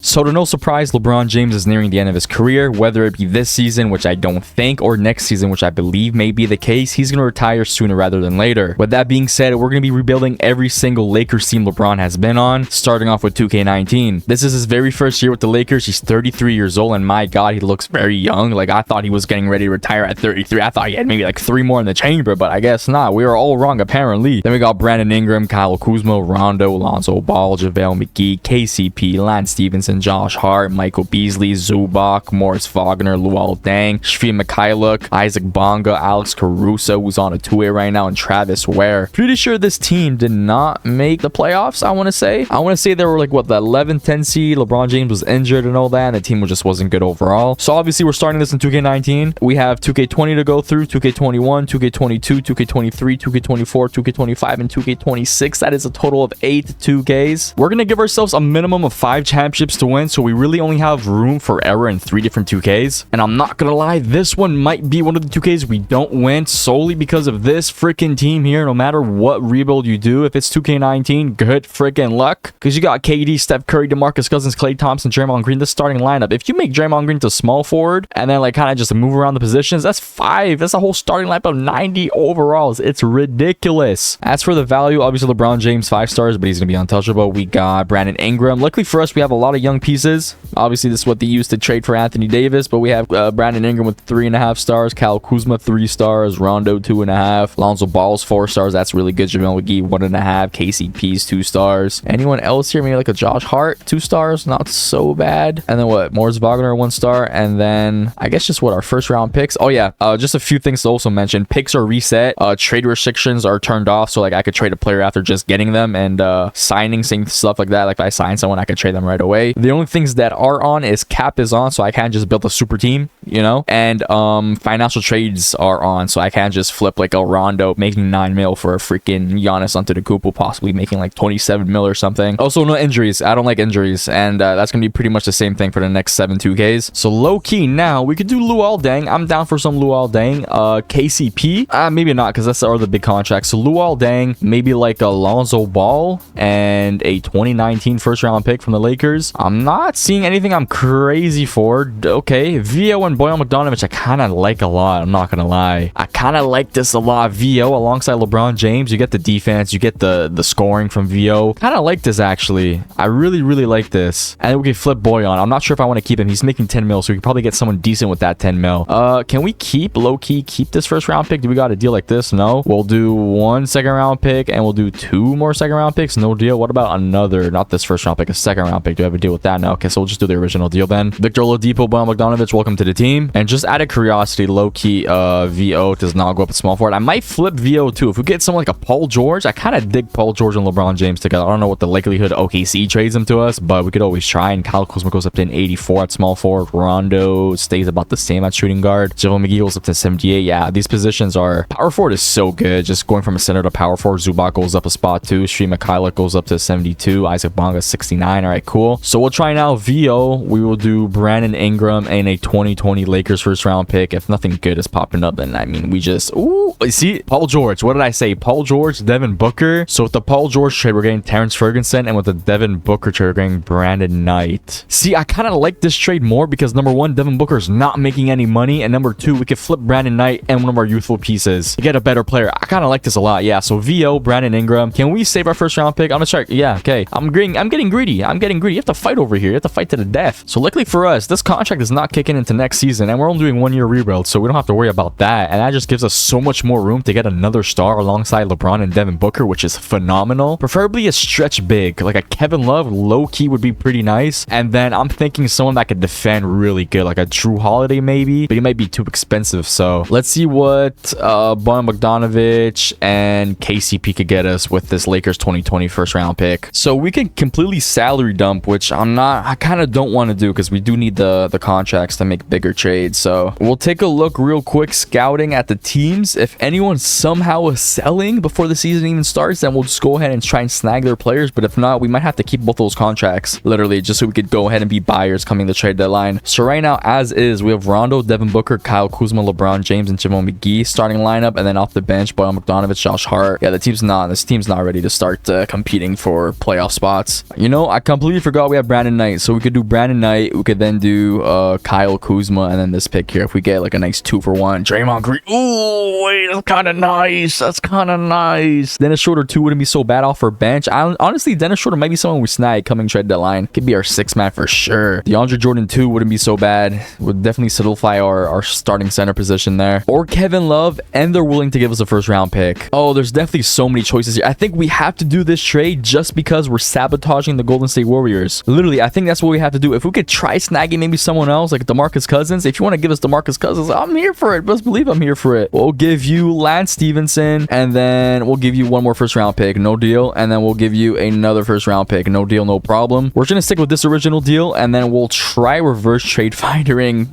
So to no surprise, LeBron James is nearing the end of his career, whether it be this season, which I don't think, or next season, which I believe may be the case. He's going to retire sooner rather than later. With that being said, we're going to be rebuilding every single Lakers team LeBron has been on, starting off with 2k19. This is his very first year with the Lakers. He's 33 years old, and my God, he looks very young. Like, I thought he was getting ready to retire at 33. I thought he had maybe like 3 more in the chamber, but I guess not. We were all wrong, apparently. Then we got Brandon Ingram, Kyle Kuzma, Rondo, Lonzo Ball, JaVale McGee, KCP, Lance Stevenson, Josh Hart, Michael Beasley, Zubac, Morris Wagner, Luol Deng, Shvi Mikhailuk, Isaac Bonga, Alex Caruso, who's on a 2-way right now, and Travis Ware. Pretty sure this team did not make the playoffs, I want to say. They were like, what, the 11th, 10 seed? LeBron James was injured and all that, and the team just wasn't good overall. So obviously, we're starting this in 2k19. We have 2k20 to go through, 2k21, 2k22, 2k23, 2k24, 2k25, and 2k26. That is a total of 8 2ks. We're going to give ourselves a minimum of 5 championships to win, so we really only have room for error in 3 different 2Ks. And I'm not gonna lie, this one might be one of the 2Ks we don't win solely because of this freaking team here. No matter what rebuild you do, if it's 2K19, good freaking luck. Because you got KD, Steph Curry, DeMarcus Cousins, Klay Thompson, Draymond Green, this starting lineup. If you make Draymond Green to small forward and then like kind of just move around the positions, that's 5. That's a whole starting lineup of 90 overalls. It's ridiculous. As for the value, obviously LeBron James 5 stars, but he's gonna be untouchable. We got Brandon Ingram. Luckily for us, we have a lot of young pieces. Obviously, this is what they used to trade for Anthony Davis, but we have Brandon Ingram with 3.5 stars, Kyle Kuzma 3 stars, Rondo 2.5, Lonzo Ball's 4 stars. That's really good. JaVale McGee 1.5, KCP's 2 stars. Anyone else here? Maybe like a Josh Hart 2 stars, not so bad. And then what? Morris Wagner 1 star, and then I guess just what our first round picks. Oh yeah, just a few things to also mention. Picks are reset. Trade restrictions are turned off, so like I could trade a player after just getting them, and signing stuff like that. Like if I sign someone, I could trade them right away. The only things that are on is cap is on, so I can't just build a super team, you know, and financial trades are on, so I can't just flip like a Rondo making 9 mil for a freaking Giannis Antetokounmpo possibly making like 27 mil or something. Also, no injuries. I don't like injuries, and that's gonna be pretty much the same thing for the next 7 2Ks. So low key now we could do Luol Deng. I'm down for some Luol Deng. KCP, maybe not, because that's the big contract. So Luol Deng, maybe like a Lonzo Ball and a 2019 first round pick from the Lakers. I'm not seeing anything I'm crazy for. Okay, VO and Bojan Bogdanovic I kind of like a lot. I'm not gonna lie, I kind of like this a lot. VO alongside LeBron James, you get the defense, you get the scoring from VO. Kind of like this actually. I really like this. And we can flip Bojan. I'm not sure if I want to keep him. He's making 10 mil, so we can probably get someone decent with that 10 mil. Can we keep low-key keep this first round pick? Do we got a deal like this? No. We'll do 1 second round pick, and we'll do 2 more second round picks. No deal. What about another, not this first round pick, a second round pick? Do I have a deal with that? No. Okay, so we'll just do the original deal then. Victor Oladipo, Bojan Bogdanovic, welcome to the team. And just out of curiosity, low-key, VO does not go up at small forward. I might flip VO too. If we get someone like a Paul George, I kind of dig Paul George and LeBron James together. I don't know what the likelihood OKC trades him to us, but we could always try. And Kyle Kuzma goes up to an 84 at small forward. Rondo stays about the same at shooting guard. JaVale McGee goes up to 78. Yeah, these positions are... Power forward is so good. Just going from a center to power forward. Zubac goes up a spot too. Shvi Mikhailuk goes up to 72. Isaac Bonga 69. All right, cool. So we'll try now VO. We will do Brandon Ingram and a 2020 Lakers first round pick. If nothing good is popping up, then I mean, we just... Ooh, see? Paul George. What did I say? Paul George, Devin Booker. So with the Paul George trade, we're getting Terrence Ferguson, and with the Devin Booker trade, we're getting Brandon Knight. See, I kind of like this trade more because number 1, Devin Booker's not making any money, and number 2, we could flip Brandon Knight and one of our youthful pieces to get a better player. I kind of like this a lot. Yeah, so VO, Brandon Ingram. Can we save our first round pick? I'm gonna check. Yeah, okay. I'm getting greedy. You have to fight over here. You have to fight to the death. So luckily for us, this contract is not kicking into next season, and we're only doing 1 year rebuild, so we don't have to worry about that. And that just gives us so much more room to get another star alongside LeBron and Devin Booker, which is phenomenal. Preferably a stretch big, like a Kevin Love, low key would be pretty nice. And then I'm thinking someone that could defend really good, like a Drew Holiday maybe, but he might be too expensive. So let's see what Bojan Bogdanovic and KCP could get us with this Lakers 2020 first round pick. So we can completely salary dump, which I kind of don't want to do because we do need the contracts to make bigger trades. So we'll take a look real quick scouting at the teams. If anyone somehow is selling before the season even starts, then we'll just go ahead and try and snag their players. But if not, we might have to keep both those contracts literally just so we could go ahead and be buyers coming the trade deadline. So right now, as is, we have Rondo, Devin Booker, Kyle Kuzma, LeBron James, and JaVale McGee starting lineup, and then off the bench, Bojan Bogdanovic, Josh Hart. Yeah, this team's not ready to start competing for playoff spots. You know, I completely forgot we have Brandon Knight. So we could do Brandon Knight. We could then do Kyle Kuzma, and then this pick here. If we get like a nice 2-for-1, Draymond Green. Ooh, wait, that's kind of nice. That's kind of nice. Dennis Schroeder 2 wouldn't be so bad off our bench. Honestly, Dennis Schroeder might be someone we snag coming trade deadline. Could be our 6th man for sure. DeAndre Jordan 2 wouldn't be so bad. Would definitely solidify our starting center position there. Or Kevin Love, and they're willing to give us a 1st round pick. Oh, there's definitely so many choices here. I think we have to do this trade just because we're sabotaging the Golden State Warriors. Literally, I think that's what we have to do. If we could try snagging maybe someone else like DeMarcus Cousins, if you want to give us DeMarcus Cousins, I'm here for it. Best believe I'm here for it. We'll give you Lance Stevenson, and then we'll give you one more 1st round pick, no deal, and then we'll give you another 1st round pick, no deal, no problem. We're gonna stick with this original deal, and then we'll try reverse trade finding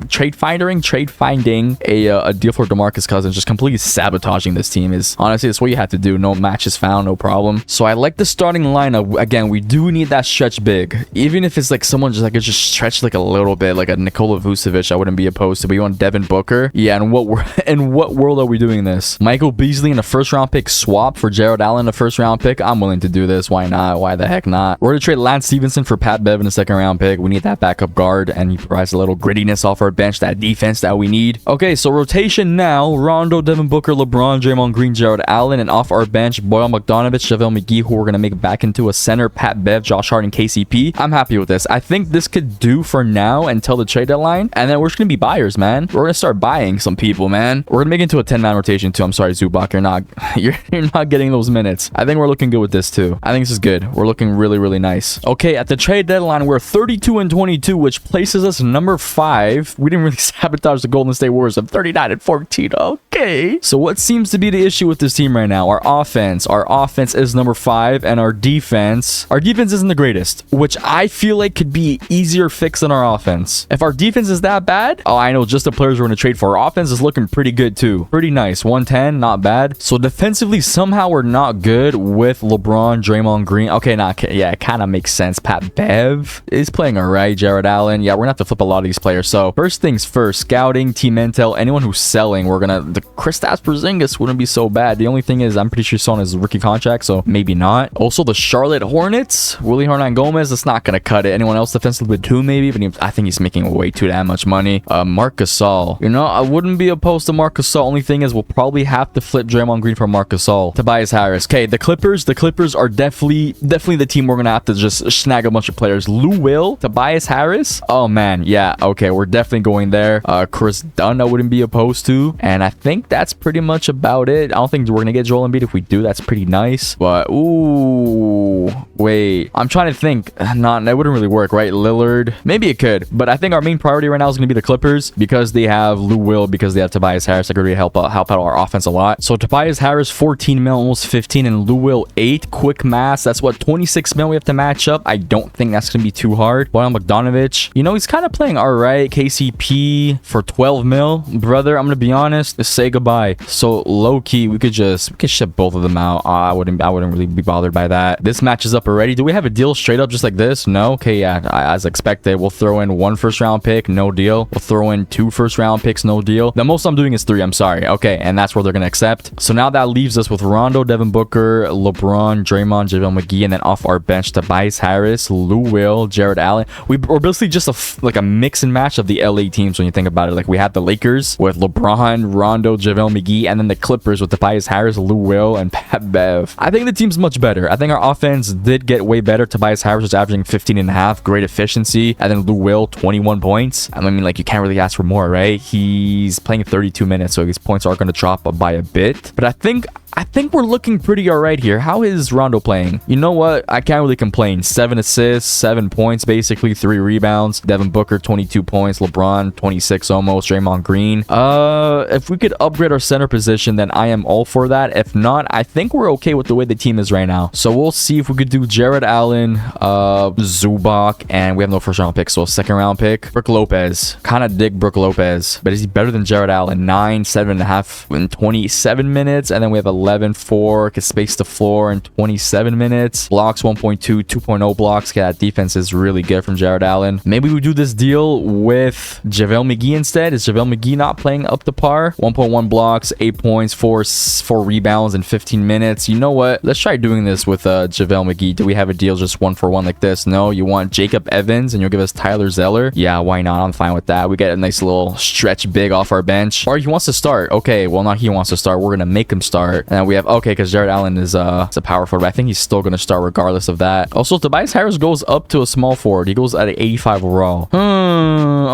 a deal for DeMarcus Cousins. Just completely sabotaging this team is honestly that's what you have to do. No matches found, no problem. So I like the starting lineup. Again, we do need that stretch big, even if it's like someone just like it's just stretched like a little bit, like a Nikola Vucevic. I wouldn't be opposed to. But you want Devin Booker? Yeah. And what world are we doing this? Michael Beasley in a 1st round pick swap for Jared Allen, a 1st round pick. I'm willing to do this. Why not? Why the heck not? We're gonna trade Lance Stevenson for Pat Bev in a 2nd round pick. We need that backup guard, and he provides a little grittiness off our bench, that defense that we need. Okay, so rotation now: Rondo, Devin Booker, LeBron, Draymond Green, Jared Allen, and off our bench, Bojan Bogdanovic, JaVale McGee, who we're gonna make back into a center, Pat Bev, Josh Hart, and KCP. I'm happy with this. I think this could do for now until the trade deadline, and then we're just gonna be buyers, man. We're gonna start buying some people, man. We're gonna make it into a 10-man rotation too. I'm sorry, Zubac, you're not getting those minutes. I think we're looking good with this too. I think this is good. We're looking really, really nice. Okay, at the trade deadline, we're 32-22, which places us number 5. We didn't really sabotage the Golden State Warriors of 39-14. Okay. So what seems to be the issue with this team right now? Our offense. Our offense is number 5, and our defense isn't the greatest, which I feel like could be easier fix than our offense. If our defense is that bad, oh, I know just the players we're going to trade for. Our offense is looking pretty good too. Pretty nice. 110, not bad. So defensively, somehow we're not good with LeBron, Draymond Green. Okay, yeah, it kind of makes sense. Pat Bev is playing all right. Jared Allen. Yeah, we're going to have to flip a lot of these players. So first things first, scouting, team intel, anyone who's selling, the Kristaps Porzingis wouldn't be so bad. The only thing is, I'm pretty sure he's on his rookie contract, so maybe not. Also, the Charlotte Hornets, Willie Hernan-Gomez, that's not going to cut it. Anyone else defensively too, maybe, but I think he's making way too damn much money. Marc Gasol. I wouldn't be opposed to Marc Gasol. Only thing is, we'll probably have to flip Draymond Green for Marc Gasol. Tobias Harris. Okay, the Clippers are definitely the team we're going to have to just snag a bunch of players. Lou Will, Tobias Harris. Oh, man. Yeah, okay, we're definitely going there. Chris Dunn, I wouldn't be opposed to. And I think that's pretty much about it. I don't think we're going to get Joel Embiid. If we do, that's pretty nice. But, ooh, wait. I'm trying to think. That wouldn't really work, right? Lillard. Maybe it could. But I think our main priority right now is going to be the Clippers because they have Lou Will, because they have Tobias Harris. That could really help out our offense a lot. So Tobias Harris, 14 mil, almost 15, and Lou Will, 8. Quick mass. That's what, 26 mil we have to match up. I don't think that's going to be too hard. Bojan Bogdanovic, he's kind of playing all right. KCP for 12 mil. Brother, I'm going to be honest, say goodbye. So low-key, we could ship both of them out. I wouldn't really be bothered by that. This matches up already. Do we have a deal straight up just like this? No? Okay, yeah, as expected. We'll throw in 1 first-round pick, no deal. We'll throw in 2 first-round picks, no deal. The most I'm doing is 3, I'm sorry. Okay, and that's where they're going to accept. So now that leaves us with Rondo, Devin Booker, LeBron, Draymond, JaVale McGee, and then off our bench, Tobias Harris, Lou Will, Jared Allen. We're basically just a mix and match of the LA teams when you think about it. Like, we have the Lakers with LeBron, Rondo, JaVale McGee, and then the Clippers with Tobias Harris, Lou Will, and Pat Bev. I think the team's much better. I think our offense did get way better. Tobias Harris was averaging 15.5, great efficiency, and then Lou Will, 21 points. I mean, like, you can't really ask for more, right? He's playing 32 minutes, so his points are going to drop by a bit. But I think we're looking pretty all right here. How is Rondo playing? You know what? I can't really complain. 7 assists, 7 points, basically 3 rebounds. Devin Booker, 22 points. LeBron, 26 almost. Draymond Green. If we could upgrade our center position, then I am all for that. If not, I think we're okay with the way the team is right now. So we'll see if we could do Jared Allen, Zubac, and we have no first round pick, so a 2nd round pick. Brook Lopez. Kind of dig Brook Lopez, but is he better than Jared Allen? 9, 7.5 in 27 minutes, and then we have 11 11, 4, can space the floor in 27 minutes. Blocks 1.2, 2.0 blocks. Okay, that defense is really good from Jared Allen. Maybe we do this deal with JaVale McGee instead. Is JaVale McGee not playing up to par? 1.1 blocks, 8 points, 4 rebounds in 15 minutes. You know what? Let's try doing this with JaVale McGee. Do we have a deal just 1-for-1 like this? No, you want Jacob Evans and you'll give us Tyler Zeller? Yeah, why not? I'm fine with that. We get a nice little stretch big off our bench. Or he wants to start. Okay, well, not he wants to start. We're going to make him start. And we have, okay, because Jared Allen is a power forward. But I think he's still going to start regardless of that. Also, Tobias Harris goes up to a small forward. He goes at an 85 overall.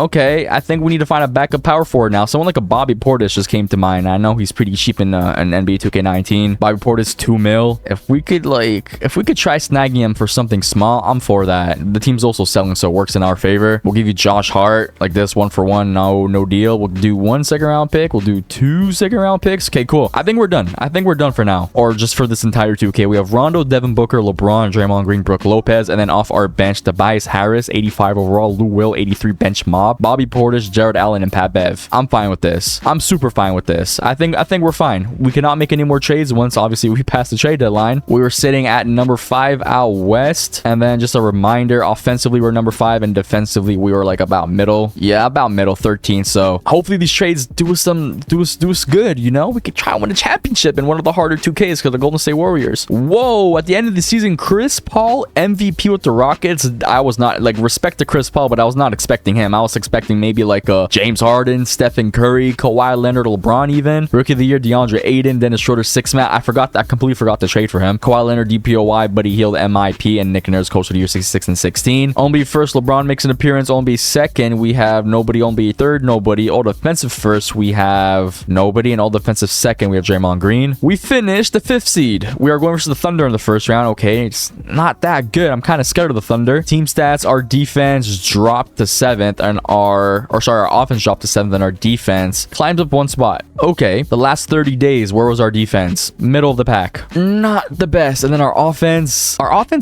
Okay. I think we need to find a backup power forward now. Someone like a Bobby Portis just came to mind. I know he's pretty cheap in NBA 2K19. Bobby Portis, 2 mil. If we could try snagging him for something small, I'm for that. The team's also selling, so it works in our favor. We'll give you Josh Hart like this, 1-for-1. No deal. We'll do 1 second-round pick. We'll do 2 second-round picks. Okay, cool. I think we're done. I think we're done for now. Or just for this entire 2K. We have Rondo, Devin Booker, LeBron, Draymond Green, Brook Lopez, and then off our bench, Tobias Harris, 85 overall, Lou Will, 83 bench mob, Bobby Portis, Jared Allen, and Pat Bev. I'm fine with this. I'm super fine with this. I think we're fine. We cannot make any more trades once obviously we passed the trade deadline. We were sitting at number 5 out west, and then just a reminder, offensively we're number 5 and defensively we were like about middle. Yeah, about middle, 13. So hopefully these trades do us good, you know? We could try and win a championship in one of the harder 2Ks because the Golden State Warriors. Whoa, at the end of the season, Chris Paul MVP with the Rockets. I was not, like, respect to Chris Paul, but I was not expecting him. I was expecting maybe like a James Harden, Stephen Curry, Kawhi Leonard, LeBron even. Rookie of the Year, DeAndre Ayton, Dennis Schroeder, 6-man. I completely forgot to trade for him. Kawhi Leonard, DPOY, Buddy Hield, MIP, and Nick Nurse, Coach of the Year, 66 and 16. Only first, LeBron makes an appearance. Only second, we have nobody. Only third, nobody. All defensive first, we have nobody. And all defensive second, we have Draymond Green. We finished the 5th seed. We are going versus the Thunder in the first round. Okay, it's not that good. I'm kind of scared of the Thunder. Team stats, our defense dropped to 7th, and our offense dropped to 7th, and our defense climbed up 1 spot. Okay, the last 30 days, where was our defense? Middle of the pack. Not the best. And then our offense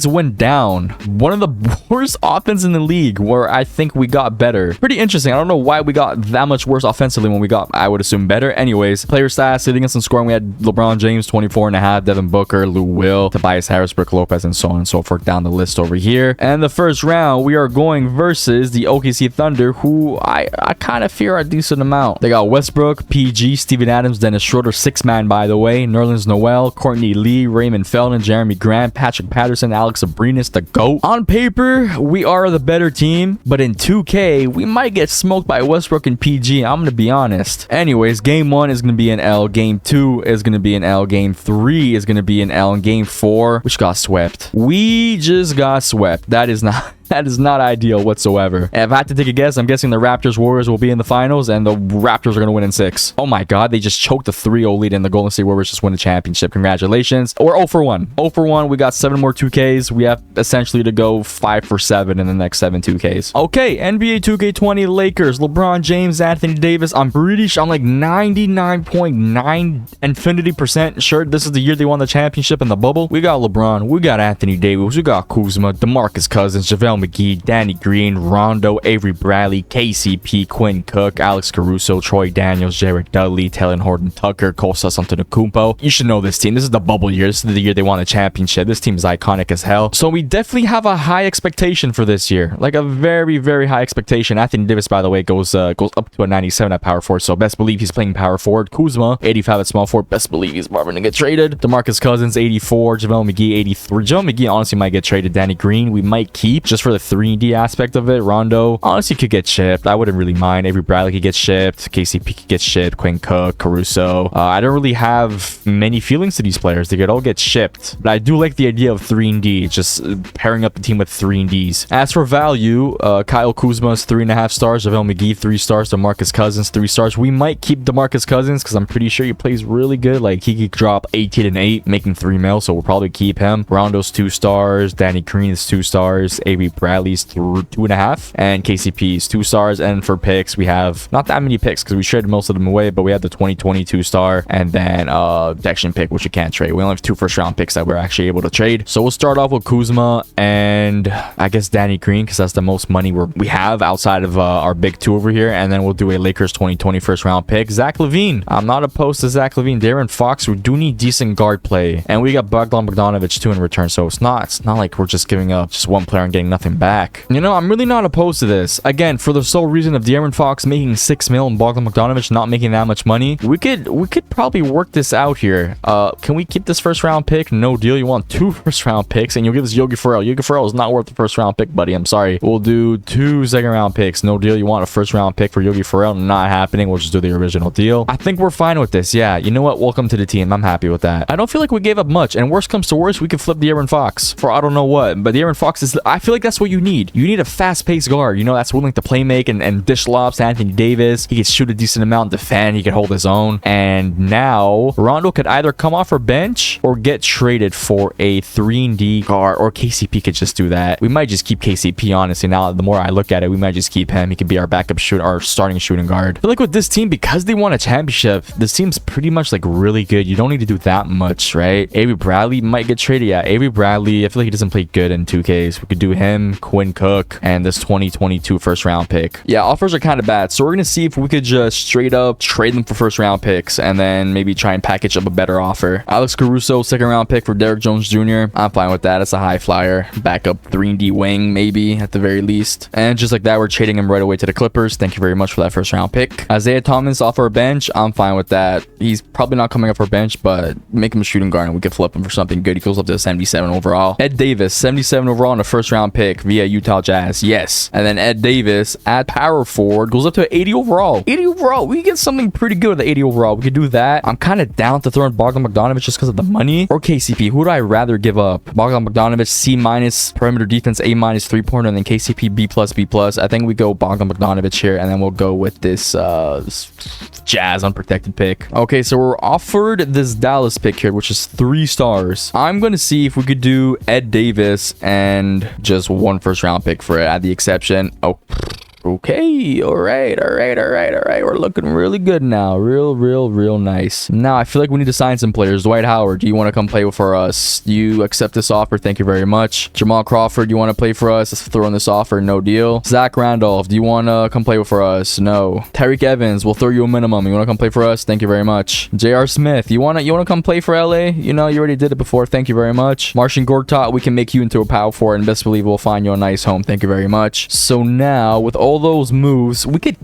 went down. One of the worst offense in the league, where I think we got better. Pretty interesting. I don't know why we got that much worse offensively when we got, I would assume, better. Anyways, player stats, hitting us and scoring, we had LeBron James, 24.5, Devin Booker, Lou Will, Tobias Harris, Brook Lopez, and so on and so forth down the list over here. And the first round, we are going versus the OKC Thunder, who I kind of fear a decent amount. They got Westbrook, PG, Steven Adams, Dennis Schroeder, 6-man by the way, Nerlens Noel, Courtney Lee, Raymond Felton, Jeremy Grant, Patrick Patterson, Alex Abrinas, the GOAT. On paper, we are the better team, but in 2K, we might get smoked by Westbrook and PG. I'm gonna be honest. Anyways, game 1 is gonna be an L, game 2 is gonna be an L, game 3 is gonna be an L, and game 4, which got swept. We just got swept. That is not ideal whatsoever. And if I had to take a guess, I'm guessing the Raptors Warriors will be in the finals, and the Raptors are going to win in 6. Oh my god, they just choked a 3-0 lead, and the Golden State Warriors just won the championship. Congratulations. We're 0-for-1. 0-for-1. We got 7 more 2Ks. We have essentially to go 5-for-7 in the next 7 2Ks. Okay, NBA 2K20 Lakers. LeBron James, Anthony Davis. I'm pretty sure, I'm like 99.9 infinity% sure this is the year they won the championship in the bubble. We got LeBron. We got Anthony Davis. We got Kuzma, DeMarcus Cousins, JaVale McGee, Danny Green, Rondo, Avery Bradley, KCP, Quinn Cook, Alex Caruso, Troy Daniels, Jared Dudley, Taylor Horton Tucker, Kostas Antetokounmpo. You should know this team. This is the bubble year. This is the year they won the championship. This team is iconic as hell. So we definitely have a high expectation for this year. Like a very, very high expectation. Anthony Davis, by the way, goes up to a 97 at power forward. So best believe he's playing power forward. Kuzma, 85 at small forward. Best believe he's probably going to get traded. DeMarcus Cousins, 84. JaVale McGee, 83. JaVale McGee honestly might get traded. Danny Green, we might keep just for the 3D aspect of it. Rondo honestly could get shipped. I wouldn't really mind. Avery Bradley could get shipped. KCP could get shipped. Quinn Cook, Caruso. I don't really have many feelings to these players. They could all get shipped. But I do like the idea of 3D, just pairing up the team with 3Ds. As for value, Kyle Kuzma's 3.5 stars. JaVale McGee, 3 stars. DeMarcus Cousins, 3 stars. We might keep DeMarcus Cousins because I'm pretty sure he plays really good. Like he could drop 18 and 8, making 3 mil. So we'll probably keep him. Rondo's 2 stars. Danny Green is 2 stars. Avery Bradley's 2.5, and KCP's 2 stars. And for picks, we have not that many picks because we traded most of them away, but we have the 2022 star and then protection pick, which you can't trade. We only have 2 first round picks that we're actually able to trade. So we'll start off with Kuzma and I guess Danny Green, because that's the most money we have outside of our big 2 over here. And then we'll do a Lakers 2020 first round pick. Zach LaVine. I'm not opposed to Zach LaVine. Darren Fox. We do need decent guard play, and we got Bogdan Bogdanovic too in return. So it's not like we're just giving up just one player and getting nothing back. You know, I'm really not opposed to this. Again, for the sole reason of Darren Fox making 6 mil and Bogdan Bogdanovic not making that much money, we could probably work this out here. Can we keep this first round pick? No deal. You want 2 first round picks and you'll give us Yogi Ferrell. Yogi Ferrell is not worth the first round pick, buddy. I'm sorry. We'll do 2 second round picks. No deal. You want a first round pick for Yogi Ferrell? Not happening. We'll just do the original deal. I think we're fine with this. Yeah, you know what? Welcome to the team. I'm happy with that. I don't feel like we gave up much, and worst comes to worst, we could flip De'Aaron Fox for I don't know what, but De'Aaron Fox is, I feel like that's what you need. You need a fast-paced guard, you know, that's willing to play make and dish lobs to Anthony Davis. He could shoot a decent amount, defend, he could hold his own. And now Rondo could either come off our bench or get traded for a 3-and-D guard, or KCP could just do that. We might just keep KCP, honestly. Now the more I look at it, we might just keep him. He could be our backup shooter, our starting shooting guard. I feel like with this team, because they won a championship, this team's pretty much like really good. You don't need to do that much, right? Avery Bradley might get traded. Yeah, Avery Bradley, I feel like he doesn't play good in 2Ks. We could do him, Quinn Cook, and this 2022 first round pick. Yeah, offers are kind of bad, so we're gonna see if we could just straight up trade them for first round picks and then maybe try and package up a better offer. Alex Caruso, second round pick for Derrick Jones Jr. I'm fine with that. It's a high flyer, backup 3-and-D wing maybe at the very least. And just like that, we're trading him right away to the Clippers. Thank you very much for that first round pick. Isaiah Thomas off our bench. I'm fine with that. He's probably not coming off our bench, but make him a shooting guard and we could flip him for something good. He goes up to 77 overall. Ed Davis, 77 overall on a first round pick via Utah Jazz. Yes. And then Ed Davis at power forward goes up to 80 overall. 80 overall. We get something pretty good with the 80 overall. We could do that. I'm kind of down to throw in Bogdan Bogdanovic just because of the money, or KCP. Who do I rather give up? Bogdan Bogdanovic, C- perimeter defense, A- 3-pointer, and then KCP B+, B+. I think we go Bogdan Bogdanovic here, and then we'll go with this Jazz unprotected pick. Okay, so we're offered this Dallas pick here, which is 3 stars. I'm going to see if we could do Ed Davis and just 1 first round pick for it at the exception. Oh, okay, all right. We're looking really good now. Real nice. Now I feel like we need to sign some players. Dwight Howard, do you want to come play for us? Do you accept this offer? Thank you very much. Jamal Crawford, do you want to play for us? Let's throw in this offer. No deal. Zach Randolph, do you want to come play for us? No. Tyreek Evans, we'll throw you a minimum. You want to come play for us? Thank you very much. J.R. Smith, you want to come play for LA? You know, you already did it before. Thank you very much. Marcin Gortat, we can make you into a power forward, and best believe we'll find you a nice home. Thank you very much. So now with all those moves, we could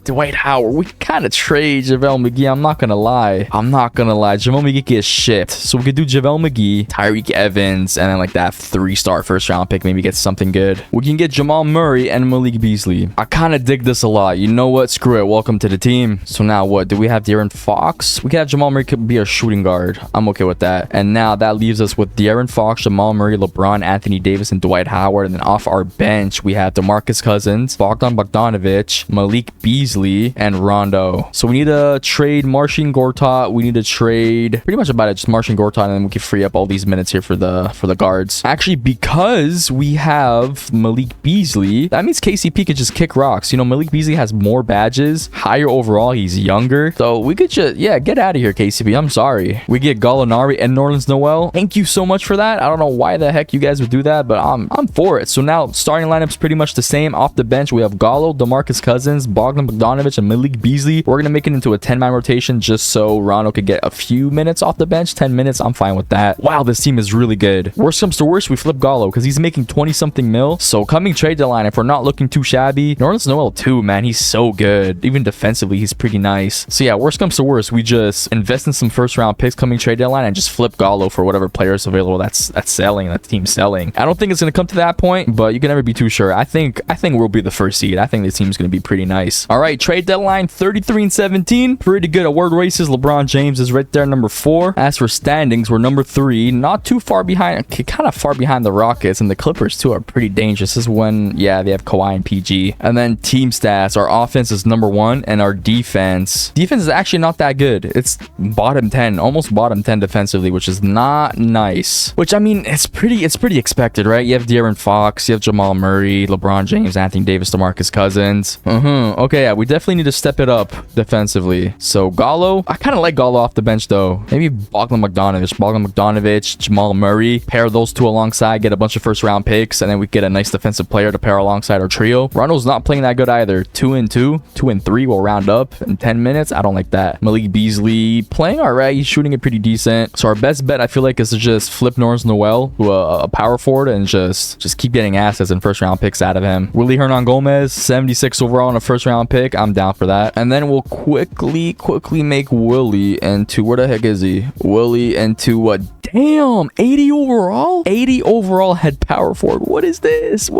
Dwight Howard, we kind of trade JaVale McGee. I'm not gonna lie. JaVale McGee gets shipped, so we could do JaVale McGee, Tyreek Evans, and then like that 3-star first round pick, maybe get something good. We can get Jamal Murray and Malik Beasley. I kind of dig this a lot. You know what, screw it, welcome to the team. So now what do we have? De'Aaron Fox. We could have Jamal Murray could be a shooting guard. I'm okay with that. And now that leaves us with De'Aaron Fox, Jamal Murray, LeBron, Anthony Davis, and Dwight Howard. And then off our bench we have DeMarcus Cousins, Bogdanovic, Malik Beasley, and Rondo. So we need to trade Marcin Gortat. We need to trade pretty much about it, just Marcin Gortat, and then we can free up all these minutes here for the guards. Actually, because we have Malik Beasley, that means KCP could just kick rocks. You know, Malik Beasley has more badges, higher overall, he's younger. So we could just, yeah, get out of here, KCP. I'm sorry. We get Gallinari and Nerlens Noel. Thank you so much for that. I don't know why the heck you guys would do that, but I'm for it. So now starting lineup's pretty much the same. Off the bench, we have Gallo, DeMarcus Cousins, Bogdan Bogdanovic, and Malik Beasley. We're gonna make it into a 10-man rotation just so Rondo could get a few minutes off the bench. 10 minutes, I'm fine with that. Wow, this team is really good. Worst comes to worst, we flip Gallo because he's making 20-something mil. So coming trade deadline, if we're not looking too shabby, Nerlens Noel too, man, he's so good. Even defensively, he's pretty nice. So yeah, worst comes to worst, we just invest in some first-round picks coming trade deadline and just flip Gallo for whatever player is available that's selling, that team's selling. I don't think it's gonna come to that point, but you can never be too sure. I think we'll be the first seed. seed. I think this team's going to be pretty nice. All right, trade deadline 33-17. Pretty good award races. LeBron James is right there, number 4. As for standings, we're number 3. Not too far behind, kind of far behind the Rockets, and the Clippers too are pretty dangerous. This is when, yeah, they have Kawhi and PG. And then team stats, our offense is number 1, and our defense is actually not that good. It's bottom 10, almost bottom 10 defensively, which is not nice. Which, I mean, it's pretty expected, right? You have De'Aaron Fox, you have Jamal Murray, LeBron James, Anthony Davis, DeMarcus Cousins. Okay, yeah, we definitely need to step it up defensively. So Gallo, I kind of like Gallo off the bench though. Maybe Bogdan-Bogdanovic, Jamal Murray, pair those two alongside, get a bunch of first round picks, and then we get a nice defensive player to pair alongside our trio. Rondo's not playing that good either. 2-2, 2-3 will round up in 10 minutes. I don't like that. Malik Beasley playing all right. He's shooting it pretty decent. So our best bet, I feel like, is to just flip Norris Noel to a power forward and just keep getting assets and first round picks out of him. Willie Hernan Gomez, 76 overall on a first round pick. I'm down for that. And then we'll quickly make Willie into, where the heck is he? Willie into what? Damn, 80 overall? 80 overall head power forward. What is this?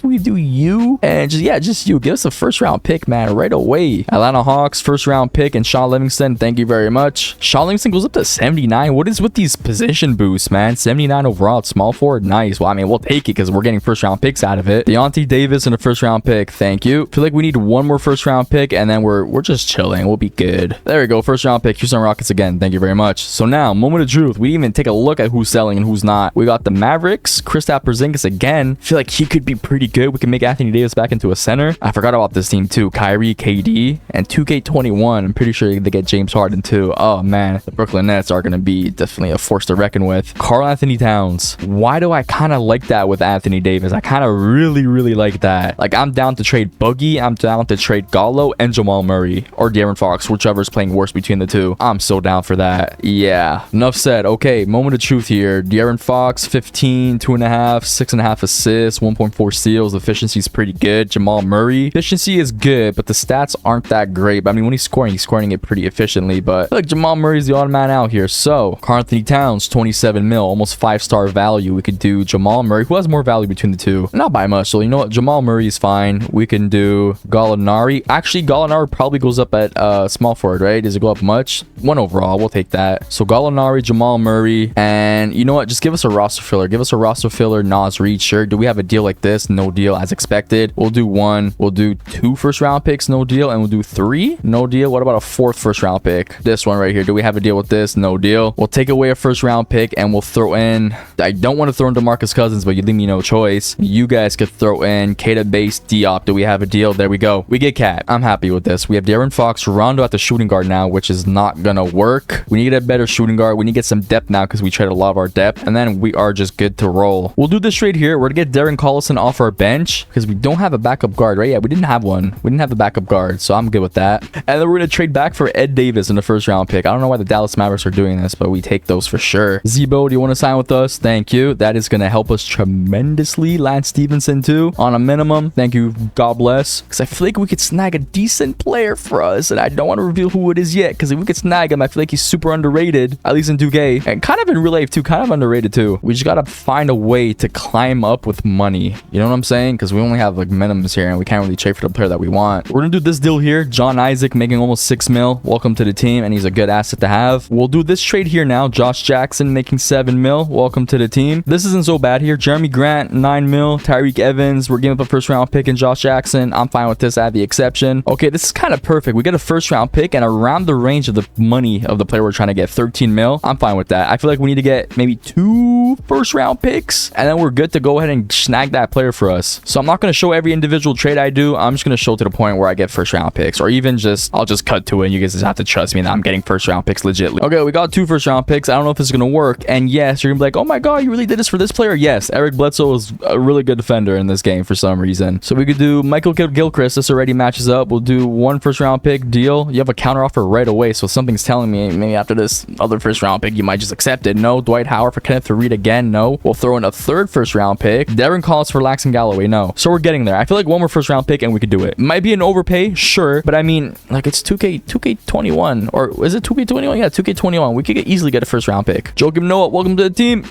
We do you and just you. Give us a first round pick, man, right away. Atlanta Hawks, first round pick, and Shaun Livingston. Thank you very much. Shaun Livingston goes up to 79. What is with these position boosts, man? 79 overall, small forward. Nice. Well, I mean, we'll take it because we're getting first round picks out of it. Deontay Davis and a first round pick. Thank you. Feel like we need one more first round pick, and then we're just chilling. We'll be good. There we go. First round pick. Houston Rockets again. Thank you very much. So now, moment of truth. We didn't even take a look at who's selling and who's not. We got the Mavericks. Kristaps Porzingis again. Feel like he could be pretty good. We can make Anthony Davis back into a center. I forgot about this team too. Kyrie, KD, and 2k21. I'm pretty sure they get James Harden too. Oh man, the Brooklyn Nets are going to be definitely a force to reckon with. Karl Anthony Towns. Why do I kind of like that with Anthony Davis? I kind of really like that. Like, I'm down to trade Boogie. I'm down to trade Gallo and Jamal Murray or De'Aaron Fox, whichever's playing worse between the two. I'm so down for that. Yeah, enough said. Okay, moment of truth here. De'Aaron Fox, 15, 2.5, 6.5 assists, 1.4 steals. Efficiency is pretty good. Jamal Murray, efficiency is good, but the stats aren't that great. But I mean, when he's scoring it pretty efficiently. But look, Jamal Murray's the odd man out here. So Karl Anthony Towns, 27 mil, almost 5-star value. We could do Jamal Murray, who has more value between the two. Not by much. So you know what? Jamal Murray is fine. We can do Gallinari. Actually, Gallinari probably goes up at small forward, right? Does it go up much? 1 overall. We'll take that. So Gallinari, Jamal Murray, and you know what? Just give us a roster filler. Give us a roster filler. Nas Reed. Sure. Do we have a deal like this? No deal, as expected. We'll do 1. We'll do 2 first round picks. No deal. And we'll do 3. No deal. What about a 4th first round pick? This one right here. Do we have a deal with this? No deal. We'll take away a first round pick and we'll throw in, I don't want to throw in DeMarcus Cousins, but you leave me no choice. You guys could throw in Kata Base Diop. Do we have a deal? There we go. We get Cat. I'm happy with this. We have De'Aaron Fox, Rondo at the shooting guard now, which is not gonna work. We need to get a better shooting guard. We need to get some depth now because we traded a lot of our depth, and then we are just good to roll. We'll do this trade here. We're gonna get Darren Collison off our bench because we don't have a backup guard, right? Yeah, we didn't have one. We didn't have a backup guard, so I'm good with that. And then we're gonna trade back for Ed Davis in the first round pick. I don't know why the Dallas Mavericks are doing this, but we take those for sure. Zebo, do you want to sign with us? Thank you. That is gonna help us tremendously. Lance Stevenson too, on a minimum. Thank you. God bless. Because I feel like we could snag a decent player for us, and I don't want to reveal who it is yet, because if we could snag him, I feel like he's super underrated, at least in 2K, and kind of in real life too, kind of underrated too. We just gotta find a way to climb up with money. You know what I'm saying? Because we only have like minimums here, and we can't really trade for the player that we want. We're gonna do this deal here. John Isaac making almost 6 mil. Welcome to the team, and he's a good asset to have. We'll do this trade here now. Josh Jackson making 7 mil. Welcome to the team. This isn't so bad here. Jeremy Grant, 9 mil. Tyreek Evans, we're giving up a first round pick, and Josh Jackson, I'm fine with this. I have the exception. Okay, this is kind of perfect. We get a first round pick and around the range of the money of the player we're trying to get, 13 mil. I'm fine with that. I feel like we need to get maybe 2 first round picks, and then we're good to go ahead and snag that player for us. So I'm not going to show every individual trade I do. I'm just going to show to the point where I get first round picks, or even just, I'll just cut to it and you guys just have to trust me that I'm getting first round picks legitly. Okay, we got 2 first round picks. I don't know if this is going to work. And yes, you're going to be like, oh my God, you really did this for this player? Yes, Eric Bledsoe is a really good defender in this game for some reason. So we could do Michael Gilchrist. This already matches up. We'll do 1 first round pick deal. You have a counter offer right away. So something's telling me maybe after this other first round pick, you might just accept it. No. Dwight Howard for Kenneth Faried again. No. We'll throw in a 3rd first round pick. Darren Collins for Laxton Galloway. No. So we're getting there. I feel like 1 more first round pick and we could do it. Might be an overpay, sure, but I mean, like, it's 2K21, or is it 2K21? Yeah, 2K21. We could easily get a first round pick. Joakim Noah, welcome to the team.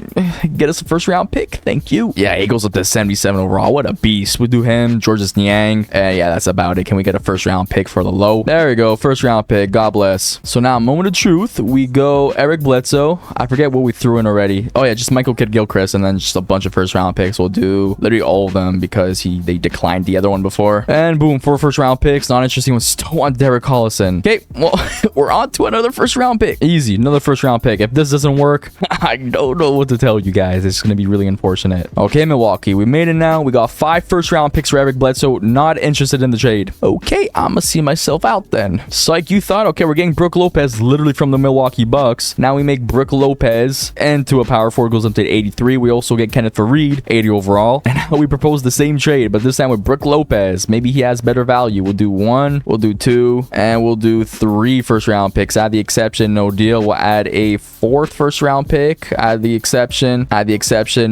Get us a first round pick. Thank you. Yeah, he goes up to 77 overall. What a beast. We'll do him. Georges Niang. And yeah, that's about it. Can we get a first round pick for the low? There we go. First round pick. God bless. So now, moment of truth. We go Eric Bledsoe. I forget what we threw in already. Oh yeah, just Michael Kidd-Gilchrist, and then just a bunch of first round picks. We'll do literally all of them because they declined the other one before. And boom, 4 first round picks. Not interesting. We still want Derek Collison. Okay, well, we're on to another first round pick. Easy, another first round pick. If this doesn't work, I don't know what to tell you guys. It's going to be really unfortunate. Okay, Milwaukee, we made it now. We got 5 first round picks for Eric Bledsoe. Not interested in the trade. Okay, I'm gonna see myself out then. Psych, you thought? Okay, we're getting Brook Lopez literally from the Milwaukee Bucks. Now we make Brook Lopez into a power forward, goes up to 83. We also get Kenneth Faried, 80 overall. And now we propose the same trade, but this time with Brook Lopez. Maybe he has better value. We'll do 1, we'll do 2, and we'll do 3 first round picks. Add the exception, no deal. We'll add a 4th first round pick. Add the exception,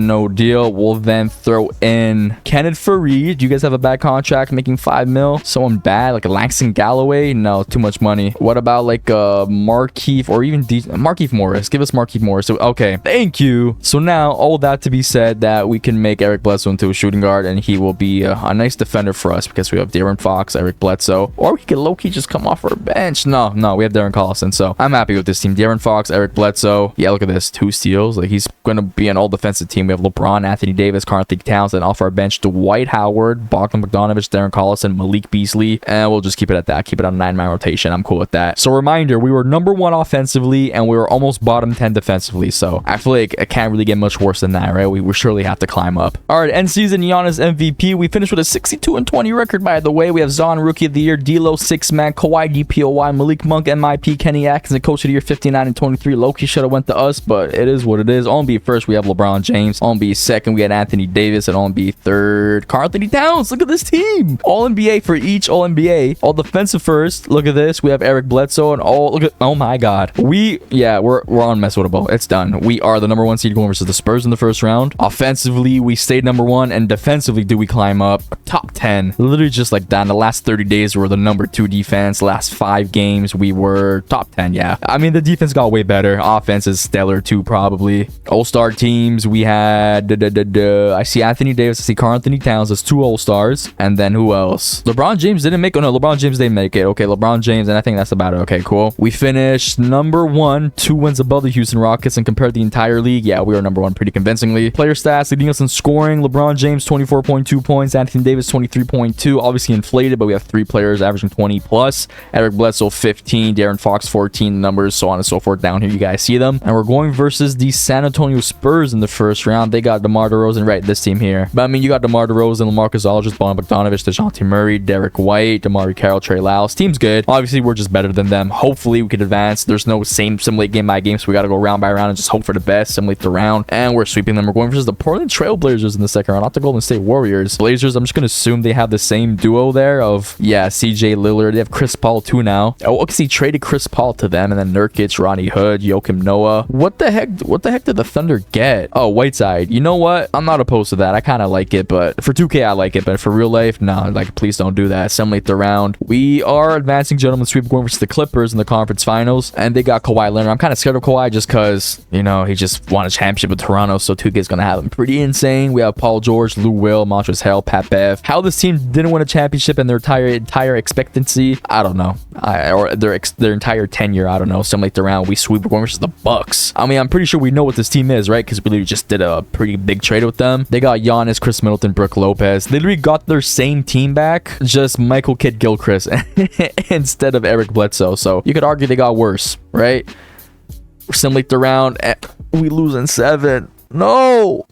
no deal. We'll then throw in Kenneth Faried. Do you guys have a bad contract making 5 mil? Someone bad, like a Langston Galloway? No, too much money. What about like Markieff or even Markieff Morris? Give us Markieff Morris. So, okay, thank you. So now, all that to be said, that we can make Eric Bledsoe into a shooting guard, and he will be a nice defender for us because we have De'Aaron Fox, Eric Bledsoe, or we could low-key just come off our bench. No, we have Darren Collison, so I'm happy with this team. De'Aaron Fox, Eric Bledsoe. Yeah, look at this, 2 steals. Like, he's gonna be an all-defensive team. We have LeBron, Anthony Davis, Karl-Anthony Towns, and off our bench, Dwight Howard, Bogdan Bogdanovic, Darren Collison, Malik Beasley, and we'll just keep it at that. Keep it on a 9-man rotation. I'm cool with that. So reminder, we were number 1 offensively, and we were almost bottom 10 defensively, so I feel like it can't really get much worse than that, right? We surely have to climb up. All right, end season Giannis MVP. We finished with a 62-20 record, by the way. We have Zon Rookie of the Year, D'Lo 6-man, Kawhi DPOY, Malik Monk MIP, Kenny Atkinson Coach of the Year 59-23. Loki should have went to us, but it is what it is. On B first, we have LeBron James. On B second, we had Anthony Davis, and on B third, Karl-Anthony Towns. Look at this team. All NBA for each All NBA. All defensive first. Look at this. We have Eric Bledsoe and all. Look at, oh my God. We're unmessable. It's done. We are the number 1 seed going versus the Spurs in the first round. Offensively, we stayed number 1, and defensively, do we climb up? Top 10. Literally just like that. In the last 30 days, we were the number 2 defense. Last 5 games, we were top 10. Yeah. I mean, the defense got way better. Offense is stellar too, probably. All-star teams, we had I see Anthony Davis, I see Karl-Anthony Towns. There's 2 All-Stars. And then who else? LeBron James didn't make it. Oh, no, LeBron James didn't make it. Okay, LeBron James, and I think that's about it. Okay, cool. We finished number 1, 2 wins above the Houston Rockets, and compared to the entire league, yeah, we were number 1 pretty convincingly. Player stats, leading us in scoring, LeBron James 24.2 points, Anthony Davis 23.2, obviously inflated, but we have 3 players averaging 20 plus. Eric Bledsoe 15, De'Aaron Fox 14, numbers so on and so forth down here, you guys see them. And we're going versus the San Antonio Spurs in the first round. They got DeMar DeRozan, right, this team here. But I mean, you got DeMar DeRozan, LaMarcus Aldridge, Bogdan Bogdanovic, DeJounte Murray, Derek White, DeMar Carroll, Trey Lyles. Team's good. Obviously, we're just better than them. Hopefully, we could advance. There's no simulate game by game, so we got to go round by round and just hope for the best, simulate the round. And we're sweeping them. We're going versus the Portland Trail Blazers in the second round, not the Golden State Warriors. Blazers, I'm just going to assume they have the same duo there of, yeah, CJ Lillard. They have Chris Paul too now. Oh, because he traded Chris Paul to them, and then Nurkic, Ronnie Hood, Joakim Noah. What the heck did the Thunder get? Oh, Whiteside. You know what? I'm not opposed to that. I kind of like it, but for 2K, I like it, but for real life, no, like, please don't do that. Simulate the round. We are advancing, gentlemen, sweep going versus the Clippers in the conference finals, and they got Kawhi Leonard. I'm kind of scared of Kawhi just because, you know, he just won a championship with Toronto, so 2K is going to have him pretty insane. We have Paul George, Lou Will, Montrezl Harrell, Pat Bev. How this team didn't win a championship in their entire expectancy, I don't know. Or their entire tenure, I don't know. Simulate the round. We sweep going versus the Bucks. I mean, I'm pretty sure we know what this team is, right? Because we literally just did a pretty big trade with them. They got Giannis, Chris Middleton, Brook Lopez. They literally got their same team back, just Michael Kidd-Gilchrist instead of Eric Bledsoe. So you could argue they got worse, right? Simulate the round. We lose in 7. No.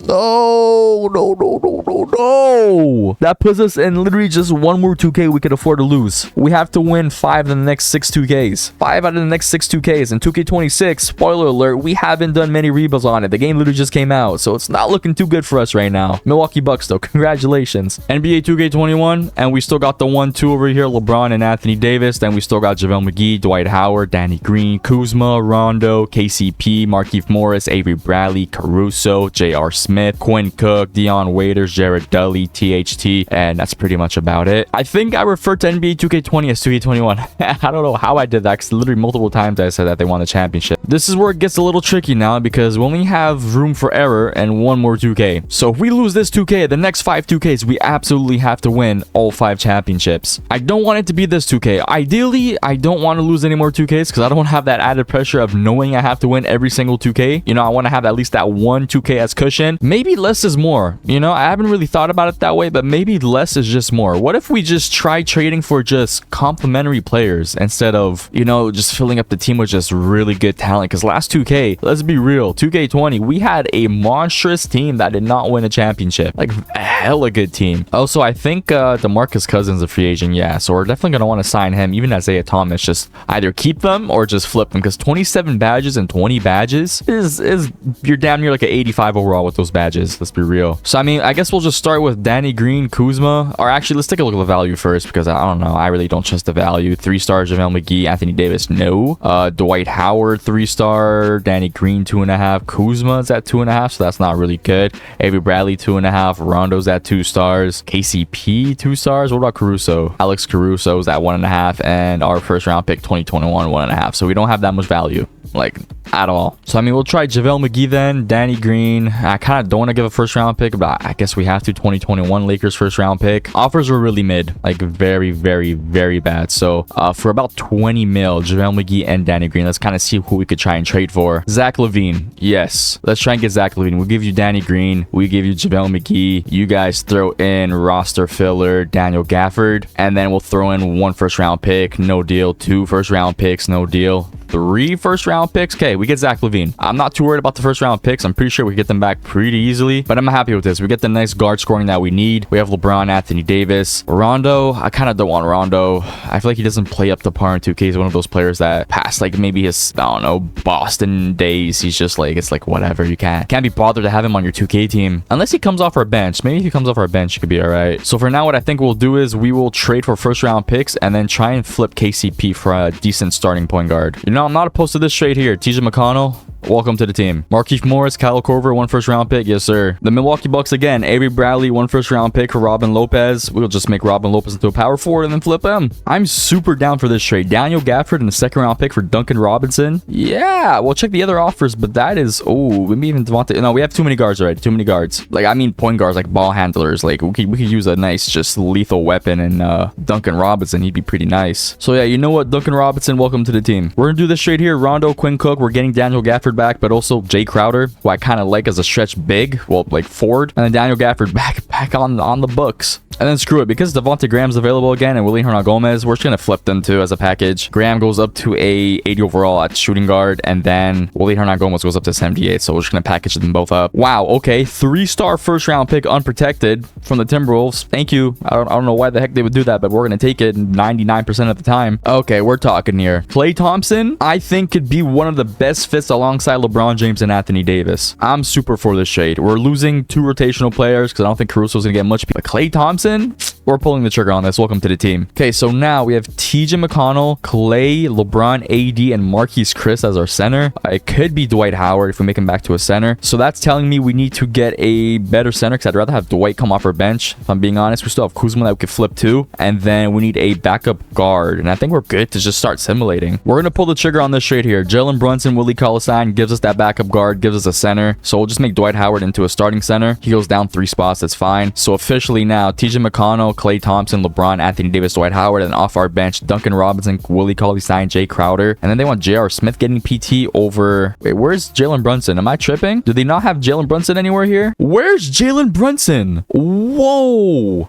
That puts us in literally just one more 2K we could afford to lose. We have to win 5 in the next 6 2Ks. 5 out of the next 6 2Ks. And 2K26, spoiler alert, we haven't done many rebuilds on it. The game literally just came out, so it's not looking too good for us right now. Milwaukee Bucks, though, congratulations. NBA 2K21, and we still got the 1-2 over here, LeBron and Anthony Davis. Then we still got JaVale McGee, Dwight Howard, Danny Green, Kuzma, Rondo, KCP, Markieff Morris, Avery Bradley, Caruso, Caruso, J.R. Smith, Quinn Cook, Dion Waiters, Jared Dudley, THT, and that's pretty much about it. I think I referred to NBA 2K20 as 2K21. I don't know how I did that, because literally multiple times I said that they won the championship. This is where it gets a little tricky now, because we only have room for error and one more 2K. So if we lose this 2K, the next 5 2Ks, we absolutely have to win all 5 championships. I don't want it to be this 2K. Ideally, I don't want to lose any more 2Ks, because I don't have that added pressure of knowing I have to win every single 2K. You know, I want to have at least that one 2K as cushion. Maybe less is more. You know, I haven't really thought about it that way, but maybe less is just more. What if we just try trading for just complementary players instead of, you know, just filling up the team with just really good talent? Because last 2K, let's be real, 2K20, we had a monstrous team that did not win a championship. Like, a hella good team. Also, I think DeMarcus Cousins is a free agent, yeah, so we're definitely going to want to sign him. Even Isaiah Thomas, just either keep them or just flip them, because 27 badges and 20 badges is you're damn near like an 85 overall with those badges. Let's be real. So I mean, I guess we'll just start with Danny Green, Kuzma, or actually let's take a look at the value first, because I don't know, I really don't trust the value. 3-star JaVale McGee, Anthony Davis, no. Dwight Howard, 3-star, Danny Green, 2.5, Kuzma's at 2.5, so that's not really good. Avery Bradley, 2.5, Rondo's at 2 stars, KCP 2 stars. What about Caruso? Alex Caruso's at 1.5, and our first round pick 2021 1.5. So we don't have that much value, like, at all. So I mean, we'll try JaVale McGee then, Danny Green. I kind of don't want to give a first round pick, but I guess we have to. 2021 Lakers first round pick. Offers were really mid, like very, very, very bad. So for about 20 mil, JaVale McGee and Danny Green. Let's kind of see who we could try and trade for. Zach LaVine, yes, let's try and get Zach LaVine. We'll give you Danny Green, we give you JaVale McGee. You guys throw in roster filler Daniel Gafford, and then we'll throw in 1 first round pick, no deal. 2 first round picks, no deal. 3 first round picks. Okay, we get Zach LaVine. I'm not too worried about the first round picks. I'm pretty sure we get them back pretty easily, but I'm happy with this. We get the nice guard scoring that we need. We have LeBron, Anthony Davis, Rondo. I kind of don't want Rondo. I feel like he doesn't play up to par in 2K. He's one of those players that past like maybe his, I don't know, Boston days, he's just like, it's like whatever. You can't be bothered to have him on your 2K team unless he comes off our bench. Maybe if he comes off our bench, he could be all right. So for now, what I think we'll do is we will trade for first round picks and then try and flip KCP for a decent starting point guard. You know, I'm not opposed to this trade here. TJ McConnell, welcome to the team. Markieff Morris, Kyle Korver, 1 first round pick. Yes, sir. The Milwaukee Bucks again. Avery Bradley, 1 first round pick for Robin Lopez. We'll just make Robin Lopez into a power forward and then flip him. I'm super down for this trade. Daniel Gafford and the 2nd round pick for Duncan Robinson. Yeah, we'll check the other offers, but that is, oh, maybe even Devontae. No, we have too many guards already. Too many guards. Like, I mean, point guards, like ball handlers. Like, we could use a nice, just lethal weapon in Duncan Robinson. He'd be pretty nice. So yeah, you know what? Duncan Robinson, welcome to the team. We're gonna do this trade here. Rondo, Quinn Cook. We're getting Daniel Gafford back, but also Jay Crowder, who I kind of like as a stretch big, well, like forward, and then Daniel Gafford back on the books. And then screw it, because Devontae Graham's available again and Willie Hernan-Gomez, we're just going to flip them too as a package. Graham goes up to a 80 overall at shooting guard, and then Willie Hernan-Gomez goes up to 78, so we're just going to package them both up. Wow, okay, 3-star first round pick unprotected from the Timberwolves. Thank you. I don't know why the heck they would do that, but we're going to take it 99% of the time. Okay, we're talking here. Klay Thompson, I think, could be one of the best fits alongside LeBron James and Anthony Davis. I'm super for this trade. We're losing 2 rotational players because I don't think Caruso's going to get much, but Klay Thompson, we're pulling the trigger on this. Welcome to the team. Okay, so now we have TJ McConnell, Klay, LeBron, AD, and Marquise Chris as our center. It could be Dwight Howard if we make him back to a center. So that's telling me we need to get a better center, because I'd rather have Dwight come off our bench. If I'm being honest, we still have Kuzma that we could flip to. And then we need a backup guard. And I think we're good to just start simulating. We're going to pull the trigger on this trade here. Jalen Brunson, Willie Cauley-Stein gives us that backup guard, gives us a center. So we'll just make Dwight Howard into a starting center. He goes down 3 spots. That's fine. So officially now, TJ McConnell, Klay Thompson, LeBron, Anthony Davis, Dwight Howard, and off our bench, Duncan Robinson, Willie Cauley-Stein, Jay Crowder. And then they want J.R. Smith getting PT over... Wait, where's Jalen Brunson? Am I tripping? Do they not have Jalen Brunson anywhere here? Where's Jalen Brunson? Whoa!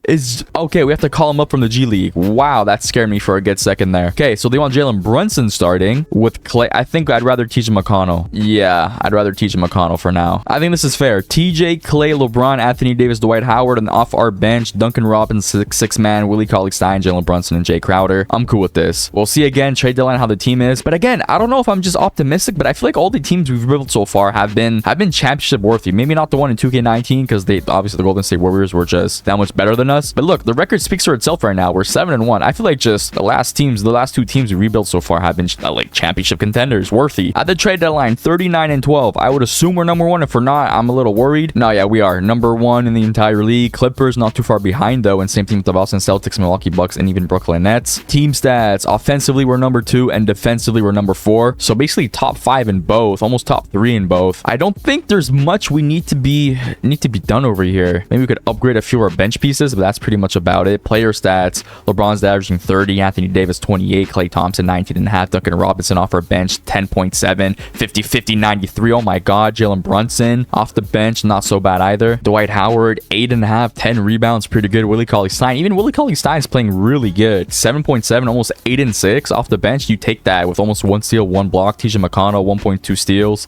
Okay, we have to call him up from the G League. Wow, that scared me for a good second there. Okay, so they want Jalen Brunson starting with Klay. I think I'd rather TJ McConnell. Yeah, I'd rather TJ McConnell for now. I think this is fair. TJ, Klay, LeBron, Anthony Davis, Dwight Howard, and off our bench, Duncan Robinson, six man, Willie Cauley-Stein, Jalen Brunson, and Jay Crowder. I'm cool with this. We'll see again, trade deadline, how the team is. But again, I don't know if I'm just optimistic, but I feel like all the teams we've built so far have been championship worthy. Maybe not the one in 2K19 because they obviously the Golden State Warriors were just that much better than us. But look, the record speaks for itself right now. We're 7-1. I feel like just the last two teams we rebuilt so far have been like championship contenders worthy. At the trade deadline, 39-12. I would assume we're number one. If we're not, I'm a little worried. No, yeah, we are number one in the entire league. Clippers not too far behind though, and same team with the Boston Celtics, Milwaukee Bucks, and even Brooklyn Nets. Team stats: offensively we're number 2, and defensively we're number 4. So basically top 5 in both, almost top 3 in both. I don't think there's much we need to be done over here. Maybe we could upgrade a few of our bench pieces, but that's pretty much about it. Player stats: LeBron's averaging 30, Anthony Davis 28, Klay Thompson 19.5, Duncan Robinson off our bench 10.7, 50, 50, 93. Oh my god. Jalen Brunson off the bench, not so bad either. Dwight Howard 8.5, 10 rebounds, pretty good. Willie Cauley-Stein, even Willie Cauley-Stein is playing really good. 7.7, almost 8 and 6 off the bench. You take that with almost 1 steal, 1 block. TJ McConnell 1.2 steals.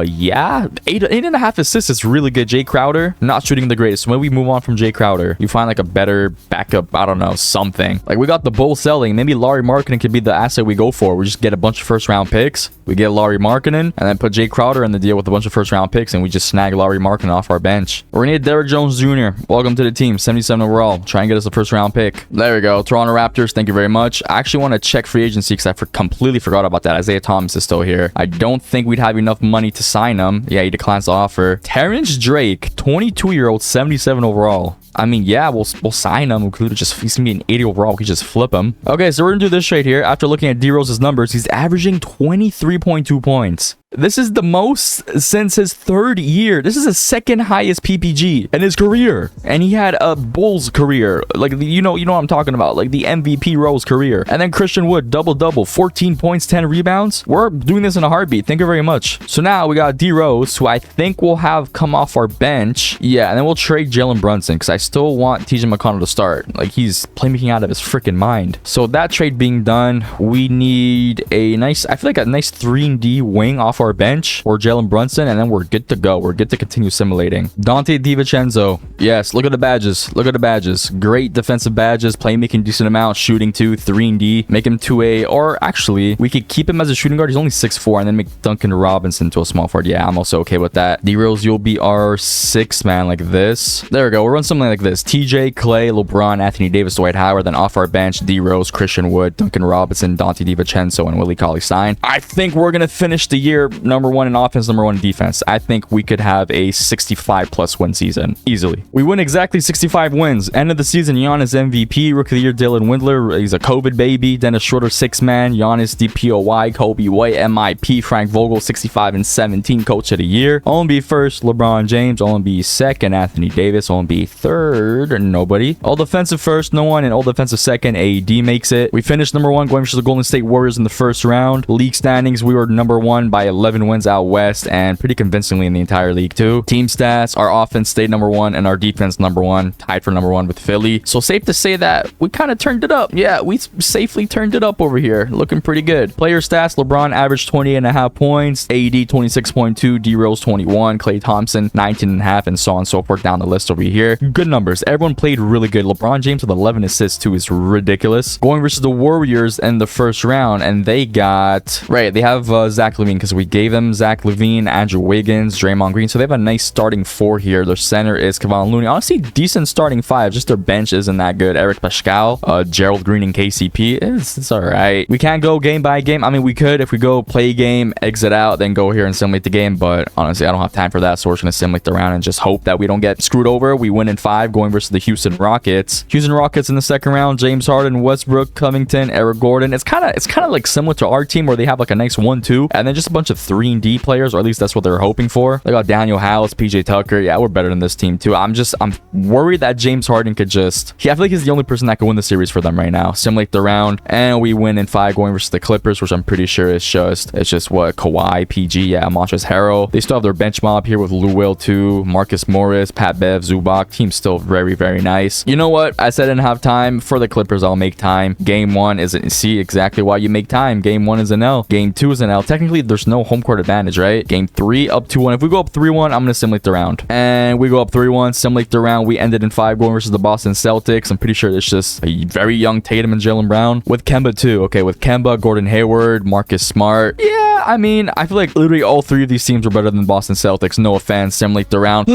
Yeah, 8.5 assists is really good. Jay Crowder not shooting the greatest. When we move on from Jay Crowder, you find like a better backup. I don't know, something like we got the bull selling. Maybe Larry Markkinen could be the asset we go for. We just get a bunch of first round picks. We get Larry Markkinen and then put Jay Crowder in the deal with a bunch of first round picks, and we just snag Larry Markkinen off our bench. We're gonna get Derrick Jones Jr. Welcome to the team. 77 overall. Try and get us a first round pick. There we go. Toronto Raptors, thank you very much. I actually want to check free agency because I completely forgot about that. Isaiah Thomas is still here. I don't think we'd have enough money to sign him. Yeah, he declines the offer. Terrence Drake, 22-year-old, 77 overall. I mean, yeah, we'll sign him. He's gonna be an 80 overall. We could just flip him. Okay, so we're gonna do this trade here. After looking at D Rose's numbers, he's averaging 23.2 points. This is the most since his 3rd year. This is his 2nd highest PPG in his career, and he had a Bulls career, like you know what I'm talking about, like the MVP Rose career. And then Christian Wood, double, 14 points, 10 rebounds. We're doing this in a heartbeat. Thank you very much. So now we got D Rose, who I think will have come off our bench. Yeah, and then we'll trade Jalen Brunson because I still want TJ McConnell to start. Like, he's playmaking out of his freaking mind. So that trade being done, we need a nice, I feel like a nice 3-and-D wing off our bench or Jalen Brunson, and then we're good to go. We're good to continue simulating. Dante DiVincenzo. Yes, look at the badges. Look at the badges. Great defensive badges, playmaking decent amount, shooting 2, 3-and-D. Make him 2A, or actually, we could keep him as a shooting guard. He's only 6'4", and then make Duncan Robinson to a small forward. Yeah, I'm also okay with that. D-Rose, you'll be our 6th man like this. There we go. We'll run something like this. TJ, Klay, LeBron, Anthony Davis, Dwight Howard, then off our bench, D-Rose, Christian Wood, Duncan Robinson, Dante DiVincenzo, and Willie Cauley-Stein. I think we're gonna finish the year number 1 in offense, number 1 in defense. I think we could have a 65+ win season easily. We win exactly 65 wins. End of the season, Giannis MVP, Rookie of the Year Dylan Windler. He's a COVID baby. Dennis Schroeder 6 man, Giannis DPOY, Kobe White MIP, Frank Vogel 65-17 Coach of the Year. OMB first, LeBron James. OMB second, Anthony Davis. OMB third, nobody. All defensive first, no one, and all defensive second, AD makes it. We finished number 1 going versus the Golden State Warriors in the first round. League standings, we were number 1 by 11 wins out west, and pretty convincingly in the entire league too. Team stats, our offense stayed number 1 and our defense number 1, tied for number 1 with Philly. So safe to say that we kind of turned it up. Yeah, we safely turned it up over here. Looking pretty good. Player stats, LeBron averaged 20.5 points, AD 26.2, D Rose 21, Klay Thompson 19.5, and so on and so forth down the list over here. Good numbers. Everyone played really good. LeBron James with 11 assists too is ridiculous. Going versus the Warriors in the first round, and they got they have Zach LaVine because we gave them Zach LaVine, Andrew Wiggins, Draymond Green. So they have a nice starting 4 here. Their center is Kevon Looney. Honestly, decent starting 5. Just their bench isn't that good. Eric Pascal, Gerald Green, and KCP. It's all right. We can't go game by game. I mean, we could if we go play game, exit out, then go here and simulate the game. But honestly, I don't have time for that. So we're just gonna simulate the round and just hope that we don't get screwed over. We win in 5 going versus the Houston Rockets. Houston Rockets in the second round. James Harden, Westbrook, Covington, Eric Gordon. It's kind of like similar to our team where they have like a nice 1-2 and then just a bunch of 3-and-D players, or at least that's what they're hoping for. They got Daniel House, PJ Tucker. Yeah, we're better than this team too. I'm worried that James Harden could just I feel like he's the only person that can win the series for them right now. Simulate the round, and we win in 5 going versus the Clippers, which I'm pretty sure is just what, Kawhi, PG, yeah, Montrezl Harrell. They still have their bench mob here with Lou Will too, Marcus Morris, Pat Bev, Zubac. Team's still very, very nice. You know what? I said I didn't have time. For the Clippers, I'll make time. Game 1 isn't. See exactly why you make time. Game 1 is an L. Game 2 is an L. Technically, there's no no home court advantage, right? Game 3, up 2-1. If we go up 3-1, I'm going to simulate the round. And we go up 3-1, simulate the round. We ended in 5 going versus the Boston Celtics. I'm pretty sure it's just a very young Tatum and Jaylen Brown. With Kemba, too. Okay, with Kemba, Gordon Hayward, Marcus Smart. Yeah, I mean, I feel like literally all 3 of these teams are better than Boston Celtics. No offense. Simulate the round.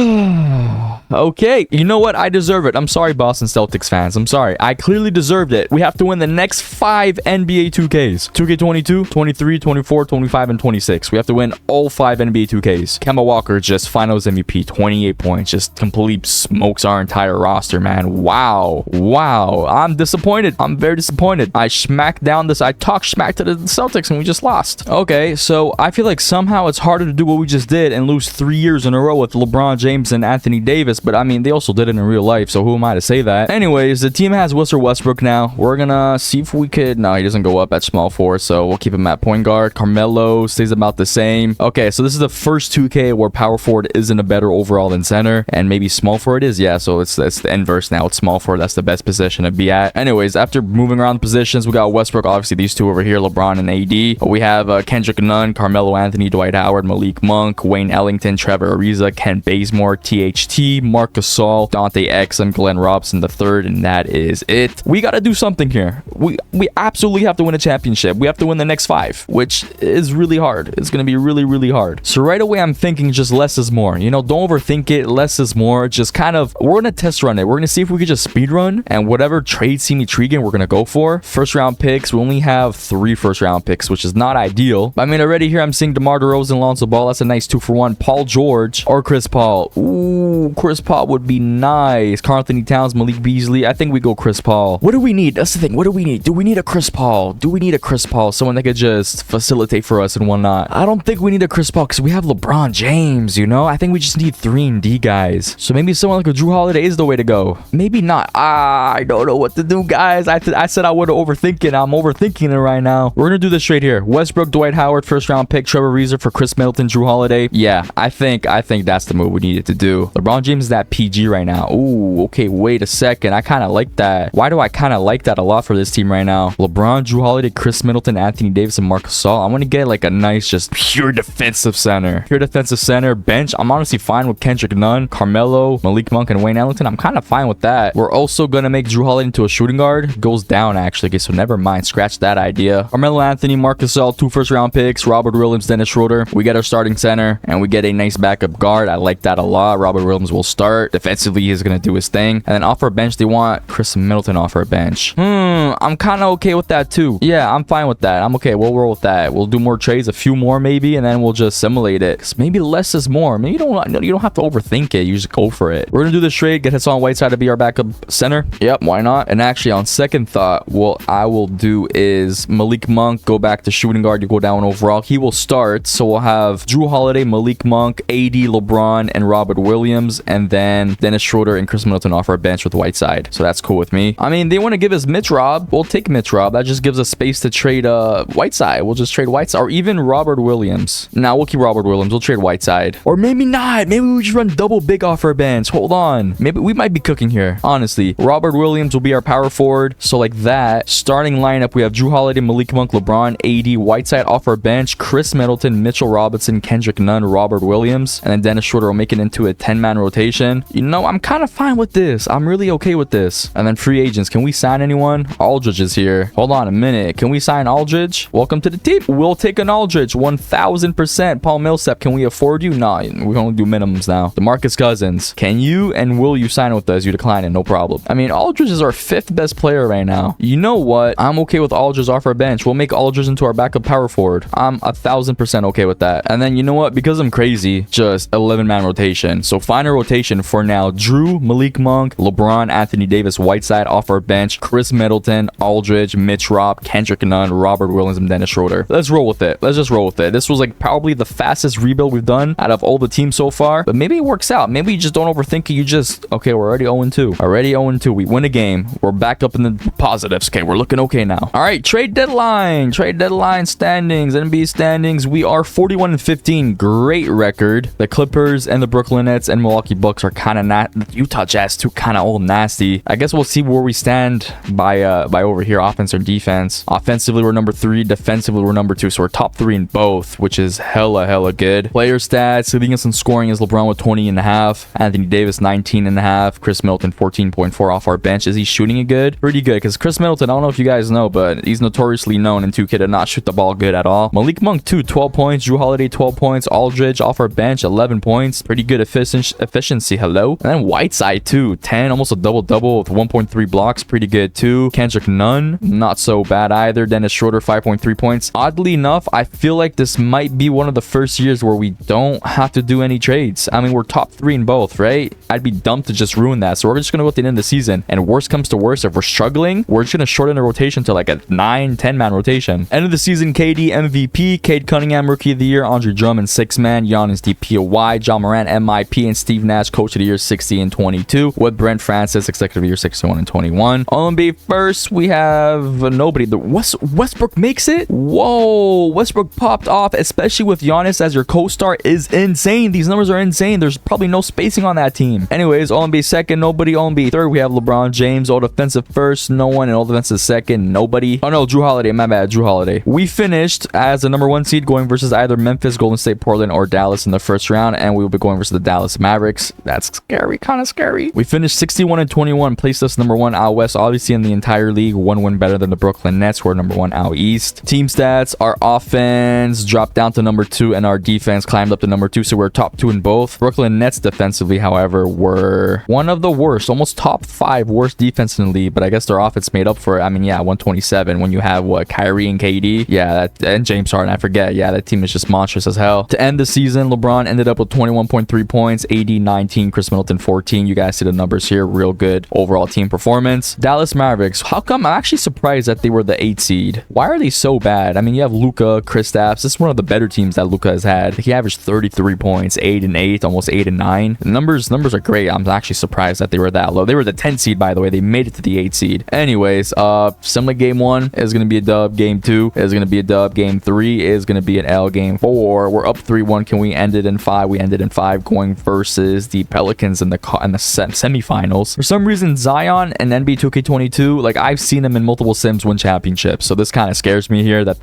Okay, you know what? I deserve it. I'm sorry, Boston Celtics fans. I'm sorry. I clearly deserved it. We have to win the next 5 NBA 2Ks. 2K22, 23, 24, 25, and 26. We have to win all 5 NBA 2Ks. Kemba Walker just finals MVP, 28 points. Just completely smokes our entire roster, man. Wow. Wow. I'm disappointed. I'm very disappointed. I talked smack to the Celtics and we just lost. Okay, so I feel like somehow it's harder to do what we just did and lose 3 years in a row with LeBron James and Anthony Davis, but I mean, they also did it in real life, so who am I to say that? Anyways, the team has Russell Westbrook now. We're gonna see if we could... No, he doesn't go up at small forward, so we'll keep him at point guard. Carmelo stays about the same. Okay, so this is the first 2K where power forward isn't a better overall than center, and maybe small forward is. Yeah, so it's the inverse now. It's small forward. That's the best position to be at. Anyways, after moving around positions, we got Westbrook. Obviously, these two over here, LeBron and AD. We have Kendrick Nunn, Carmelo Anthony, Dwight Howard, Malik Monk, Wayne Ellington, Trevor Ariza, Ken Bazemore, THT, Marc Gasol, Dante Exum, Glenn Robinson III, and that is it. We got to do something here. We absolutely have to win a championship. We have to win the next 5, which is really hard. It's going to be really, really hard. So right away, I'm thinking just less is more. You know, don't overthink it. Less is more. Just kind of, we're going to test run it. We're going to see if we could just speed run, and whatever trades seem intriguing, we're going to go for. First round picks. We only have 3 first round picks, which is not ideal. I mean, already here I'm seeing DeMar DeRozan, Lonzo Ball. That's a nice 2-for-1. Paul George or Chris Paul. Ooh, Chris Paul would be nice. Karl Anthony Towns, Malik Beasley. I think we go Chris Paul. What do we need? That's the thing. What do we need? Do we need a Chris Paul? Do we need a Chris Paul? Someone that could just facilitate for us and whatnot. I don't think we need a Chris Paul because we have LeBron James, you know? I think we just need 3-and-D guys. So maybe someone like a Drew Holiday is the way to go. Maybe not. I don't know what to do, guys. I said I would overthink it. I'm overthinking it right now. We're going to do this straight here. Westbrook, Dwight Howard, first round pick, Trevor Ariza for Chris Middleton, Drew Holiday. Yeah, I think that's the move we needed to do. LeBron James is that PG right now. Ooh, okay, wait a second. I kind of like that. Why do I kind of like that a lot for this team right now? LeBron, Drew Holiday, Chris Middleton, Anthony Davis, and Marc Gasol. I want to get like a nice, just pure defensive center. Pure defensive center. Bench, I'm honestly fine with Kendrick Nunn, Carmelo, Malik Monk, and Wayne Ellington. I'm kind of fine with that. We're also going to make Drew Holiday into a shooting guard. Goes down, actually. Okay, so never mind. Scratch that idea. Carmelo Anthony, Marc Gasol, 2 first round picks, Robert Williams, Dennis Schroeder. We get our starting center, and we get a nice backup guard. I like that a lot. Robert Williams will start. Defensively, he's going to do his thing. And then off our bench, they want Chris Middleton off our bench. I'm kind of okay with that too. Yeah, I'm fine with that. I'm okay. We'll roll with that. We'll do more trades, a few more maybe, and then we'll just simulate it. 'Cause maybe less is more. Maybe you don't have to overthink it. You just go for it. We're going to do this trade. Get Hassan Whiteside to be our backup center. Yep, why not? And actually, on second thought, what I will do is Malik Monk go back to shooting guard. You go down overall. He will start. So we'll have Drew Holiday, Malik Monk, AD, LeBron, and Robert Williams, and then Dennis Schroeder and Chris Middleton off our bench with Whiteside. So that's cool with me. I mean, they want to give us Mitch Rob. We'll take Mitch Rob. That just gives us space to trade Whiteside. We'll just trade Whiteside, or even Robert Williams. Nah, we'll keep Robert Williams. We'll trade Whiteside. Or maybe not. Maybe we just run double big off our bench. Hold on. Maybe we might be cooking here. Honestly, Robert Williams will be our power forward. So like that. Starting lineup, we have Drew Holiday, Malik Monk, LeBron, AD, Whiteside off our bench, Chris Middleton, Mitchell Robinson, Kendrick Nunn, Robert Williams, and then Dennis Schroeder will make it into a 10-man rotation. You know, I'm kind of fine with this. I'm really okay with this. And then free agents. Can we sign anyone? Aldridge is here. Hold on a minute. Can we sign Aldridge? Welcome to the team. We'll take an Aldridge. 1000%. Paul Millsap, can we afford you? Nah, we can only do minimums now. DeMarcus Cousins. Can you and will you sign with us? You decline it. No problem. I mean, Aldridge is our 5th best player right now. You know what? I'm okay with Aldridge off our bench. We'll make Aldridge into our backup power forward. I'm 1000% okay with that. And then you know what? Because I'm crazy, just 11-man rotation. So find a rotation for now. Drew, Malik Monk, LeBron, Anthony Davis, Whiteside off our bench, Chris Middleton, Aldridge, Mitch Rob, Kendrick Nunn, Robert Williams, and Dennis Schroeder. Let's roll with it. Let's just roll with it. This was like probably the fastest rebuild we've done out of all the teams so far. But maybe it works out. Maybe you just don't overthink it. You just, okay, we're already 0-2. Already 0-2. We win a game. We're back up in the positives. Okay, we're looking okay now. All right, trade deadline. Trade deadline standings. And NBA standings, we are 41-15. Great record. The Clippers and the Brooklyn Nets and Milwaukee Bucks are kind of not. Utah Jazz too, kind of all nasty. I guess we'll see where we stand by over here, offense or defense. Offensively, we're number 3. Defensively, we're number 2. So we're top 3 in both, which is hella good. Player stats, leading us in scoring is LeBron with 20.5. Anthony Davis 19.5. Chris Middleton 14.4 off our bench. Is he shooting it good? Pretty good, because Chris Middleton, I don't know if you guys know, but he's notoriously known in 2K to not shoot the ball good at all. Malik Monk too, 12 points. Drew Holiday 12 points. Aldridge off our bench 11 points. Pretty good efficiency. Hello. And then Whiteside too, 10, almost a double with 1.3 blocks. Pretty good too. Kendrick Nunn, not so bad either. Dennis Schroeder 5.3 points. Oddly enough, I feel like this might be one of the first years where we don't have to do any trades. I mean, we're top 3 in both, right? I'd be dumb to just ruin that. So we're just gonna go at the end of the season, and worst comes to worst, if we're struggling, we're just gonna shorten the rotation to like a 9-10 man rotation. End of the season, KD MVP, Cade Cunningham Rookie of the Year, Andre Drummond 6 man, Giannis DPOY, John Morant MIP, and Steve Nash Coach of the Year 60 and 22, with Brent Francis Executive of the Year 61 and 21. All-NBA first, we have nobody. Westbrook makes it. Whoa, Westbrook popped off, especially with Giannis as your co-star, is insane. These numbers are insane. There's probably no spacing on that team. Anyways, All-NBA second, nobody. All-NBA third, we have LeBron James. All defensive first, no one. And all defensive second, nobody. Oh no, Drew Holiday, my bad, Drew Holiday. We finished as the number 1 seed, going versus either Memphis, Golden State, Portland, or Dallas in the first round, and we will be going versus the Dallas Mavericks. That's scary, kind of scary. We finished 61 and 21, placed us number 1 out west, obviously in the entire league. 1 win better than the Brooklyn Nets, who are number 1 out east. Team stats, our offense dropped down to number 2, and our defense climbed up to number 2, so we're top 2 in both. Brooklyn Nets defensively, however, were one of the worst, almost top 5 worst defense in the league, but I guess their offense made up for it. I mean, yeah, 127 when you have what, Kyrie and KD, yeah, and James Harden, I forget. Yeah, that team is just monstrous as hell. To end the season, LeBron ended up with 21.3 points, AD 19, Chris Middleton 14. You guys see the numbers here, real good overall team performance. Dallas Mavericks, how come? I'm actually surprised that they were the 8 seed. Why are they so bad? I mean, you have Luka, Kristaps. This is one of the better teams that Luka has had. He averaged 33 points, 8 and 8, almost 8 and 9. The numbers are great. I'm actually surprised that they were that low. They were the 10 seed, by the way. They made it to the 8 seed. Anyways, similar game 1 is going to be a dub. Game 2 is going to be a dub. Game 3 is going to be an L. Game 4, we're up 3-1. Can we end it in 5? We ended in 5, going versus the Pelicans in the semifinals. For some reason, Zion and NBA 2k22, like, I've seen them in multiple sims win championships, so this kind of scares me here that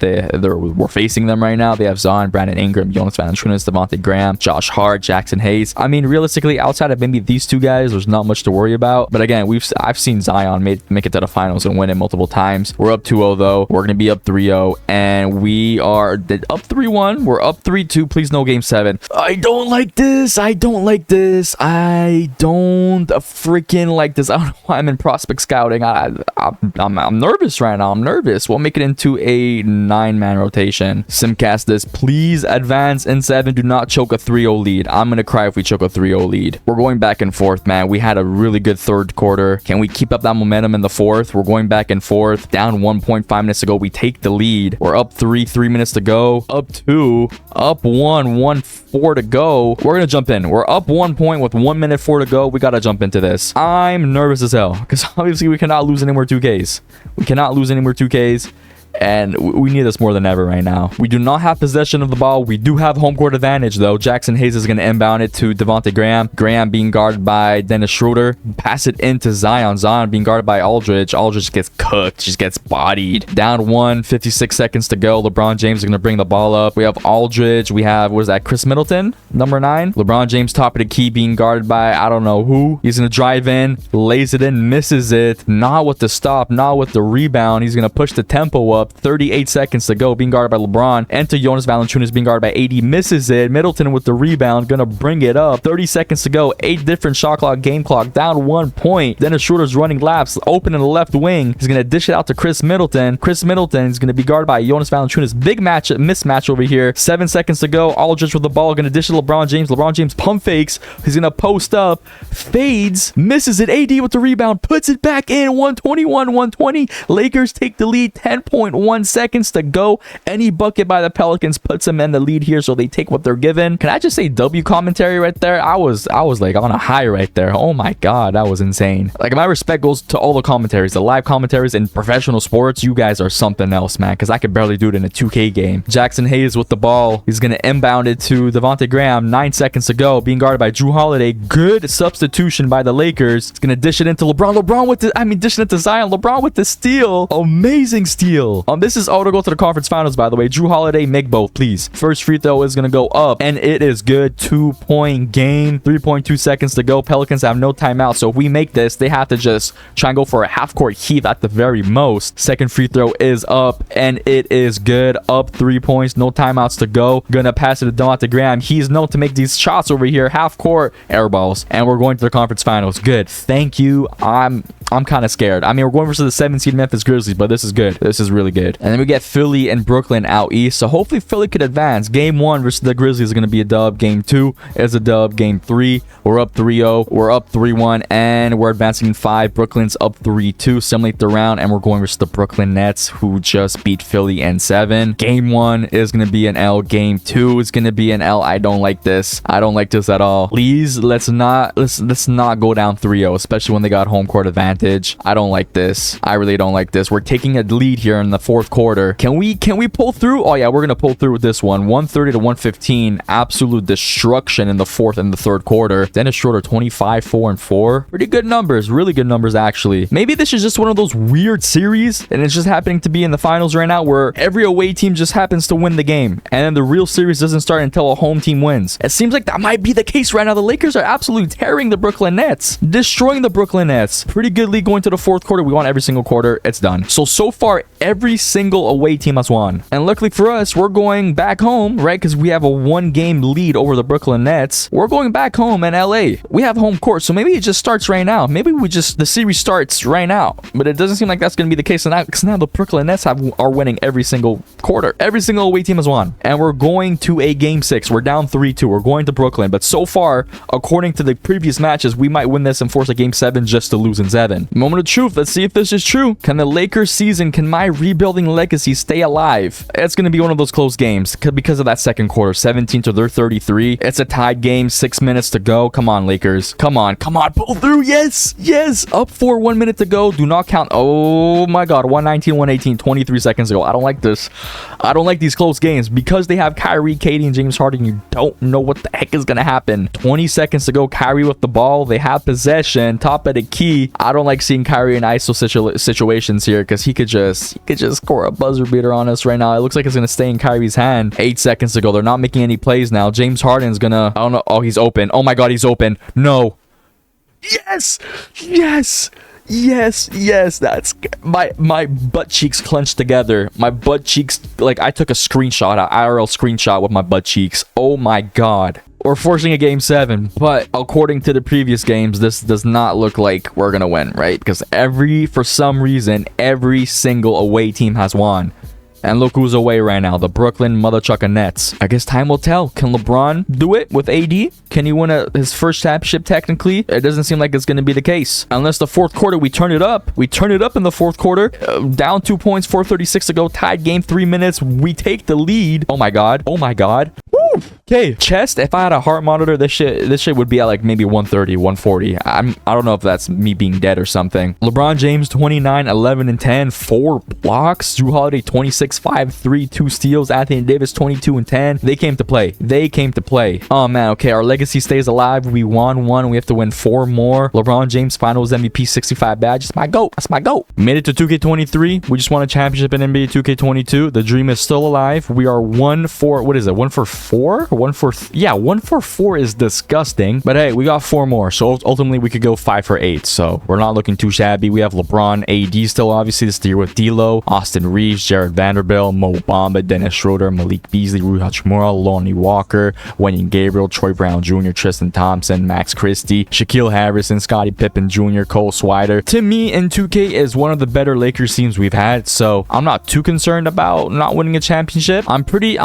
we're facing them right now. They have Zion, Brandon Ingram, Jonas Valanciunas, Devontae Graham, Josh Hart, Jackson Hayes. I mean, realistically, outside of maybe these 2 guys, there's not much to worry about. But again, I've seen Zion make it to the finals and win it multiple times. We're up 2-0 though. We're gonna be up 3-0, and we are up 3-1. We're up 3-2. Please no game 7. I don't like this. I don't freaking like this. I don't know why I'm in prospect scouting. I'm nervous right now. I'm nervous. We'll make it into a 9-man rotation. Simcast this. Please advance in 7. Do not choke a 3-0 lead. I'm gonna cry if we choke a 3-0 lead. We're going back and forth, man. We had a really good third quarter. Can we keep up that momentum in the fourth? We're going back and forth. Down 1.5 minutes to go. We take the lead. We're up 3 minutes to go. Up 2. Up 1 to go. We're gonna jump in. We're up 1 point with 1 minute 4 to go. We gotta jump into this. I'm nervous as hell because obviously we cannot lose any more 2Ks. We cannot lose any more 2Ks. And we need this more than ever right now. We do not have possession of the ball. We do have home court advantage, though. Jackson Hayes is going to inbound it to Devontae Graham. Graham being guarded by Dennis Schroeder. Pass it into Zion. Zion being guarded by Aldridge. Aldridge gets cooked. Just gets bodied. Down 1, 56 seconds to go. LeBron James is going to bring the ball up. We have Aldridge. We have, what is that, Chris Middleton, number 9. LeBron James, top of the key, being guarded by, I don't know who. He's going to drive in, lays it in, misses it. Not with the stop, not with the rebound. He's going to push the tempo up. 38 seconds to go, being guarded by LeBron. Enter Jonas Valanciunas, being guarded by AD, misses it. Middleton with the rebound, gonna bring it up. 30 seconds to go. 8 different shot clock, game clock, down 1 point. Dennis Schroeder's running laps, open in the left wing. He's gonna dish it out to Chris Middleton. Chris Middleton is gonna be guarded by Jonas Valanciunas. Big mismatch over here. 7 seconds to go. Aldridge with the ball, gonna dish it to LeBron James. LeBron James pump fakes. He's gonna post up, fades, misses it. AD with the rebound, puts it back in. 121-120. Lakers take the lead. 10-point 2.1 seconds to go. Any bucket by the Pelicans puts them in the lead here, so they take what they're given. Can I just say W commentary right there? I was like on a high right there. Oh my god, that was insane. Like, my respect goes to all the commentaries, the live commentaries in professional sports. You guys are something else, man, because I could barely do it in a 2K game. Jackson Hayes with the ball. He's gonna inbound it to Devontae Graham. 9 seconds to go, being guarded by Drew Holiday. Good substitution by the Lakers. He's gonna dish it into LeBron. Dish it into Zion. LeBron with the steal. Amazing steal. This is all to go to the conference finals, by the way. Drew Holiday, make both, please. First free throw is gonna go up, and it is good. 2-point game. 3.2 seconds to go. Pelicans have no timeout, so if we make this, they have to just try and go for a half-court heave at the very most. Second free throw is up, and it is good. Up 3 points. No timeouts to go. Gonna pass it to Devontae Graham. He's known to make these shots over here. Half-court air balls, and we're going to the conference finals. Good. Thank you. I'm kind of scared. I mean, we're going versus the 7 seed Memphis Grizzlies, but this is good. This is really good. And then we get Philly and Brooklyn out east, so hopefully Philly could advance. Game 1 versus the Grizzlies is going to be a dub. Game 2 is a dub. Game 3, we're up 3-0. We're up 3-1, and we're advancing in 5. Brooklyn's up 3-2. Simulate the round, and we're going versus the Brooklyn Nets, who just beat Philly in 7. Game 1 is going to be an L. Game 2 is going to be an L. I don't like this. I don't like this at all. Please, let's not go down 3-0, especially when they got home court advantage. I don't like this. I really don't like this. We're taking a lead here in the fourth quarter. Can we pull through? Oh yeah, we're gonna pull through with this one. 130 to 115. Absolute destruction in the fourth and the third quarter. Dennis Schroeder 25, 4 and 4. Pretty good numbers. Really good numbers, actually. Maybe this is just one of those weird series, and it's just happening to be in the finals right now, where every away team just happens to win the game, and then the real series doesn't start until a home team wins. It seems like that might be the case right now. The Lakers are absolutely tearing the Brooklyn Nets, destroying the Brooklyn Nets. Pretty good lead going to the fourth quarter. We won every single quarter. It's done. So far, every single away team has won. And luckily for us, we're going back home, right? Because we have a 1-game lead over the Brooklyn Nets. We're going back home in LA. We have home court, so maybe it just starts right now. Maybe the series starts right now. But it doesn't seem like that's going to be the case now, because now the Brooklyn Nets are winning every single quarter. Every single away team has won. And we're going to a game 6. We're down 3-2. We're going to Brooklyn. But so far, according to the previous matches, we might win this and force a game 7 just to lose in 7. Moment of truth. Let's see if this is true. Can the Lakers season, can my rebuilding legacy stay alive? It's going to be one of those close games because of that second quarter. 17 to their 33. It's a tied game. 6 minutes to go. Come on, Lakers. Come on. Pull through. Yes. Up 4. 1 minute to go. Do not count. Oh my god. 119, 118. 23 seconds to go. I don't like this. I don't like these close games because they have Kyrie, Katie, and James Harden. You don't know what the heck is going to happen. 20 seconds to go. Kyrie with the ball. They have possession. Top of the key. I don't like seeing Kyrie in ISO situations here, because he could just score a buzzer beater on us right now. It looks like it's gonna stay in Kyrie's hand. 8 seconds to go. They're not making any plays now. James Harden's gonna, I don't know. Oh, he's open. Oh my god, he's open. No. Yes. That's my butt cheeks clenched together. My butt cheeks, like I took a screenshot, an IRL screenshot with my butt cheeks. Oh my god. We're forcing a game 7, but according to the previous games, this does not look like we're gonna win, right? Because for some reason, every single away team has won. And look who's away right now, the Brooklyn Mother Chucka Nets. I guess time will tell. Can LeBron do it with AD? Can he win his first championship technically? It doesn't seem like it's going to be the case. Unless the fourth quarter, we turn it up. We turn it up in the fourth quarter. Down 2 points, 4:36 to go. Tied game, 3 minutes. We take the lead. Oh my god. Woo! Okay, chest. If I had a heart monitor, this shit would be at like maybe 130, 140. I don't know if that's me being dead or something. LeBron James, 29, 11, and 10. 4 blocks. Drew Holiday, 26, 5, 3, 2 steals. Anthony Davis, 22 and 10. They came to play. Oh man, okay. Our legacy stays alive. We won 1. We have to win 4 more. LeBron James, Finals MVP, 65 badge. That's my goat. Made it to 2K23. We just won a championship in NBA 2K22. The dream is still alive. We are 1 for, what is it? 1 for 4? 1 for, yeah, 1 for 4 is disgusting. But hey, we got 4 more. So ultimately, we could go 5 for 8. So we're not looking too shabby. We have LeBron, AD still, obviously, this year with D'Lo, Austin Reeves, Jared Vanderbilt, Mo Bamba, Dennis Schroeder, Malik Beasley, Rui Hachimura, Lonnie Walker, Wenyen Gabriel, Troy Brown Jr., Tristan Thompson, Max Christie, Shaquille Harrison, Scottie Pippen Jr., Cole Swider. To me, in 2K is one of the better Lakers teams we've had. So I'm not too concerned about not winning a championship. I'm pretty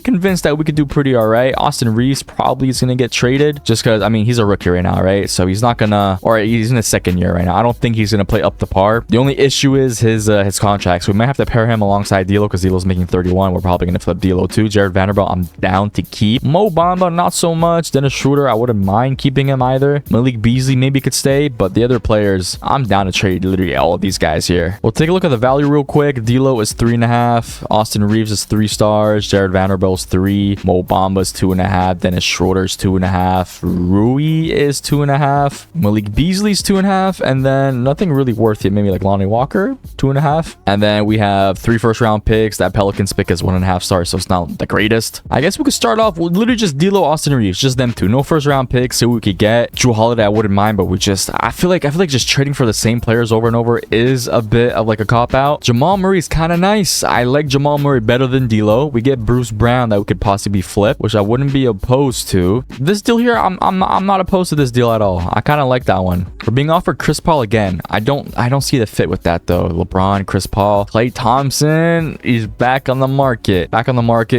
convinced that we could do pretty all right. Austin Reeves probably is going to get traded just because, I mean, he's a rookie right now, right? So he's not going to, or he's in his second year right now. I don't think he's going to play up to par. The only issue is his contract. So we might have to pair him alongside D'Lo because D'Lo's making 31. We're probably going to flip D'Lo too. Jared Vanderbilt, I'm down to keep. Mo Bamba, not so much. Dennis Schroeder, I wouldn't mind keeping him either. Malik Beasley maybe could stay, but the other players, I'm down to trade literally all of these guys here. We'll take a look at the value real quick. D'Lo is 3.5. Austin Reeves is 3 stars. Jared Vanderbilt's 3. Mo Bamba's 2.5. Dennis Schroeder's 2.5. Rui is 2.5. Malik Beasley's 2.5. And then nothing really worth it. Maybe like Lonnie Walker, 2.5. And then we have 3 first-round picks. That Pelicans pick is 1.5 stars, so it's not the greatest. I guess we could start off with literally just D'Lo, Austin Reeves, just them two. No first-round picks, so we could get Drew Holiday. I wouldn't mind, but I feel like just trading for the same players over and over is a bit of like a cop-out. Jamal Murray is kind of nice. I like Jamal Murray better than D'Lo. We get Bruce Brown that we could possibly flip, which I wouldn't be opposed to. This deal here, I'm not opposed to this deal at all. I kind of like that one. We're being offered Chris Paul again. I don't see the fit with that though. LeBron, Chris Paul, Klay Thompson, he's back on the market.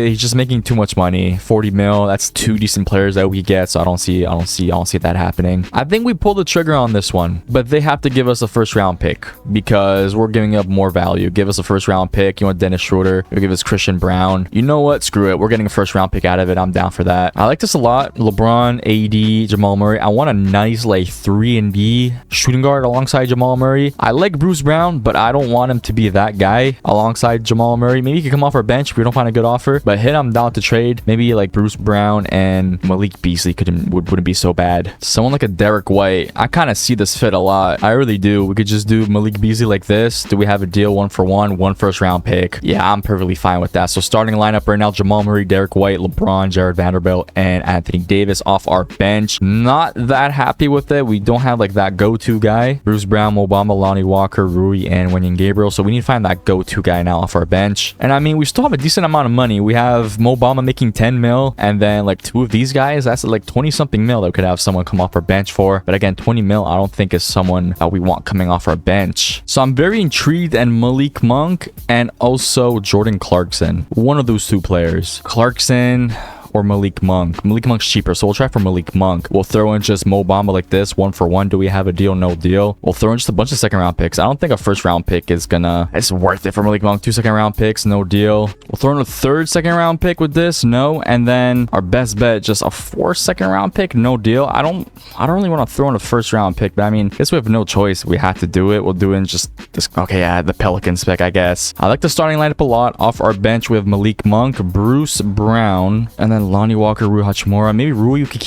He's just making too much money. 40 mil. That's 2 decent players that we get. So I don't see that happening. I think we pull the trigger on this one, but they have to give us a first round pick because we're giving up more value. Give us a first round pick. You want Dennis Schroeder? You'll give us Christian Brown. You know what? Screw it. We're getting a first round pick out of it. I'm down for that. I like this a lot. LeBron, AD, Jamal Murray. I want a nice like 3-and-D shooting guard alongside Jamal Murray. I like Bruce Brown, but I don't want him to be that guy alongside Jamal Murray. Maybe he could come off our bench if we don't find a good offer, but hit him down to trade. Maybe like Bruce Brown and Malik Beasley wouldn't be so bad. Someone like a Derek White. I kind of see this fit a lot. I really do. We could just do Malik Beasley like this. Do we have a deal 1-for-1, 1 first round pick? Yeah, I'm perfectly fine with that. So starting lineup right now, Jamal Murray, Derek White, LeBron, Jared Vanderbilt, and Anthony Davis off our bench. Not that happy with it. We don't have like that go-to guy. Bruce Brown, Mo Bamba, Lonnie Walker, Rui, and Wenyen Gabriel. So we need to find that go-to guy now off our bench. And I mean, we still have a decent amount of money. We have Mo Bamba making 10 mil, and then like 2 of these guys, that's like 20 something mil that we could have someone come off our bench for. But again, 20 mil, I don't think is someone that we want coming off our bench. So I'm very intrigued, and Malik Monk and also Jordan Clarkson. One of those 2 players. Clarkson or Malik Monk. Malik Monk's cheaper, so we'll try for Malik Monk. We'll throw in just Mo Bamba like this, 1-for-1. Do we have a deal? No deal. We'll throw in just a bunch of second round picks. I don't think a first round pick is it's worth it for Malik Monk. 2 second round picks, no deal. We'll throw in a 3rd second round pick with this, no. And then our best bet, just a 4th second round pick, no deal. I don't really want to throw in a first round pick, but I mean, I guess we have no choice. We have to do it. We'll do in just this. Okay, yeah, the Pelicans pick, I guess. I like the starting lineup a lot. Off our bench, we have Malik Monk, Bruce Brown, and then Lonnie Walker, Rui Hachimura. Maybe Rui we could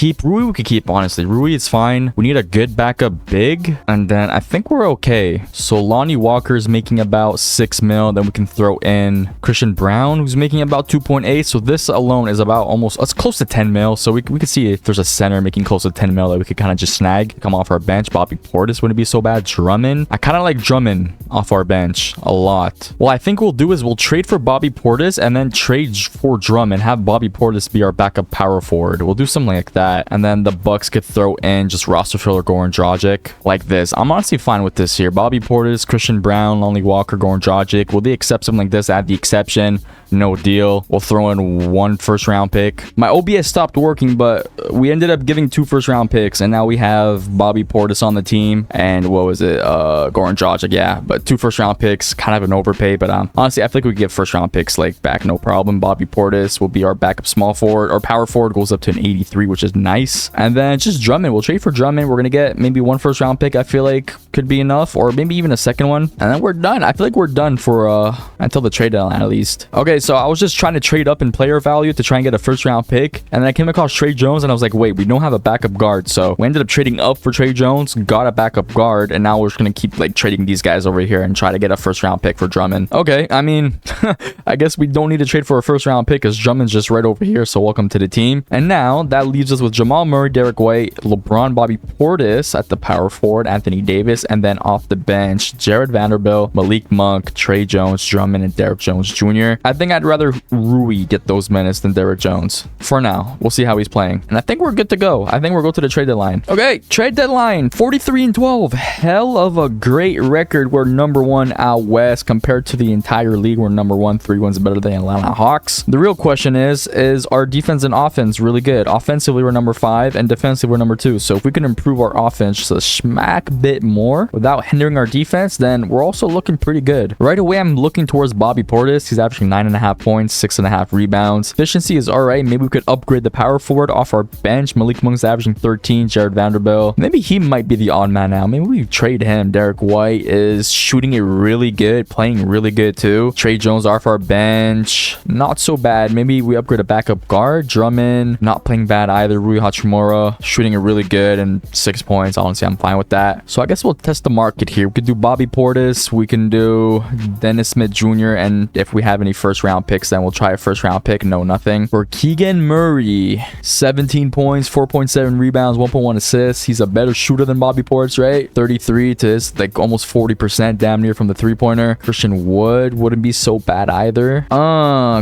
keep. Honestly, Rui is fine. We need a good backup big, and then I think we're okay. So Lonnie Walker is making about 6 mil. Then we can throw in Christian Brown, who's making about 2.8. So this alone is about it's close to 10 mil. So we could see if there's a center making close to 10 mil that we could kind of just snag, come off our bench. Bobby Portis wouldn't be so bad. Drummond, I kind of like Drummond off our bench a lot. Well, I think we'll do is we'll trade for Bobby Portis and then trade for Drummond, have Bobby Portis be our backup power forward. We'll do something like that, and then the Bucks could throw in just roster filler Goran Dragic like this. I'm honestly fine with this here. Bobby Portis, Christian Brown, Lonnie Walker, Goran Dragic. Will they accept something like this? Add the exception. No deal. We'll throw in 1 first round pick. My OBS stopped working, but we ended up giving 2 first round picks, and now we have Bobby Portis on the team, and what was it? Goran Dragic, yeah. But 2 first round picks, kind of an overpay, but honestly, I feel like we could get first round picks like back, no problem. Bobby Portis will be our backup small forward. Our power forward goes up to an 83, which is nice. And then just Drummond. We'll trade for Drummond. We're gonna get maybe 1 first round pick. I feel like could be enough, or maybe even a second one, and then we're done. I feel like we're done for until the trade deadline at least. Okay, so I was just trying to trade up in player value to try and get a first round pick, and then I came across Trey Jones, and I was like, wait, we don't have a backup guard. So we ended up trading up for Trey Jones, got a backup guard, and now we're just gonna keep like trading these guys over here and try to get a first round pick for Drummond. Okay, I mean, I guess we don't need to trade for a first round pick because Drummond's just right over here. So welcome to the team. And now that leaves us with Jamal Murray, Derek White, LeBron, Bobby Portis at the power forward, Anthony Davis, and then off the bench, Jared Vanderbilt, Malik Monk, Trey Jones, Drummond, and Derek Jones Jr. I think think I'd rather Rui get those minutes than Derrick Jones. For now. We'll see how he's playing. And I think we're good to go. I think we'll go to the trade deadline. Okay, trade deadline. 43-12. Hell of a great record. We're number 1 out west compared to the entire league. We're number 1. 3 wins better than Atlanta Hawks. The real question is our defense and offense really good? Offensively, we're number 5, and defensively, we're number 2. So if we can improve our offense just a smack bit more without hindering our defense, then we're also looking pretty good. Right away, I'm looking towards Bobby Portis. He's averaging 9.5 points, 6.5 rebounds. Efficiency is all right. Maybe we could upgrade the power forward off our bench. Malik Monk's averaging 13. Jared Vanderbilt. Maybe he might be the odd man now. Maybe we trade him. Derek White is shooting it really good, playing really good too. Trey Jones off our bench. Not so bad. Maybe we upgrade a backup guard. Drummond, not playing bad either. Rui Hachimura, shooting it really good and 6 points. Honestly, I'm fine with that. So I guess we'll test the market here. We could do Bobby Portis. We can do Dennis Smith Jr. And if we have any first round picks, then we'll try a first round pick. No, nothing. For Keegan Murray, 17 points, 4.7 rebounds, 1.1 assists. He's a better shooter than Bobby Portis, right? 33 to his, like almost 40% damn near from the three-pointer. Christian Wood wouldn't be so bad either.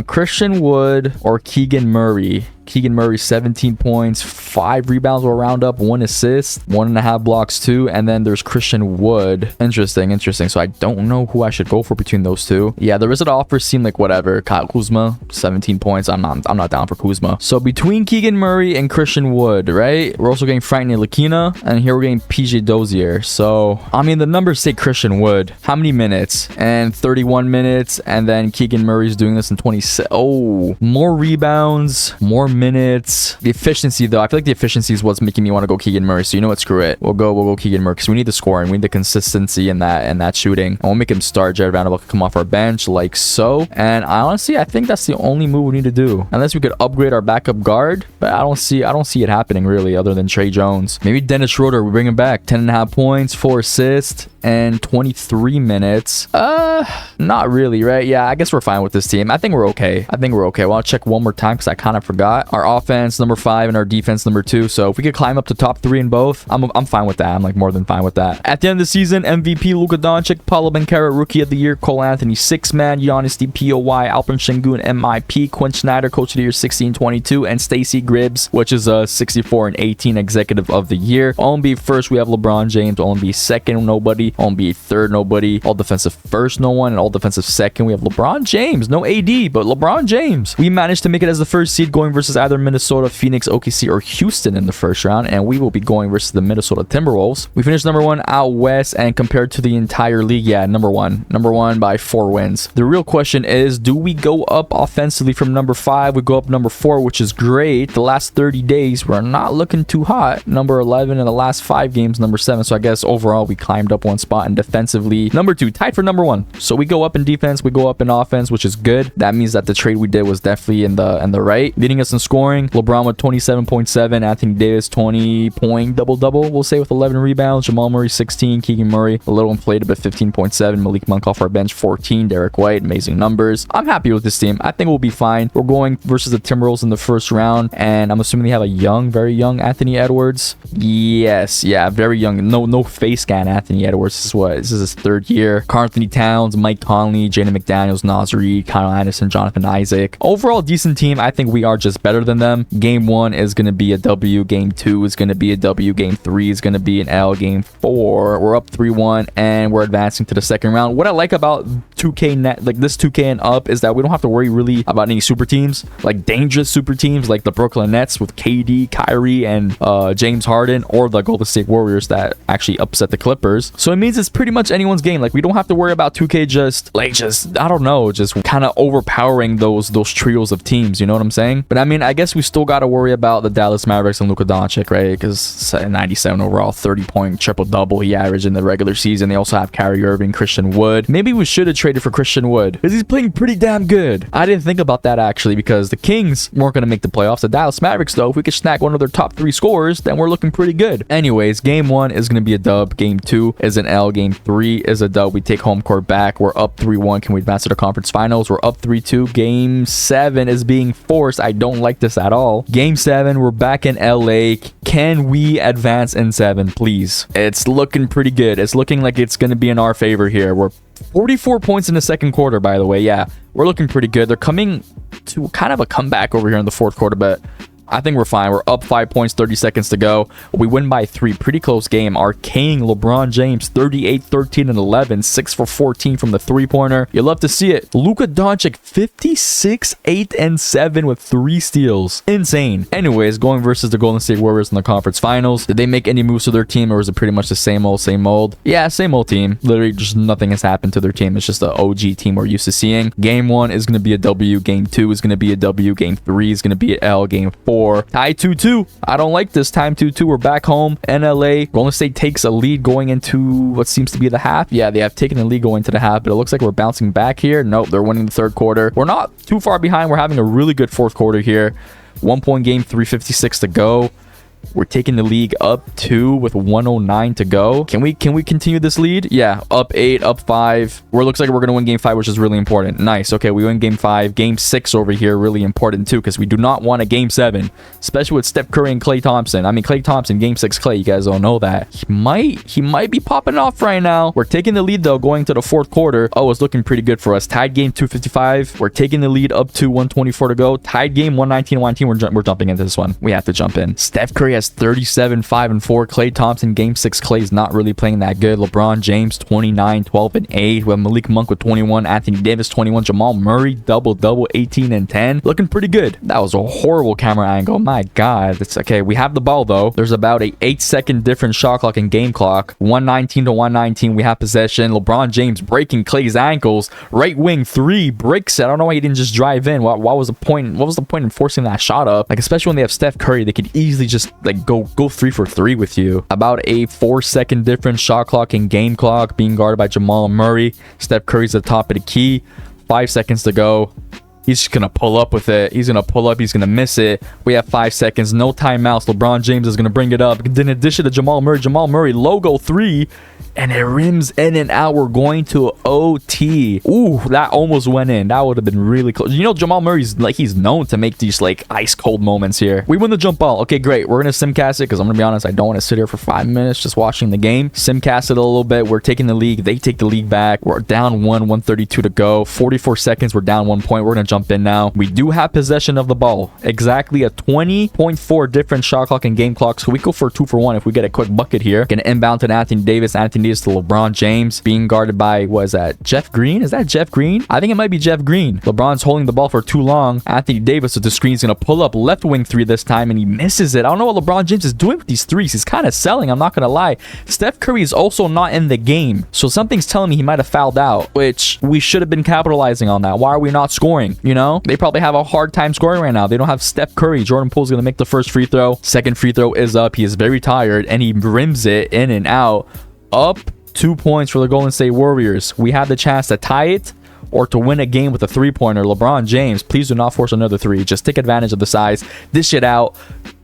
Christian Wood or Keegan Murray. Keegan Murray, 17 points, 5 rebounds will round up, 1 assist, 1.5 blocks too. And then there's Christian Wood. Interesting. So I don't know who I should go for between those two. Yeah, the rest of the offers seem like whatever. Kyle Kuzma, 17 points. I'm not down for Kuzma. So between Keegan Murray and Christian Wood, right? We're also getting Frank Ntilikina, and here we're getting PJ Dozier. So I mean, the numbers say Christian Wood. How many minutes? And 31 minutes. And then Keegan Murray's doing this in 26. Oh, more rebounds, more minutes. The efficiency though, I feel like the efficiency is what's making me want to go Keegan Murray. So you know what, screw it, we'll go Keegan Murray because we need the scoring, we need the consistency in that shooting. I won't make him start. Jared Vanderbilt can come off our bench like so, and I think that's the only move we need to do, unless we could upgrade our backup guard, but I don't see it happening really, other than Trey Jones. Maybe Dennis Schroeder, we bring him back. 10.5 points, 4 assists, and 23 minutes. Not really, right? Yeah, I guess we're fine with this team. I think we're okay. Well, I'll check one more time because I kind of forgot. Our offense number 5 and our defense number 2. So if we could climb up to top 3 in both, I'm fine with that. I'm like more than fine with that. At the end of the season, MVP Luka Doncic, Paulo Banchero Rookie of the Year, Cole Anthony 6-man, Giannis DPOY, Alperen Şengün MIP, Quinn Snyder Coach of the Year 16-22, and Stacey Gribbs, which is a 64 and 18 Executive of the Year. OMB first, we have LeBron James. OMB second, nobody. OMB third, nobody. All defensive first, no one. And all defensive second, we have LeBron James. No AD, but LeBron James. We managed to make it as the first seed, going versus either Minnesota, Phoenix, OKC, or Houston in the first round, and we will be going versus the Minnesota Timberwolves. We finished number 1 out west, and compared to the entire league, yeah, number one by 4 wins. The real question is, do we go up offensively from number 5? We go up number 4, which is great. The last 30 days, we're not looking too hot. Number 11 in the last 5 games, number 7. So I guess overall, we climbed up 1 spot, and defensively, number 2, tied for number 1. So we go up in defense, we go up in offense, which is good. That means that the trade we did was definitely in the right. Leading us in scoring, LeBron with 27.7, Anthony Davis 20-point double-double, we'll say, with 11 rebounds. Jamal Murray 16, Keegan Murray a little inflated, but 15.7. Malik Monk off our bench 14. Derek White, amazing numbers. I'm happy with this team. I think we'll be fine. We're going versus the Timberwolves in the first round, and I'm assuming they have a very young Anthony Edwards. Yes, yeah, very young. No face scan Anthony Edwards. This is his 3rd year. Karl Anthony Towns, Mike Conley, Jaden McDaniels, Naz Reid, Kyle Anderson, Jonathan Isaac. Overall, decent team. I think we are just better than them. Game 1 is going to be a W. Game 2 is going to be a W. Game 3 is going to be an L. Game 4, we're up 3-1, and we're advancing to the second round. What I like about 2K, like this 2K and up, is that we don't have to worry really about any super teams, like dangerous super teams like the Brooklyn Nets with KD, Kyrie, and James Harden, or the Golden State Warriors that actually upset the Clippers. So it means it's pretty much anyone's game. Like, we don't have to worry about 2K just I don't know, just kind of overpowering those trios of teams, you know what I'm saying? But I mean, I guess we still got to worry about the Dallas Mavericks and Luka Doncic, right? Because 97 overall, 30-point triple-double he averaged in the regular season. They also have Kyrie Irving, Christian Wood. Maybe we should have traded for Christian Wood because he's playing pretty damn good. I didn't think about that actually, because the Kings weren't going to make the playoffs. The Dallas Mavericks, though, if we could snag one of their top 3 scorers, then we're looking pretty good. Anyways, game 1 is going to be a dub. Game 2 is an L. Game 3 is a dub. We take home court back. We're up 3-1. Can we advance to the conference finals? We're up 3-2. Game 7 is being forced. I don't like this at all. Game 7, we're back in LA. Can we advance in 7, please? It's looking pretty good. It's looking like it's going to be in our favor here. We're 44 points in the second quarter, by the way. Yeah, we're looking pretty good. They're coming to kind of a comeback over here in the fourth quarter, but I think we're fine. We're up 5 points, 30 seconds to go. We win by 3. Pretty close game. Our king, LeBron James, 38, 13, and 11. 6 for 14 from the three-pointer. You love to see it. Luka Doncic, 56, 8, and 7 with 3 steals. Insane. Anyways, going versus the Golden State Warriors in the conference finals. Did they make any moves to their team, or was it pretty much the same old, same old? Yeah, same old team. Literally, just nothing has happened to their team. It's just the OG team we're used to seeing. Game 1 is going to be a W. Game 2 is going to be a W. Game 3 is going to be an L. Game 4. Tie 2-2. I don't like this. Time 2-2. We're back home in LA. Golden State takes a lead going into what seems to be the half. Yeah, they have taken the lead going to the half, but it looks like we're bouncing back here. Nope, they're winning the third quarter. We're not too far behind. We're having a really good fourth quarter here. 1-point game, 3:56 to go. We're taking the league up 2 with 1:09 to go. Can we continue this lead? Yeah, up 8, up 5. Where it looks like we're going to win game 5, which is really important. Nice. Okay, we win game 5. Game 6 over here, really important too, because we do not want a game 7, especially with Steph Curry and Klay Thompson. I mean, Klay Thompson, game 6 Klay, you guys don't know that. He might be popping off right now. We're taking the lead though, going to the fourth quarter. Oh, it's looking pretty good for us. Tied game 2:55. We're taking the lead up to 1:24 to go. Tied game 119-119. We're jumping into this one. We have to jump in. Steph Curry has 37, 5, and 4. Klay Thompson, game 6. Klay's not really playing that good. LeBron James, 29, 12, and 8. We have Malik Monk with 21. Anthony Davis, 21. Jamal Murray, double, 18 and 10. Looking pretty good. That was a horrible camera angle. My God. It's okay. We have the ball, though. There's about a 8-second difference shot clock and game clock. 119 to 119. We have possession. LeBron James breaking Klay's ankles. Right wing 3. Breaks it. I don't know why he didn't just drive in. What was the point? What was the point in forcing that shot up? Like, especially when they have Steph Curry, they could easily just, like, go 3 for 3 with you. About a 4-second difference shot clock and game clock, being guarded by Jamal Murray. Steph Curry's at the top of the key. 5 seconds to go. He's just gonna pull up with it. He's gonna pull up. He's gonna miss it. We have 5 seconds. No timeouts. LeBron James is gonna bring it up. Then addition to Jamal Murray. Jamal Murray logo 3, and it rims in and out. We're going to OT. Ooh, that almost went in. That would have been really close. You know, Jamal Murray's like, he's known to make these like ice cold moments here. We win the jump ball. Okay, great. We're gonna simcast it because I'm gonna be honest, I don't want to sit here for 5 minutes just watching the game. Simcast it a little bit. We're taking the league. They take the league back. We're down 132 to go. 44 seconds. We're down 1 point. We're gonna jump in now. We do have possession of the ball. Exactly a 20.4 different shot clock and game clock. So we go for 2 for 1 if we get a quick bucket here. Gonna inbound to Anthony Davis. Anthony Davis to LeBron James, being guarded by, what is that, Jeff Green? Is that Jeff Green? I think it might be Jeff Green. LeBron's holding the ball for too long. Anthony Davis with the screen is gonna pull up left wing 3 this time, and he misses it. I don't know what LeBron James is doing with these threes. He's kind of selling, I'm not gonna lie. Steph Curry is also not in the game, so something's telling me he might have fouled out, which we should have been capitalizing on that. Why are we not scoring? You know, they probably have a hard time scoring right now. They don't have Steph Curry. Jordan Poole's gonna make the first free throw. Second free throw is up. He is very tired, and he rims it in and out. Up 2 points for the Golden State Warriors. We have the chance to tie it or to win a game with a 3-pointer. LeBron James, please do not force another 3. Just take advantage of the size. Dish it out.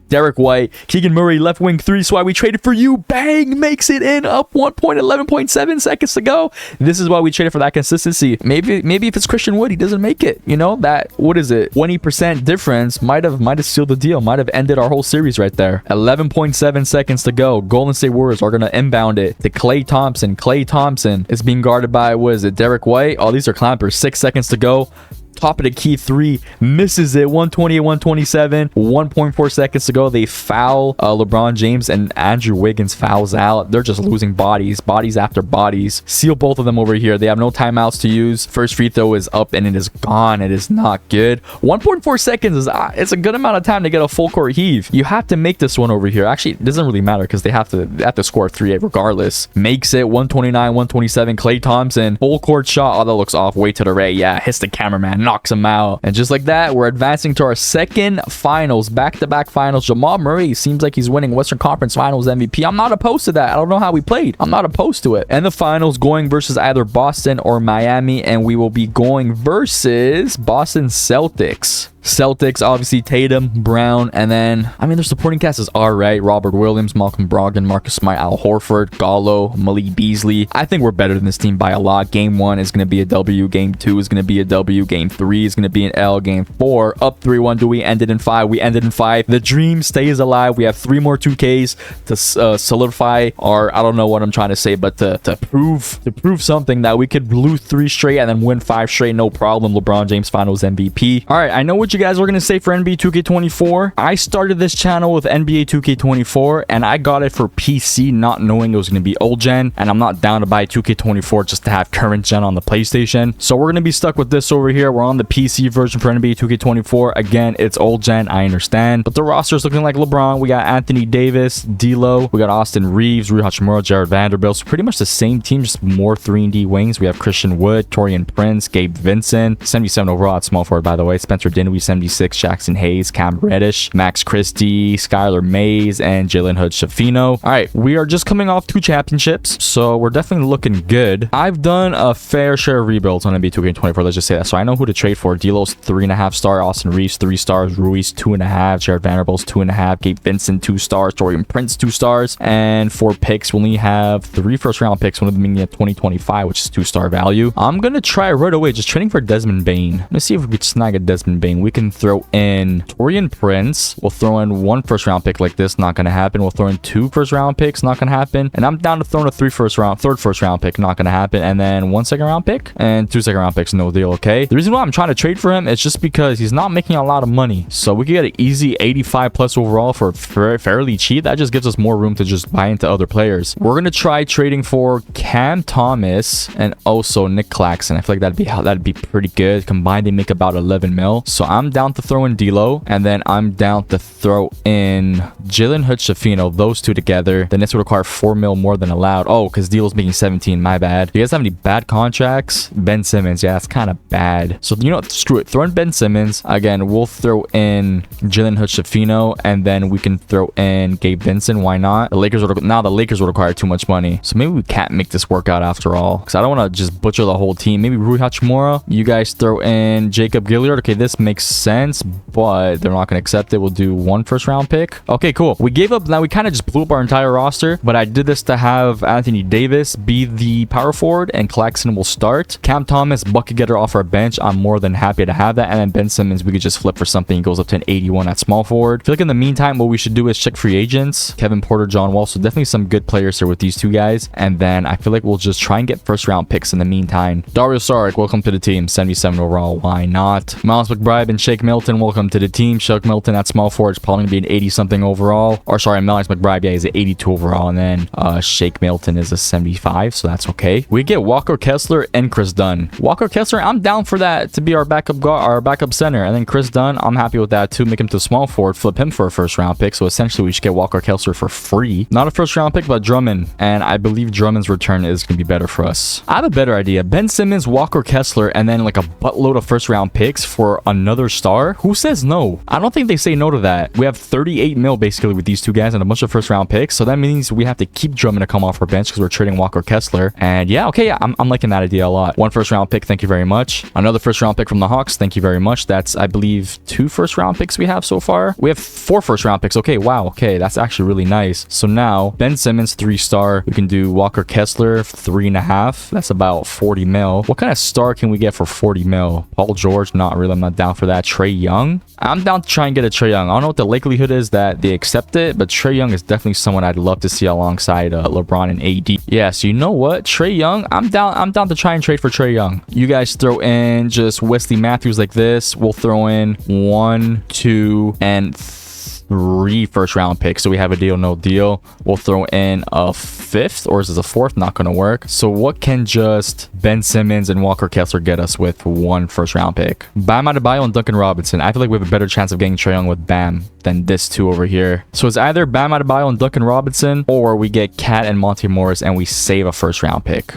Derek White, Keegan Murray, left wing 3. So why we traded for you. Bang, makes it in. Up 1 point, 11.7 seconds to go. This is why we traded for that consistency. Maybe if it's Christian Wood, he doesn't make it. You know, that, what is it, 20% difference might have sealed the deal. Might have ended our whole series right there. 11.7 seconds to go. Golden State Warriors are gonna inbound it to Klay Thompson. Klay Thompson is being guarded by, what is it, Derek White? Oh, these are clampers. 6 seconds to go. Top of the key 3, misses it. 128, 127. 1.4 seconds to go. They foul LeBron James, and Andrew Wiggins fouls out. They're just losing bodies after bodies. Seal both of them over here. They have no timeouts to use. First free throw is up, and it is gone. It is not good. 1.4 seconds is it's a good amount of time to get a full court heave. You have to make this one over here. Actually, it doesn't really matter because they have to score 3 regardless. Makes it. 129, 127. Klay Thompson, full court shot. Oh, that looks off. Way to the right. Yeah, hits the cameraman, knocks him out. And just like that, we're advancing to our second finals, back-to-back finals. Jamal Murray seems like he's winning Western Conference Finals MVP. I'm not opposed to that. I don't know how we played. I'm not opposed to it. And the finals, going versus either Boston or Miami, and we will be going versus Boston Celtics. Celtics, obviously Tatum, Brown, and then, I mean, their supporting cast is all right. Robert Williams, Malcolm Brogdon, Marcus Smart, Al Horford, Gallo, Malik Beasley. I think we're better than this team by a lot. Game 1 is going to be a W. Game 2 is going to be a W. Game 3 is going to be an L. Game 4, up 3-1. Do we end it in 5? We ended in 5. The dream stays alive. We have 3 more 2Ks to solidify our, I don't know what I'm trying to say, but to prove something that we could lose 3 straight and then win 5 straight, no problem. LeBron James Finals MVP. All right, I know what you guys were going to say for NBA 2K24. I started this channel with NBA 2K24 and I got it for PC, not knowing it was going to be old gen, and I'm not down to buy 2K24 just to have current gen on the PlayStation. So we're going to be stuck with this over here. We're on the PC version for NBA 2K24. Again, it's old gen, I understand, but the roster is looking like LeBron. We got Anthony Davis, D'Lo, we got Austin Reeves, Rui Hachimura, Jared Vanderbilt. So pretty much the same team, just more 3-and-D wings. We have Christian Wood, Torian Prince, Gabe Vincent, 77 overall at small forward, by the way. Spencer Dinwiddie, 76, Jackson Hayes, Cam Reddish, Max Christie, Skylar Mays, and Jalen Hood-Schifino. All right, we are just coming off 2 championships, so we're definitely looking good. I've done a fair share of rebuilds on NBA 2K24, let's just say that. So I know who to trade for. D'Lo's 3.5 star, Austin Reeves 3 stars, Ruiz 2.5, Jared Vanderbilt's 2.5, Gabe Vincent 2 stars, Torian Prince 2 stars, and 4 picks. We only have 3 first-round picks, one of them being at 2025, which is 2-star value. I'm gonna try right away just trading for Desmond Bane. Let's see if we could snag a Desmond Bane. We can throw in Torian Prince. We'll throw in 1 first-round pick like this, not gonna happen. We'll throw in 2 first-round picks, not gonna happen. And I'm down to throwing a third first-round pick, not gonna happen. And then 1 second-round pick and 2 second-round picks, no deal. Okay. The reason why I'm trying to trade for him is just because he's not making a lot of money, so we could get an easy 85 plus overall for fairly cheap. That just gives us more room to just buy into other players. We're gonna try trading for Cam Thomas and also Nick Claxton. I feel like that'd be pretty good. Combined, they make about 11 mil. So I'm down to throw in D'Lo, and then I'm down to throw in Jalen Hood-Schifino. Those 2 together. Then this would require 4 mil more than allowed. Oh, because D'Lo's making 17. My bad. Do you guys have any bad contracts? Ben Simmons. Yeah, that's kind of bad. So you know what? Screw it. Throw in Ben Simmons. Again, we'll throw in Jalen Hood-Schifino, and then we can throw in Gabe Vincent. Why not? The Lakers would require too much money. So maybe we can't make this work out after all, because I don't want to just butcher the whole team. Maybe Rui Hachimura. You guys throw in Jacob Gilliard. Okay, this makes sense, but they're not going to accept it. We'll do 1 first-round pick. Okay, cool. We gave up. Now we kind of just blew up our entire roster, but I did this to have Anthony Davis be the power forward and Claxton will start. Cam Thomas, bucket getter off our bench. I'm more than happy to have that. And then Ben Simmons, we could just flip for something. He goes up to an 81 at small forward. I feel like in the meantime, what we should do is check free agents. Kevin Porter, John Wall. So definitely some good players here with these 2 guys. And then I feel like we'll just try and get first-round picks in the meantime. Dario Saric, welcome to the team. 77 overall. Why not? Miles McBride and Shake Milton, welcome to the team. Shake Milton at small forward is probably going to be an 80-something overall. Or sorry, Miles McBride, yeah, he's an 82 overall. And then Shake Milton is a 75, so that's okay. We get Walker Kessler and Chris Dunn. Walker Kessler, I'm down for that to be our backup guard, our backup center. And then Chris Dunn, I'm happy with that too. Make him to small forward, flip him for a first-round pick. So essentially, we should get Walker Kessler for free. Not a first-round pick, but Drummond. And I believe Drummond's return is going to be better for us. I have a better idea. Ben Simmons, Walker Kessler, and then like a buttload of first-round picks for another star. Who says no? I don't think they say no to that. We have 38 mil basically with these 2 guys and a bunch of first-round picks. So that means we have to keep Drummond to come off our bench because we're trading Walker Kessler. And yeah, okay, yeah, I'm liking that idea a lot. 1 first-round pick, thank you very much. Another first-round pick from the Hawks, thank you very much. That's, I believe, 2 first-round picks we have so far. We have 4 first-round picks. Okay, wow, okay, that's actually really nice. So now, Ben Simmons, 3-star. We can do Walker Kessler, 3.5. That's about 40 mil. What kind of star can we get for 40 mil? Paul George, not really. I'm not down for that. Trae Young? I'm down to try and get a Trae Young. I don't know what the likelihood is that they accept it, but Trae Young is definitely someone I'd love to see alongside LeBron and AD. Yeah, so you know what? Trae Young, I'm down to try and trade for Trae Young. You guys throw in just Wesley Matthews like this. We'll throw in 1, 2, and 3 first-round picks. So we have a deal, no deal. We'll throw in a 5th, or is this a 4th? Not going to work. So what can just Ben Simmons and Walker Kessler get us with 1 first-round pick? Bam Adebayo and Duncan Robinson. I feel like we have a better chance of getting Trae Young with Bam than this 2 over here. So it's either Bam Adebayo and Duncan Robinson, or we get Cat and Monte Morris and we save a first-round pick.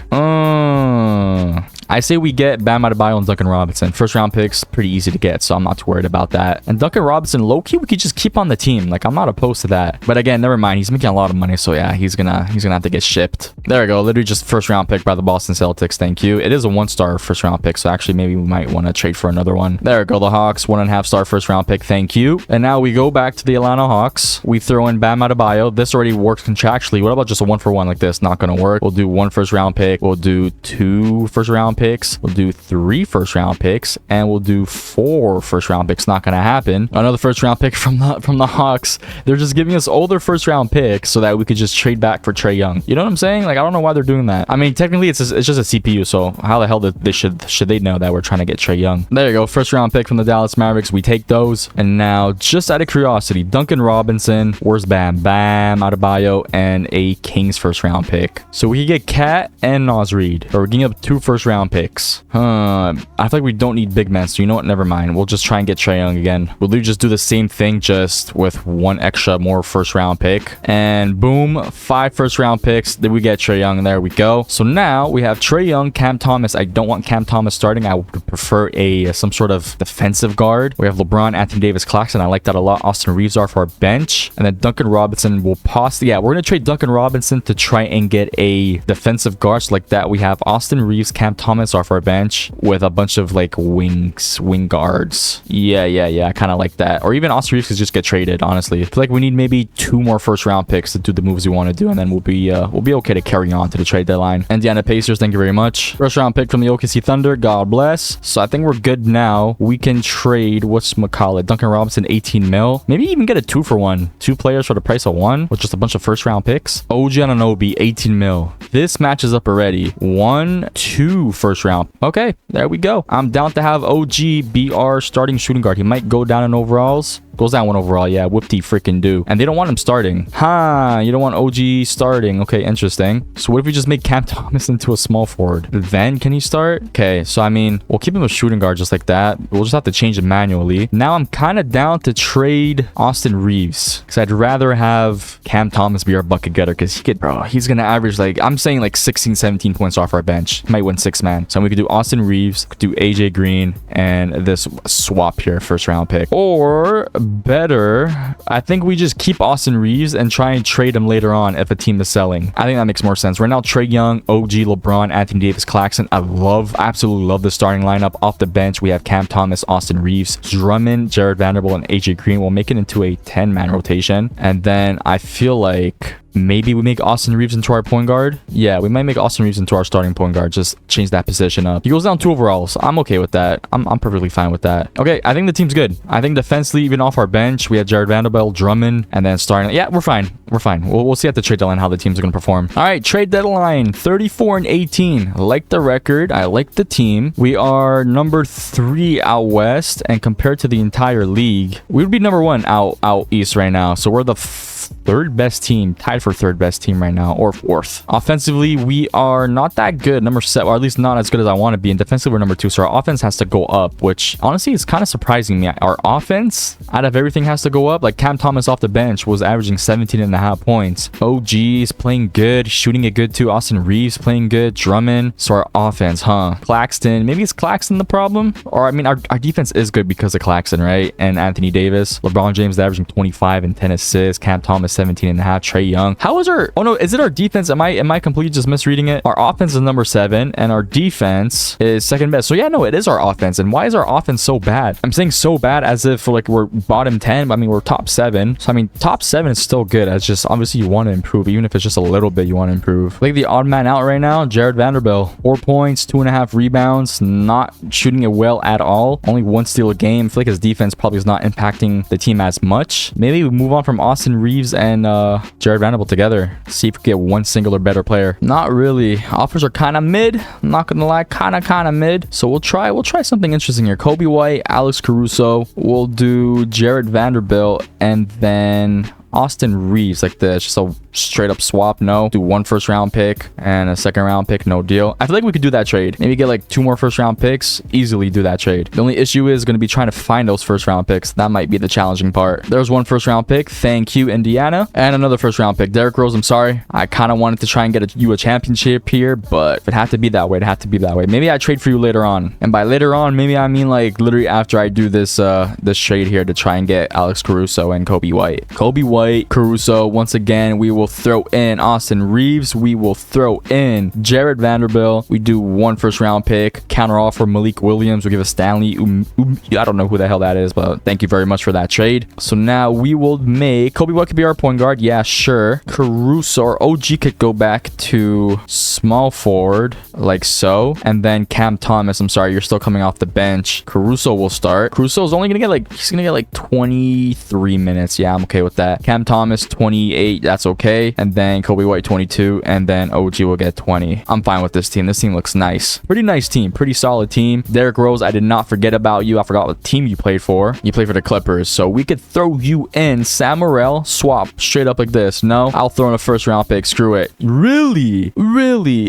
I say we get Bam Adebayo and Duncan Robinson. First round picks, pretty easy to get, so I'm not too worried about that. And Duncan Robinson, low-key, we could just keep on the team. Like, I'm not opposed to that. But again, never mind. He's making a lot of money, so yeah, he's gonna have to get shipped. There we go. Literally just first round pick by the Boston Celtics. Thank you. It is a 1-star first round pick, so actually maybe we might want to trade for another one. There we go. The Hawks, 1.5-star first round pick. Thank you. And now we go back to the Atlanta Hawks. We throw in Bam Adebayo. This already works contractually. What about just a 1-for-1 like this? Not gonna work. We'll do 1 first round pick. We'll do 2 first round picks. We'll do 3 first round picks, and we'll do 4 first round picks. Not gonna happen. Another first round pick from the Hawks. They're just giving us older first round picks so that we could just trade back for Trae Young. You know what I'm saying? Like, I don't know why they're doing that. I mean, technically it's just a CPU, so how the hell should they know that we're trying to get Trae Young? There you go. First round pick from the Dallas Mavericks. We take those. And now, just out of curiosity, Duncan Robinson, where's Bam? Bam Adebayo, and a Kings first round pick. So we can get Cat and Naz Reid. Or we're getting up 2 first round picks. I feel like we don't need big men, so you know what? Never mind. We'll just try and get Trae Young again. We'll just do the same thing, just with 1 extra more first round pick. And boom, 5 first round picks. Then we get Trae Young. There we go. So now we have Trae Young, Cam Thomas. I don't want Cam Thomas starting. I would prefer some sort of defensive guard. We have LeBron, Anthony Davis, Claxton. I like that a lot. Austin Reeves are for our bench. And then Duncan Robinson will possibly... Yeah, we're going to trade Duncan Robinson to try and get a defensive guard. So like that, we have Austin Reeves, Cam Thomas are for our bench with a bunch of like wing guards. Yeah. I kind of like that. Or even Austin Reeves could just get traded, honestly. I feel like we need maybe 2 more first round picks to do the moves we want to do. And then we'll be okay to carry on to the trade deadline. Indiana Pacers, thank you very much. First round pick from the OKC Thunder. God bless. So I think we're good now. We can trade, whatchamacallit, Duncan Robinson, 18 mil. Maybe even get a 2-for-1. 2 players for the price of 1 with just a bunch of first round picks. OG Anunoby, 18 mil. This matches up already. 1, 2 first round. Okay, there we go. I'm down to have OG be our starting shooting guard. He might go down in overalls. Goes down 1 overall. Yeah, whoop-de freaking do. And they don't want him starting. You don't want OG starting. Okay, interesting. So what if we just make Cam Thomas into a small forward? Then can he start? Okay, so I mean, we'll keep him a shooting guard just like that. We'll just have to change it manually. Now I'm kind of down to trade Austin Reeves because I'd rather have Cam Thomas be our bucket getter because he's gonna average like, I'm saying like 16, 17 points off our bench. He might win 6-man. So we could do Austin Reeves, could do AJ Green, and this swap here, first round pick. Or better, I think we just keep Austin Reeves and try and trade him later on if a team is selling. I think that makes more sense. Right now, Trae Young, OG, LeBron, Anthony Davis, Claxton. I absolutely love the starting lineup. Off the bench, we have Cam Thomas, Austin Reeves, Drummond, Jared Vanderbilt, and AJ Green. We'll make it into a 10-man rotation. And then I feel like maybe we make Austin Reeves into our point guard. Yeah, we might make Austin Reeves into our starting point guard. Just change that position up. He goes down 2 overalls. I'm okay with that. I'm perfectly fine with that. Okay, I think the team's good. I think defensively, even off our bench, we have Jared Vanderbilt, Drummond, and then starting. Yeah, we're fine. We're fine. We'll see at the trade deadline how the teams are going to perform. All right, trade deadline, 34-18. I like the record. I like the team. We are number 3 out west, and compared to the entire league, we would be number 1 out east right now. So we're the 3rd best team, tied for 3rd best team right now, or 4th. Offensively, we are not that good, number 7, or at least not as good as I want to be. And defensively, we're number 2, so our offense has to go up, which honestly is kind of surprising me. Our offense, out of everything, has to go up. Like Cam Thomas off the bench was averaging 17.5 points. OG is playing good, shooting it good too. Austin Reeves playing good. Drummond. So our offense, Claxton. Maybe it's Claxton the problem? Or I mean, our defense is good because of Claxton, right? And Anthony Davis. LeBron James averaging 25 and 10 assists. Cam Thomas 17.5. Trae Young. How is our... Oh no, is it our defense? Am I completely just misreading it? Our offense is number 7 and our defense is 2nd best. So yeah, no, it is our offense. And why is our offense so bad? I'm saying so bad as if like we're bottom 10, but I mean we're top 7. So I mean top 7 is still good. It's just obviously you want to improve. Even if it's just a little bit, you want to improve. Like the odd man out right now, Jared Vanderbilt, 4 points, 2.5 rebounds, not shooting it well at all. Only 1 steal a game. I feel like his defense probably is not impacting the team as much. Maybe we move on from Austin Reeves and Jared Vanderbilt together. See if we get 1 singular better player. Not really. Offers are kind of mid. I'm not gonna lie, kind of mid. So we'll try something interesting here. Kobe White, Alex Caruso. We'll do Jared Vanderbilt, and then Austin Reeves like this. Just a straight up swap. No. Do 1 first round pick and a second round pick. No deal. I feel like we could do that trade. Maybe get like 2 more first round picks. Easily do that trade. The only issue is going to be trying to find those first round picks. That might be the challenging part. There's 1 first round pick. Thank you, Indiana. And another first round pick. Derrick Rose, I'm sorry. I kind of wanted to try and get you a championship here, but if it had to be that way, it had to be that way. Maybe I trade for you later on. And by later on, maybe I mean like literally after I do this this trade here to try and get Alex Caruso and Kobe White. Kobe White, Caruso. Once again, we will throw in Austin Reeves. We will throw in Jared Vanderbilt. We do 1 first round pick. Counter offer Malik Williams. We'll give a Stanley. I don't know who the hell that is, but thank you very much for that trade. So now we will make Kobe White could be our point guard. Yeah, sure. Caruso or OG could go back to small forward like so. And then Cam Thomas, I'm sorry, you're still coming off the bench. Caruso will start. Caruso is only gonna get like, he's gonna get like 23 minutes. Yeah, I'm okay with that. Cam Thomas 28, that's okay. And then Kobe White 22, and then OG will get 20. I'm fine with this team. This team looks nice. Pretty nice team. Pretty solid team. Derrick Rose, I did not forget about you. I forgot what team you played for. You played for the Clippers, so we could throw you in. Sam Morril, swap straight up like this. No, I'll throw in a first round pick. Screw it. Really?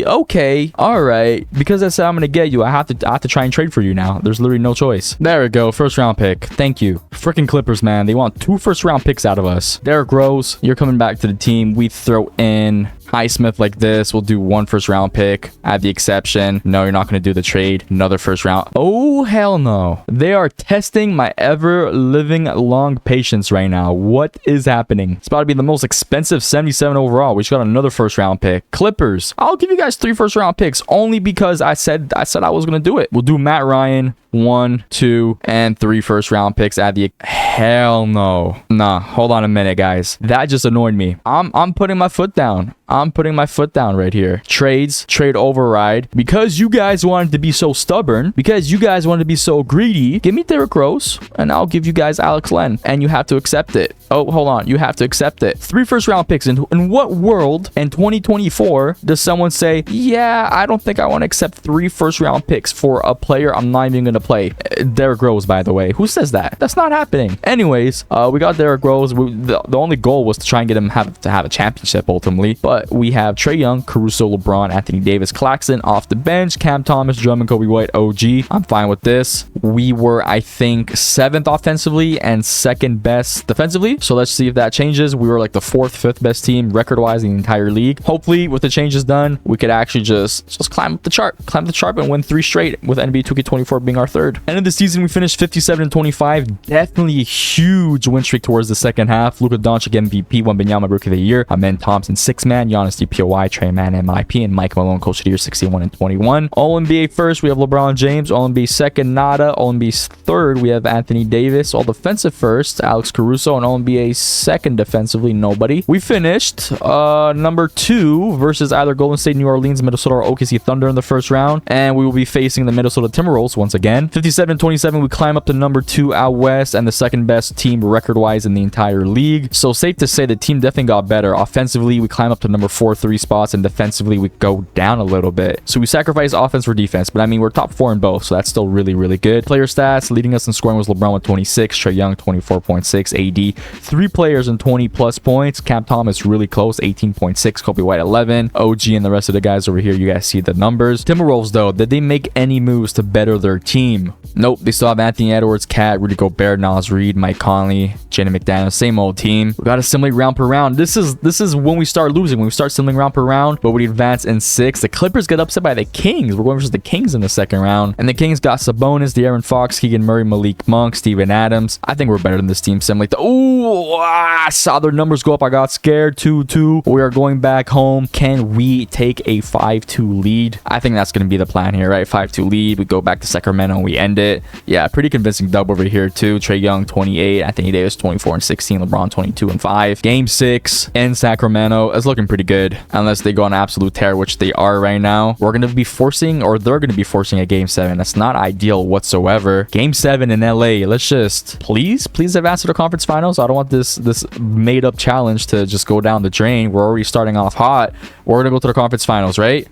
Okay. All right. Because that's how I'm gonna get you. I have to try and trade for you now. There's literally no choice. There we go. First round pick. Thank you. Freaking Clippers, man. They want 2 first round picks out of us. Derrick Rose, you're coming back to the team. We throw in Highsmith like this. We'll do 1 first round pick. I have the exception. No, you're not going to do the trade. Another first round. Oh, hell no. They are testing my ever living long patience right now. What is happening? It's about to be the most expensive 77 overall. We just got another first round pick. Clippers. I'll give you guys 3 first round picks only because I said I was going to do it. We'll do Matt Ryan. 1, 2, and 3 first round picks at the hell no. Nah, hold on a minute, guys. That just annoyed me. I'm putting my foot down. I'm putting my foot down right here. Trade override. Because you guys wanted to be so stubborn, because you guys wanted to be so greedy, give me Derrick Rose, and I'll give you guys Alex Len, and you have to accept it. Oh, hold on. You have to accept it. 3 first round picks. In what world in 2024 does someone say, yeah, I don't think I want to accept 3 first round picks for a player I'm not even going to play? Derrick Rose, by the way. Who says that? That's not happening. Anyways, we got Derrick Rose. The only goal was to try and get him to have a championship ultimately. But we have Trae Young, Caruso, LeBron, Anthony Davis, Claxton off the bench, Cam Thomas, Drummond, Kobe White, OG. I'm fine with this. We were, I think, 7th offensively and 2nd best defensively. So let's see if that changes. We were like the 4th, 5th best team record-wise in the entire league. Hopefully, with the changes done, we could actually just climb up the chart. Climb the chart and win 3 straight, with NBA 2k24 being our 3rd. End of the season, we finished 57-25. Definitely a huge win streak towards the second half. Luka Doncic MVP, Wembanyama Rookie of the Year, Amen Thompson 6-man, Giannis DPOY, Trey Mann MIP, and Mike Malone Coach of the Year 61-21. All NBA first, we have LeBron James. All NBA second, nada. All NBA third, we have Anthony Davis. All defensive first, Alex Caruso, and All NBA second defensively, nobody. We finished number 2 versus either Golden State, New Orleans, Minnesota, or OKC Thunder in the first round, and we will be facing the Minnesota Timberwolves once again. 57-27, we climb up to number 2 out west and the 2nd best team record-wise in the entire league. So safe to say the team definitely got better. Offensively, we climb up to number 4, 3 spots, and defensively, we go down a little bit. So we sacrifice offense for defense, but I mean, we're top 4 in both, so that's still really, really good. Player stats, leading us in scoring was LeBron with 26, Trae Young 24.6, AD 3 players in 20 plus points. Cam Thomas really close, 18.6, Kobe White 11, OG and the rest of the guys over here, you guys see the numbers. Timberwolves though, did they make any moves to better their team? Nope, they still have Anthony Edwards, Cat, Rudy Gobert, Nas Reed, Mike Conley, Jaden McDaniels, same old team. We got to assimilate round per round. This is when we start losing, when we start assimilating round per round, but we advance in 6. The Clippers get upset by the Kings. We're going versus the Kings in the 2nd round, and the Kings got Sabonis, De'Aaron Fox, Keegan Murray, Malik Monk, Steven Adams. I think we're better than this team. I saw their numbers go up. I got scared. 2-2. We are going back home. Can we take a 5-2 lead? I think that's going to be the plan here, right? 5-2 lead. We go back to Sacramento and we end it. Yeah, pretty convincing dub over here too. Trae Young 28, Anthony Davis 24-16, LeBron 22-5. Game 6 in Sacramento is looking pretty good, unless they go on an absolute tear, which they are right now. We're going to be forcing, or they're going to be forcing a game 7. That's not ideal whatsoever. Game 7 in LA. Let's just please advance to the conference finals. I don't want this made up challenge to just go down the drain. We're already starting off hot. We're going to go to the conference finals, right?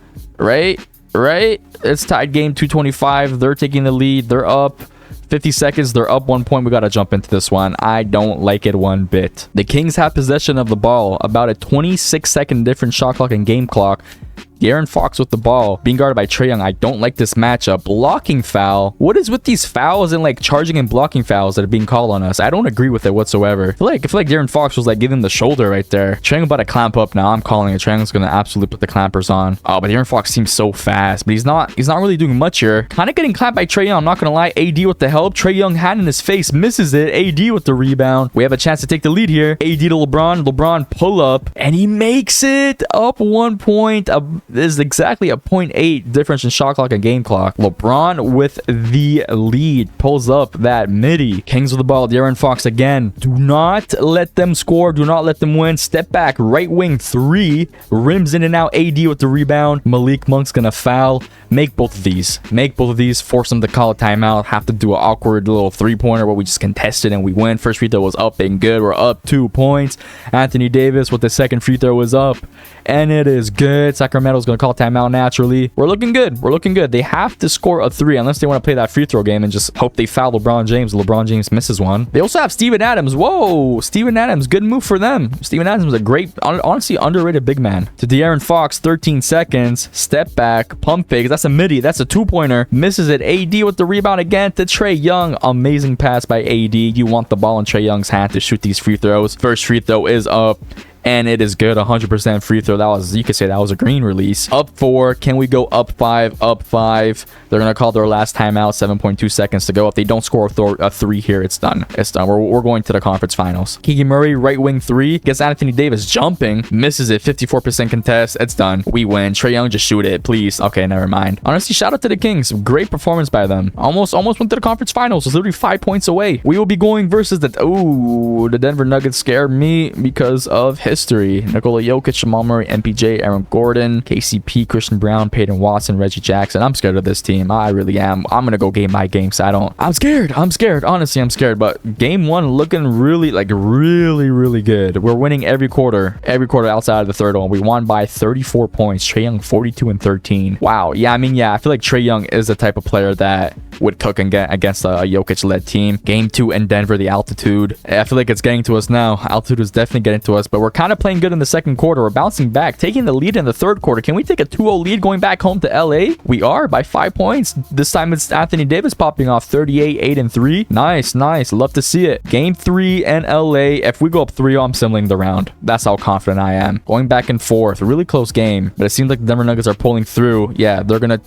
It's tied game 225. They're taking the lead. They're up 50 seconds. They're up 1 point. We got to jump into this one. I don't like it one bit. The Kings have possession of the ball. About a 26-second different shot clock and game clock. De'Aaron Fox with the ball, being guarded by Trae Young. I don't like this matchup. Blocking foul. What is with these fouls and like charging and blocking fouls that are being called on us? I don't agree with it whatsoever. I feel like De'Aaron Fox was like giving the shoulder right there. Trae Young about to clamp up now. I'm calling it. Trae Young's gonna absolutely put the clampers on. Oh, but De'Aaron Fox seems so fast, but he's not really doing much here. Kind of getting clamped by Trae Young. I'm not gonna lie. AD with the help. Trae Young hand in his face, misses it. AD with the rebound. We have a chance to take the lead here. AD to LeBron. LeBron pull up and he makes it up 1 point. This is exactly a 0.8 difference in shot clock and game clock. LeBron with the lead. Pulls up that midi. Kings with the ball. De'Aaron Fox again. Do not let them score. Do not let them win. Step back. Right wing 3. Rims in and out. AD with the rebound. Malik Monk's gonna foul. Make both of these. Force them to call a timeout. Have to do an awkward little 3-pointer where we just contested and we win. First free throw was up and good. We're up 2 points. Anthony Davis with the second free throw is up. And it is good. Sacramento's gonna call timeout naturally. We're looking good. They have to score a 3 unless they want to play that free throw game and just hope they foul LeBron James. LeBron James misses one. They also have Steven Adams. Whoa, Steven Adams, good move for them. Steven Adams is a great, honestly underrated big man. To De'Aaron Fox, 13 seconds. Step back, pump fake. That's a midi. That's a 2-pointer. Misses it. AD with the rebound again to Trae Young. Amazing pass by AD. You want the ball in Trae Young's hand to shoot these free throws. First free throw is up. And it is good. 100% free throw. That was, you could say that was a green release. Up 4. Can we go up 5? Up 5. They're going to call their last timeout. 7.2 seconds to go. If they don't score a 3 here, it's done. It's done. We're going to the conference finals. Keegan Murray, right wing 3. Gets Anthony Davis jumping. Misses it. 54% contest. It's done. We win. Trae Young, just shoot it, please. Okay, never mind. Honestly, shout out to the Kings. Great performance by them. Almost went to the conference finals. It's literally 5 points away. We will be going versus the Denver Nuggets. Scare me because of history. Nikola Jokic, Jamal Murray, MPJ, Aaron Gordon, KCP, Christian Brown, Peyton Watson, Reggie Jackson. I'm scared of this team. I really am. I'm gonna go game by game. So I'm scared. Honestly, I'm scared. But game 1 looking really good. We're winning every quarter outside of the third one. We won by 34 points. Trae Young 42 and 13. Wow. Yeah, I feel like Trae Young is the type of player that would cook and get against a Jokic-led team. Game 2 in Denver, the altitude. I feel like it's getting to us now. Altitude is definitely getting to us, but we're kind of playing good in the second quarter. We're bouncing back, taking the lead in the third quarter. Can we take a 2-0 lead going back home to LA? We are by 5 points. This time it's Anthony Davis popping off 38, 8 and 3. Nice. Love to see it. Game 3 in LA. If we go up 3-0, I'm similing the round. That's how confident I am. Going back and forth. Really close game, but it seems like the Denver Nuggets are pulling through. Yeah, they're gonna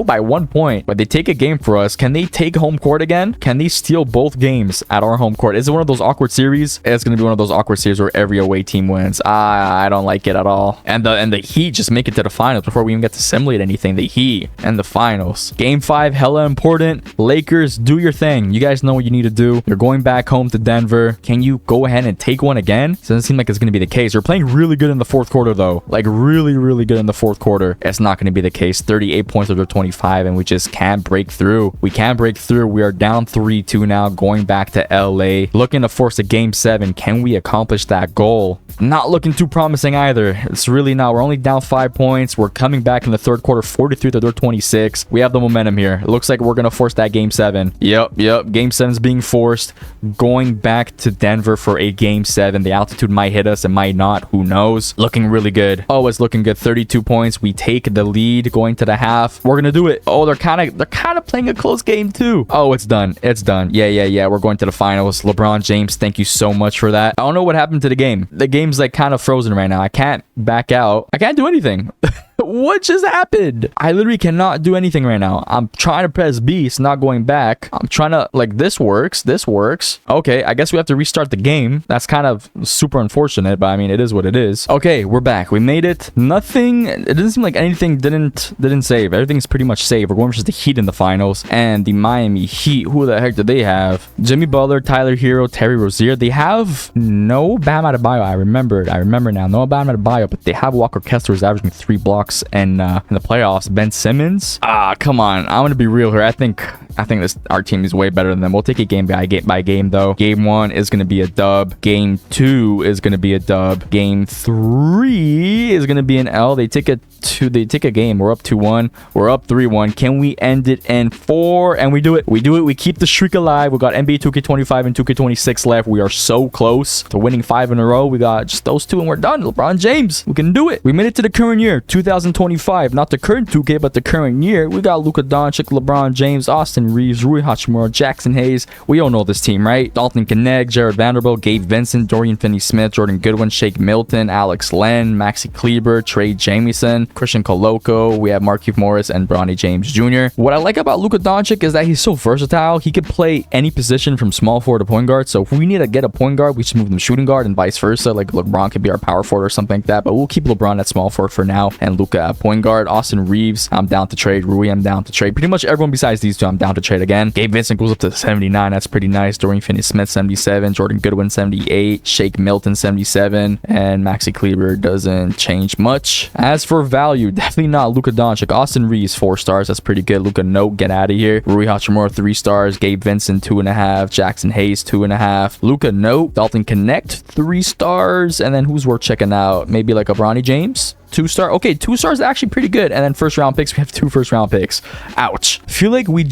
by 1 point, but they take a game for us. Can they take home court again? Can they steal both games at our home court? Is it one of those awkward series? It's gonna be one of those awkward series where every away team wins. I don't like it at all. And the Heat just make it to the finals before we even get to simulate anything. The Heat and the finals. Game 5, hella important. Lakers, do your thing. You guys know what you need to do. You're going back home to Denver. Can you go ahead and take one again? Doesn't seem like it's going to be the case. We're playing really good in the fourth quarter though. Like really good in the fourth quarter. It's not going to be the case. 38 points over 25 and we just can't break through. We can't break through. We are down 3-2 now, going back to LA. Looking to force a game 7. Can we accomplish that goal? Not looking too promising either. It's really not. We're only down 5 points. We're coming back in the third quarter, 43 to their 26. We have the momentum here. It looks like we're going to force that game 7. Yep. Game 7 is being forced. Going back to Denver for a game 7. The altitude might hit us. It might not. Who knows? Looking really good. Oh, it's looking good. 32 points. We take the lead going to the half. We're going to do it. Oh, they're kind of playing a close game too. Oh, it's done. Yeah. We're going to the finals. LeBron James, thank you so much for that. I don't know what happened to the game. The game's like kind of frozen right now. I can't back out. I can't do anything. What just happened? I literally cannot do anything right now. I'm trying to press B. It's not going back. I'm trying to, like, this works. Okay, I guess we have to restart the game. That's kind of super unfortunate, but I mean, it is what it is. Okay, we're back. We made it. Nothing, it doesn't seem like anything didn't save. Everything's pretty much saved. We're going versus the Heat in the finals. And the Miami Heat, who the heck do they have? Jimmy Butler, Tyler Hero, Terry Rozier. They have no Bam Adebayo. I remember now. No Bam Adebayo, but they have Walker Kessler, who's averaging 3 blocks and in the playoffs. Ben Simmons, come on, I'm gonna be real here. I think I think our team is way better than them. We'll take it game by game though. Game 1 is going to be a dub. Game 2 is going to be a dub. Game 3 is going to be an L. They take a game. We're up 2-1. We're up 3-1. Can we end it in 4? And we do it. We keep the streak alive. We got NBA 2k25 and 2k26 left. We are so close to winning 5 in a row. We got just those 2 and we're done. LeBron James, we can do it. We made it to the current year, 2025. Not the current 2k, but the current year. We got Luka Doncic, LeBron James, Austin Reeves, Rui Hachimura, Jackson Hayes. We all know this team, right? Dalton Connect, Jared Vanderbilt, Gabe Vincent, Dorian Finney-Smith, Jordan Goodwin, Shake Milton, Alex Len, Maxi Kleber, Trey Jamieson, Christian Coloco. We have Markieff Morris and Bronny James Jr. What I like about Luka Doncic is that he's so versatile. He could play any position from small forward to point guard. So if we need to get a point guard, we just move him shooting guard and vice versa. Like LeBron could be our power forward or something like that. But we'll keep LeBron at small forward for now and Luka at point guard. Austin Reeves, I'm down to trade. Rui, I'm down to trade. Pretty much everyone besides these 2, I'm down to trade again. Gabe Vincent goes up to 79. That's pretty nice. Dorian Finney-Smith, 77. Jordan Goodwin, 78. Shake Milton, 77. And Maxi Kleber doesn't change much. As for value, definitely not Luka Doncic. Austin Reeves, 4 stars. That's pretty good. Luka, no, get out of here. Rui Hachimura, 3 stars. Gabe Vincent, 2.5. Jackson Hayes, 2.5. Luka, no. Dalton Connect, 3 stars. And then who's worth checking out? Maybe like a Bronny James? 2 star. Okay, 2 stars is actually pretty good. And then first round picks, we have 2 first round picks. Ouch. I feel like we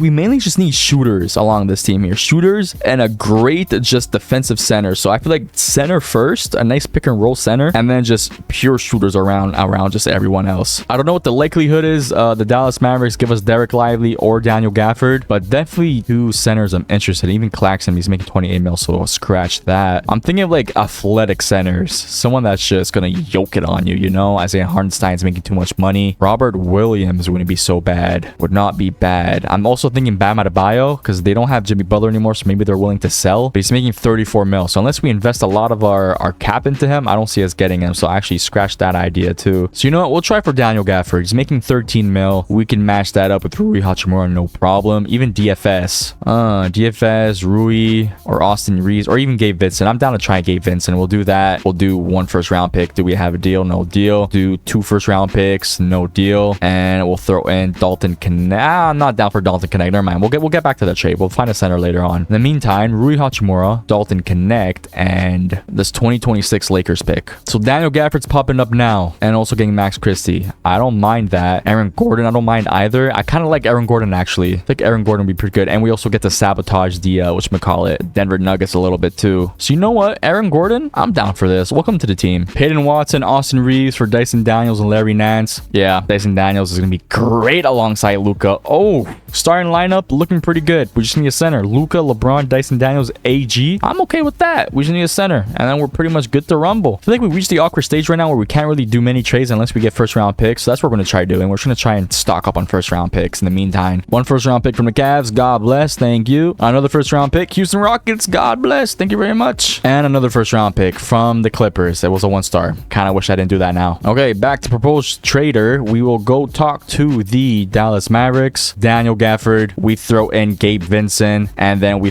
mainly just need shooters along this team here. Shooters and a great just defensive center. So I feel like center first, a nice pick and roll center, and then just pure shooters around just everyone else. I don't know what the likelihood is. The Dallas Mavericks give us Derek Lively or Daniel Gafford, but definitely 2 centers I'm interested in. Even Claxton, he's making 28 mil, so I'll scratch that. I'm thinking of like athletic centers, someone that's just gonna yoke it on you, you know? Isaiah Hartenstein's making too much money. Robert Williams wouldn't be so bad. Would not be bad. I'm also thinking Bam Adebayo because they don't have Jimmy Butler anymore, so maybe they're willing to sell. But he's making 34 mil. So unless we invest a lot of our cap into him, I don't see us getting him. So I actually scratched that idea too. So you know what? We'll try for Daniel Gafford. He's making 13 mil. We can match that up with Rui Hachimura, no problem. Even DFS. DFS, Rui, or Austin Reeves, or even Gabe Vincent. I'm down to try Gabe Vincent. We'll do that. We'll do 1 first round pick. Do we have a deal? No deal. Do 2 first round picks, no deal. And we'll throw in Dalton Connect. I'm not down for Dalton Connect. Never mind. We'll get back to that trade. We'll find a center later on. In the meantime, Rui Hachimura, Dalton Connect, and this 2026 Lakers pick. So Daniel Gafford's popping up now, and also getting Max Christie. I don't mind that. Aaron Gordon, I don't mind either. I kind of like Aaron Gordon actually. I think Aaron Gordon would be pretty good. And we also get to sabotage the whatchamacallit, Denver Nuggets a little bit too. So you know what? Aaron Gordon, I'm down for this. Welcome to the team. Peyton Watson, Austin Reeves for Dyson Daniels and Larry Nance. Yeah, Dyson Daniels is going to be great alongside Luka. Oh, starting lineup looking pretty good. We just need a center. Luka, LeBron, Dyson Daniels, AG. I'm okay with that. We just need a center. And then we're pretty much good to rumble. I feel like we reached the awkward stage right now where we can't really do many trades unless we get first round picks. So that's what we're going to try doing. We're just going to try and stock up on first round picks in the meantime. 1 first round pick from the Cavs. God bless. Thank you. Another first round pick. Houston Rockets. God bless. Thank you very much. And another first round pick from the Clippers. It was a 1 star. Kind of wish I didn't do that now. Okay, back to proposed trader. We will go talk to the Dallas Mavericks. Daniel Gafford. We throw in Gabe Vincent, and then we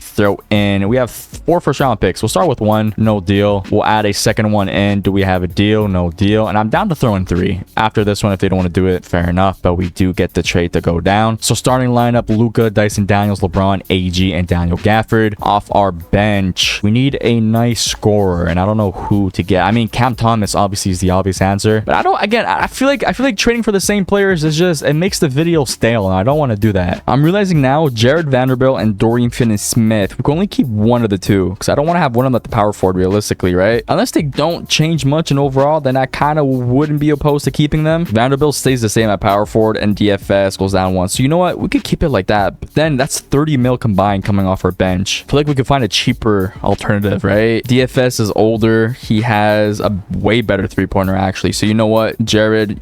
have 4 first round picks. We'll start with 1. No deal. We'll add a second one in. Do we have a deal? No deal. And I'm down to throw in 3 after this one. If they don't want to do it, fair enough, but we do get the trade to go down. So starting lineup: Luka, Dyson Daniels, LeBron, AG, and Daniel Gafford. Off our bench, we need a nice scorer, and I don't know who to get. I mean, Cam Thomas obviously is the obvious answer, but I feel like trading for the same players is just, it makes the video stale, and I don't want to do that. I'm realizing now Jared Vanderbilt and Dorian Finney-Smith, we can only keep one of the two because I don't want to have one of them at the power forward realistically, right? Unless they don't change much in overall, then I kind of wouldn't be opposed to keeping them. Vanderbilt stays the same at power forward and DFS goes down 1. So you know what? We could keep it like that, but then that's 30 mil combined coming off our bench. I feel like we could find a cheaper alternative, right? DFS is older. He has a way better 3-pointer actually. So you know what? Jared's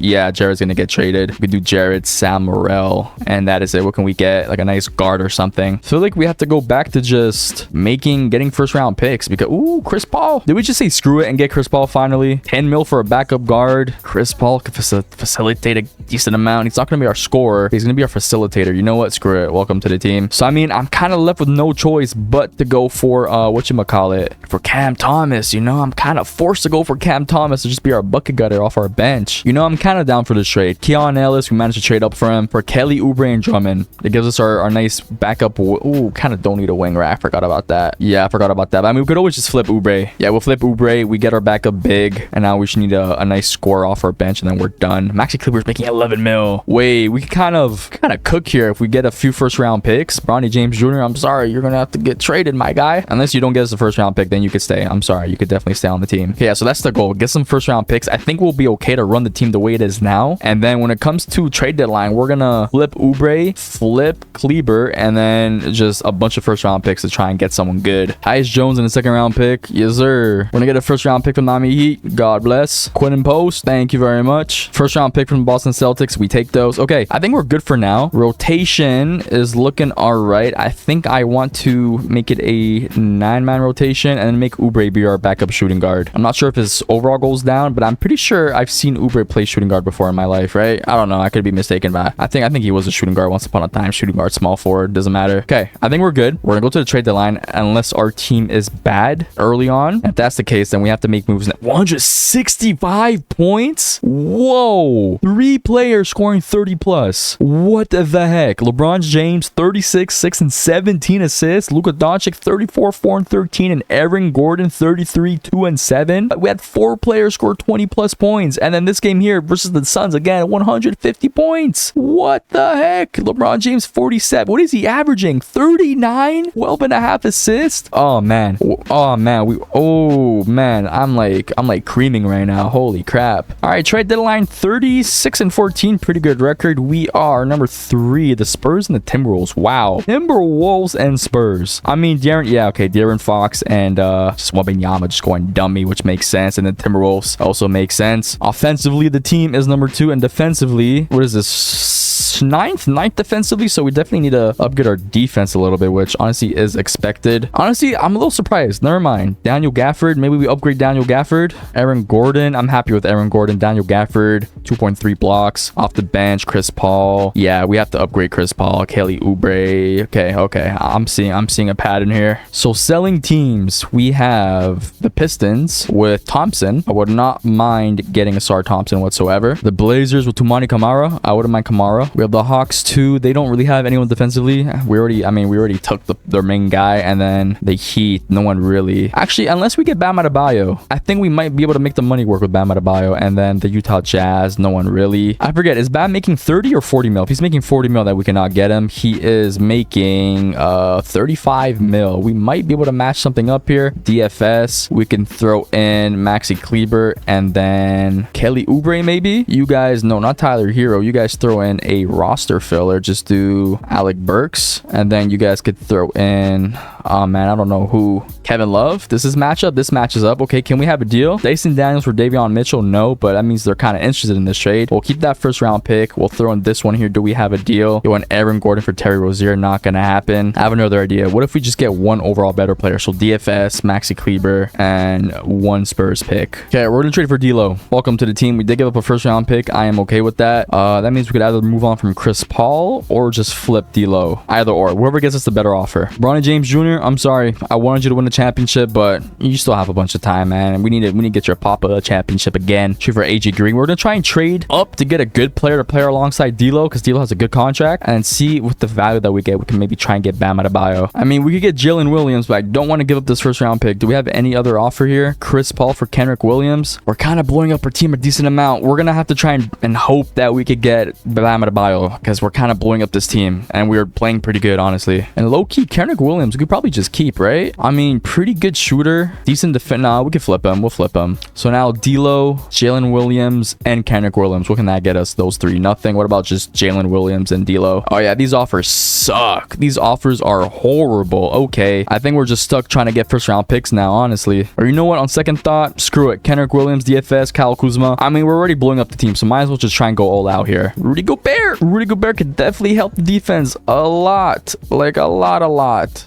gonna get traded. We could do Jared, Sam Morrell, and that is it. What can we get? Like a nice guard or something. I feel like we have to go back to just getting first round picks because, ooh, Chris Paul. Did we just say screw it and get Chris Paul finally? 10 mil for a backup guard. Chris Paul can facilitate a decent amount. He's not gonna be our scorer. He's gonna be our facilitator. You know what? Screw it. Welcome to the team. So I mean, I'm kind of left with no choice but to go for for Cam Thomas. You know, I'm kind of forced to go for Cam Thomas to just be our bucket gutter off our bench. You know, I'm kind of down for this trade. Keon Ellis, we managed to trade up for him for Kelly Oubre and Drummond. It gives us our nice backup. Ooh, kind of don't need a wing, right? I forgot about that. Yeah, I forgot about that. But I mean, we could always just flip Oubre. Yeah, we'll flip Oubre. We get our backup big, and now we just need a nice score off our bench, and then we're done. Maxi Kleber's making 11 mil. Wait, we can kind of cook here if we get a few first round picks. Bronny James Jr., I'm sorry, you're gonna have to get traded, my guy. Unless you don't get us a first round pick, then you could stay. I'm sorry, you could definitely stay on the team. Okay, yeah, so that's the goal. Get some first round picks. I think we'll be okay to run the team the way it is now. And then when it comes to trade deadline, we're gonna flip Oubre, flip Kleber, and then just a bunch of first round picks to try and get someone good. Tyus Jones in the second round pick. Yes, sir. We're gonna get a first round pick from Miami Heat. God bless. Quinn Post, thank you very much. First round pick from Boston Celtics. We take those. Okay, I think we're good for now. Rotation is looking all right. I think I want to make it a 9-man rotation and then make Oubre be our backup shooting guard. I'm not sure if his overall goes down, but I'm pretty sure I've seen Oubre play shooting guard before in my life, right? I don't know. I could be mistaken, but I think he was a shooting guard once upon a time. Shooting guard, small forward, doesn't matter. Okay, I think we're good. We're gonna go to the trade deadline unless our team is bad early on. If that's the case, then we have to make moves. 165 points? Whoa! 3 players scoring 30 plus. What the heck? LeBron James, 36, 6, and 17 assists. Luka Doncic, 34, 4, and 13. And Aaron Gordon, 33, 2, and 7. We had 4 players score 20 plus points. And then this game here versus the Suns, again, 150 points. What the heck? LeBron James, 47. What is he averaging? 39? 12 and a half assists? Oh, man. Oh, man. Oh, man. I'm like creaming right now. Holy crap. All right, trade deadline 36 and 14. Pretty good record. We are number 3. The Spurs and the Timberwolves. Wow. Timberwolves and Spurs. I mean, De'Aaron Fox and just Wembanyama just going dummy, which makes sense. And the Timberwolves also makes sense. Offensively, the team is number 2, and defensively, what is this? Ninth defensively, so we definitely need to upgrade our defense a little bit, which honestly is expected. Honestly, I'm a little surprised. Never mind. Daniel Gafford, maybe we upgrade Daniel Gafford. Aaron Gordon, I'm happy with Aaron Gordon. Daniel Gafford, 2.3 blocks off the bench. Chris Paul, yeah, we have to upgrade Chris Paul. Kelly Oubre, okay, I'm seeing a pattern here. So selling teams, we have the Pistons with Thompson. I would not mind getting a Sar Thompson whatsoever. The Blazers with Tumani Kamara, I wouldn't mind Kamara. We have the Hawks too. They don't really have anyone defensively. We already took their main guy. And then the Heat, no one really. Actually, unless we get Bam Adebayo, I think we might be able to make the money work with Bam Adebayo. And then the Utah Jazz, no one really. I forget, is Bam making 30 or 40 mil? If he's making 40 mil, that we cannot get him. He is making 35 mil. We might be able to match something up here. DFS, we can throw in Maxi Kleber and then Kelly Oubre maybe. You guys, no, not Tyler Hero. You guys throw in a roster filler. Just do Alec Burks, and then you guys could throw in, oh man, I don't know who. Kevin Love. This matches up. Okay, can we have a deal? Jason Daniels for Davion Mitchell? No, but that means they're kind of interested in this trade. We'll keep that first round pick. We'll throw in this one here. Do we have a deal? You want Aaron Gordon for Terry Rozier? Not gonna happen. I have another idea. What if we just get one overall better player? So DFS, Maxi Kleber, and 1 Spurs pick. Okay, we're gonna trade for D'Lo. Welcome to the team. We did give up a first round pick. I am okay with that. That means we could either move on from Chris Paul or just flip D'Lo. Either or. Whoever gets us the better offer. Bronny James Jr., I'm sorry. I wanted you to win the championship, but you still have a bunch of time, man. And we need to get your Papa championship again. Trade for AJ Green. We're gonna try and trade up to get a good player to play alongside D'Lo, because D'Lo has a good contract, and see with the value that we get, we can maybe try and get Bam Adebayo. I mean, we could get Jalen Williams, but I don't want to give up this first round pick. Do we have any other offer here? Chris Paul for Kenrick Williams. We're kind of blowing up our team a decent amount. We're gonna have to try and hope that we could get Bam Adebayo, because we're kind of blowing up this team, and we're playing pretty good, honestly. And low-key, Kenrick Williams, we could probably just keep, right? I mean, pretty good shooter, decent defense. Nah, we could flip him. We'll flip him. So now D'Lo, Jalen Williams, and Kenrick Williams. What can that get us? Those 3, nothing. What about just Jalen Williams and D'Lo? Oh yeah, these offers suck. These offers are horrible. Okay, I think we're just stuck trying to get first round picks now, honestly. Or you know what? On second thought, screw it. Kenrick Williams, DFS, Kyle Kuzma. I mean, we're already blowing up the team, so might as well just try and go all out here. Rudy Gobert. Rudy Gobert could definitely help the defense a lot. Like a lot.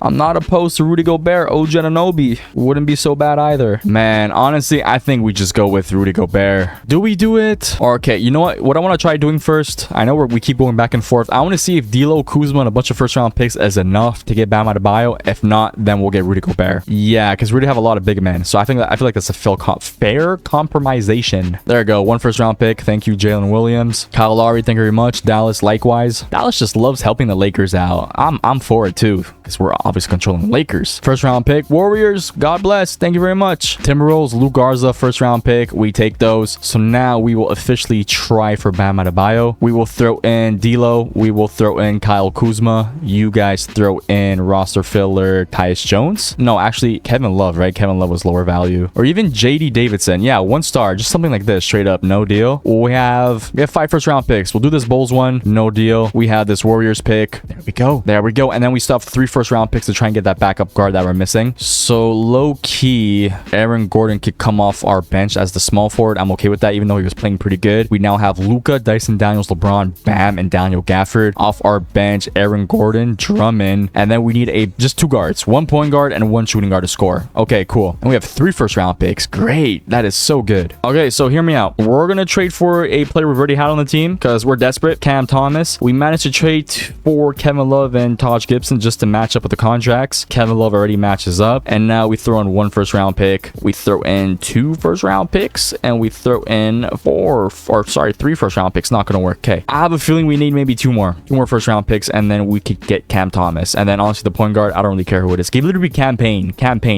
I'm not opposed to Rudy Gobert. OG Anunoby wouldn't be so bad either. Man, honestly, I think we just go with Rudy Gobert. Do we do it? Okay, you know what I want to try doing first? I know we keep going back and forth. I want to see if D'Lo, Kuzma, and a bunch of first round picks is enough to get Bam Adebayo. If not, then we'll get Rudy Gobert. Yeah, because Rudy have a lot of big men. So I feel like that's a fair compromisation. There you go. 1 first round pick. Thank you, Jalen Williams. Kyle Lowry, thank you very much. Dallas, likewise. Dallas just loves helping the Lakers out. I'm for it too, because we're obviously controlling the Lakers. First round pick. Warriors, God bless. Thank you very much. Timberwolves, Luke Garza, first round pick. We take those. So now we will officially try for Bam Adebayo. We will throw in D'Lo. We will throw in Kyle Kuzma. You guys throw in roster filler Tyus Jones. No, actually Kevin Love, right? Kevin Love was lower value. Or even JD Davidson. Yeah, 1 star. Just something like this. Straight up. No deal. We have 5 first round picks. We'll do this Bulls one. No deal. We have this Warriors pick. There we go. And then we still have 3 first round picks to try and get that backup guard that we're missing. So low key, Aaron Gordon could come off our bench as the small forward. I'm okay with that, even though he was playing pretty good. We now have Luka, Dyson Daniels, LeBron, Bam, and Daniel Gafford. Off our bench, Aaron Gordon, Drummond, and then we need just 2 guards, 1 point guard and 1 shooting guard to score. Okay, cool. And we have 3 first round picks. Great. That is so good. Okay, so hear me out. We're gonna trade for a player we've already had on the team because we're desperate. Cam Thomas. We managed to trade for Kevin Love and Taj Gibson just to match up with the contracts. Kevin Love already matches up, and now we throw in 1 first round pick. We throw in 2 first round picks, and we throw in 3 first round picks. Not gonna work. Okay, I have a feeling we need maybe 2 more first round picks, and then we could get Cam Thomas. And then honestly, the point guard, I don't really care who it is. It could literally be Campaign.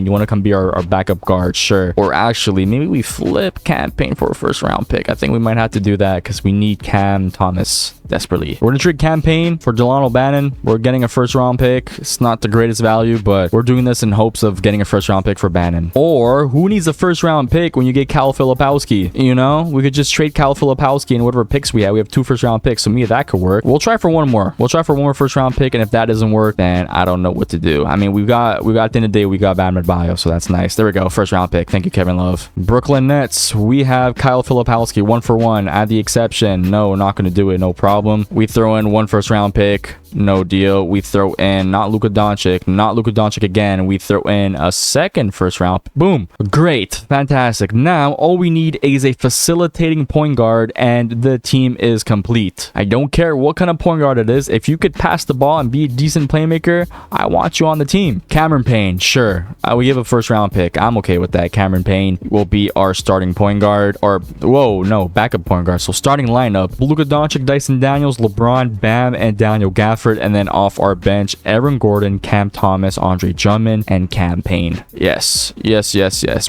You want to come be our backup guard? Sure. Or actually, maybe we flip Campaign for a first round pick. I think we might have to do that because we need Cam Thomas desperately. We're gonna trade Campaign for Delano Bannon. We're getting a first round pick. It's not the greatest value, but we're doing this in hopes of getting a first round pick for Bannon. Or who needs a first round pick when you get Cal Filipowski? You know, we could just trade Cal Filipowski and whatever picks we have. We have 2 first round picks, so maybe that could work. We'll try for 1 more. We'll try for 1 more first round pick, and if that doesn't work, then I don't know what to do. I mean, we got at the end of the day, we got Bam Adebayo, so that's nice. There we go. First round pick. Thank you, Kevin Love. Brooklyn Nets. We have Kyle Filipowski, 1 for 1. Add the exception. No, not going to do it. No problem. We throw in 1 first round pick. No deal. We throw in not Luka Doncic again. We throw in a 2nd first round. Boom. Great. Fantastic. Now all we need is a facilitating point guard, and the team is complete. I don't care what kind of point guard it is. If you could pass the ball and be a decent playmaker, I want you on the team. Cameron Payne, sure. We give a first round pick. I'm okay with that. Cameron Payne will be our starting point guard, or backup point guard. So starting lineup: Luka Doncic, Dyson Daniels, LeBron, Bam, and Daniel Gafford. And then off our bench, Aaron Gordon, Cam Thomas, Andre Drummond, and Cam Payne. Yes.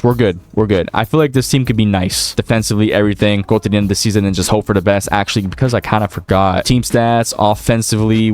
We're good. I feel like this team could be nice. Defensively, everything. Go to the end of the season and just hope for the best. Actually, because I kind of forgot. Team stats, offensively,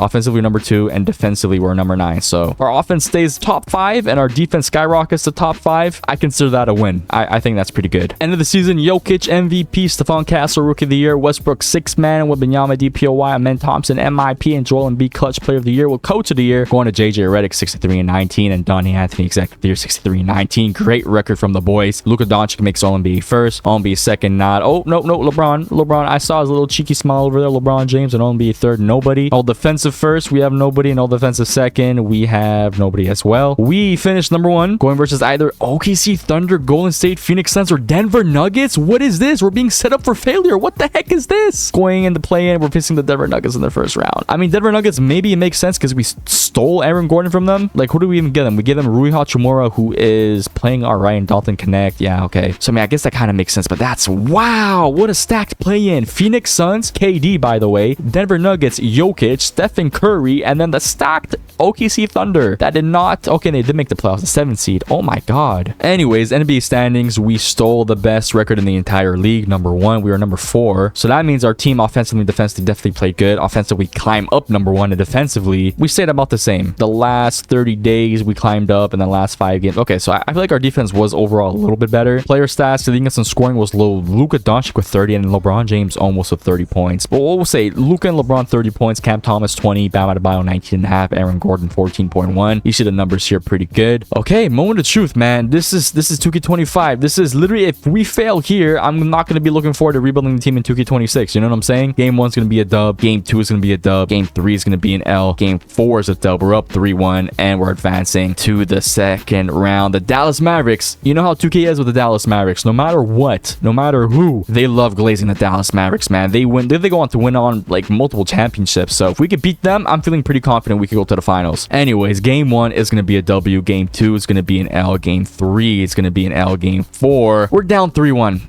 offensively number 2, and defensively we're number 9. So our offense stays top 5 and our defense skyrockets to top 5. I consider that a win. I think that's pretty good. End of the season, Jokic MVP, Stephon Castle Rookie of the Year, Westbrook 6th Man with Wembanyama DPOY, Amen Thompson MIP, and Joel Embiid Clutch Player of the Year with Coach of the Year, going to JJ Redick 63-19, and Donnie Anthony Executive of the Year 63-19. Great record from the boys. Luka Doncic makes All NBA first, All NBA second. Not LeBron. I saw his little cheeky smile over there. LeBron James and All NBA third. Nobody. All defensive first, we have nobody, and all defensive second, we have nobody as well. We finished number 1, going versus either OKC Thunder, Golden State, Phoenix Suns, or Denver Nuggets. What is this? We're being set up for failure. What the heck is this? Going in the play-in, we're facing the Denver Nuggets in the first round. I mean, Denver Nuggets, maybe it makes sense because we stole Aaron Gordon from them. Like, who do we even get them? We give them Rui Hachimura, who is playing all right in Dalton Connect. Yeah, okay. So, I mean, I guess that kind of makes sense, but that's, wow, what a stacked play-in. Phoenix Suns, KD, by the way. Denver Nuggets, Jokic, Stephen Curry, and then the stacked OKC Thunder. That did not, okay, they did make the playoffs, the 7th seed. Oh my God. Anyways, NBA standings, we stole the best record in the entire league. Number 1, we were number 4. So that means our team offensively, defensively definitely played good. Offensively, climb up number 1, and defensively, we stayed about the same. The last 30 days, we climbed up, and the last 5 games. Okay, so I feel like our defense was overall a little bit better. Player stats, leading us in scoring was low. Luka Doncic with 30, and LeBron James almost with 30 points. But we'll say Luka and LeBron 30 points, Cam Thomas 20, Bam Adebayo 19.5, Aaron Gordon 14.1. You see the numbers here pretty good. Okay, moment of truth, man. This is 2K25. This is literally, if we fail here, I'm not going to be looking forward to rebuilding the team in 2K25. 2k26. You know what I'm saying? Game 1's gonna be a dub. Game 2 is gonna be a dub. Game 3 is gonna be an L. Game 4 is a dub. We're up 3-1 and we're advancing to the second round. The Dallas Mavericks. You know how 2K is with the Dallas Mavericks. No matter what, no matter who, they love glazing the Dallas Mavericks, man. They win. They go on to win on like multiple championships. So if we could beat them, I'm feeling pretty confident we could go to the finals. Anyways, game 1 is gonna be a W. Game 2 is gonna be an L. Game 3 is gonna be an L. Game 4, we're down 3-1.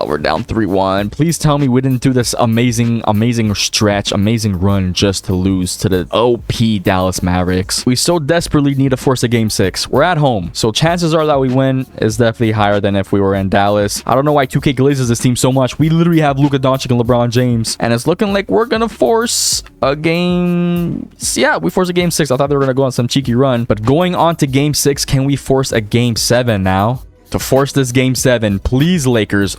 We're down 3-1. Please tell me we didn't do this amazing stretch, amazing run just to lose to the OP Dallas Mavericks. We so desperately need to force a game 6. We're at home, so chances are that we win is definitely higher than if we were in Dallas. I don't know why 2K glazes this team so much. We literally have Luka Doncic and LeBron James, and it's looking like we're gonna force a game. Yeah, we force a game 6. I thought they were gonna go on some cheeky run, but going on to game 6, can we force a game 7 now? To force this game 7, please, Lakers.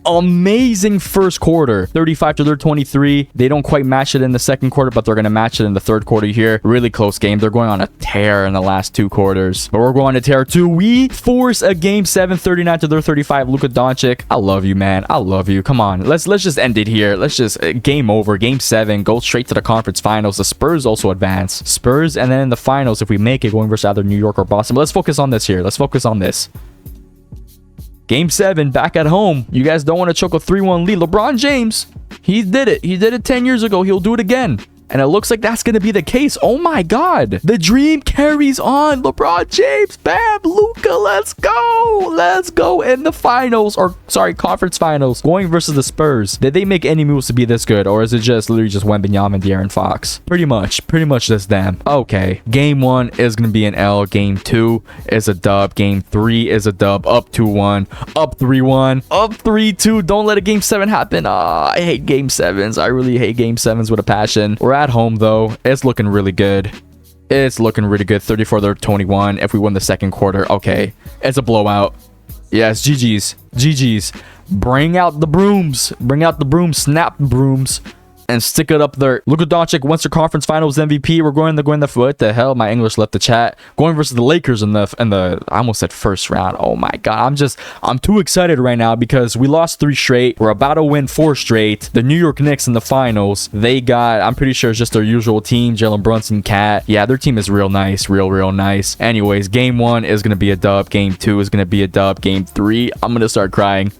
Amazing first quarter, 35 to their 23. They don't quite match it in the second quarter, but they're going to match it in the third quarter here. Really close game. They're going on a tear in the last 2 quarters, but we're going on a tear too. We force a game 7, 39 to their 35. Luka Doncic, I love you, man. I love you. Come on, let's just end it here. Let's just game over. Game 7, go straight to the conference finals. The Spurs also advance. Spurs, and then in the finals, if we make it, going versus either New York or Boston. But let's focus on this here. Let's focus on this. Game 7, back at home. You guys don't want to choke a 3-1 lead. LeBron James, he did it. He did it 10 years ago. He'll do it again. And it looks like that's going to be the case. Oh my God. The dream carries on. LeBron James, bam, Luka, let's go. Let's go in the finals, or sorry, conference finals, going versus the Spurs. Did they make any moves to be this good, or is it just literally just Wembanyama and De'Aaron Fox? Pretty much just them. Okay, game 1 is going to be an L. Game 2 is a dub. Game 3 is a dub. Up 2-1, up 3-1, up 3-2. Don't let a game 7 happen. I hate game 7s. I really hate game 7s with a passion. We're at home though. It's looking really good. It's looking really good. 34 to 21. If we win the second quarter, okay, it's a blowout. Yes, GG's. Bring out the brooms. Snap the brooms and stick it up there. Luka Doncic wins the conference finals MVP. We're going to what the hell? My English left the chat. Going versus the Lakers in the I almost said first round. Oh my God. I'm too excited right now because we lost 3 straight. We're about to win 4 straight. The New York Knicks in the finals. They got, I'm pretty sure it's just their usual team. Jalen Brunson, Cat. Yeah, their team is real nice. Real nice. Anyways, game 1 is going to be a dub. Game 2 is going to be a dub. Game 3, I'm going to start crying.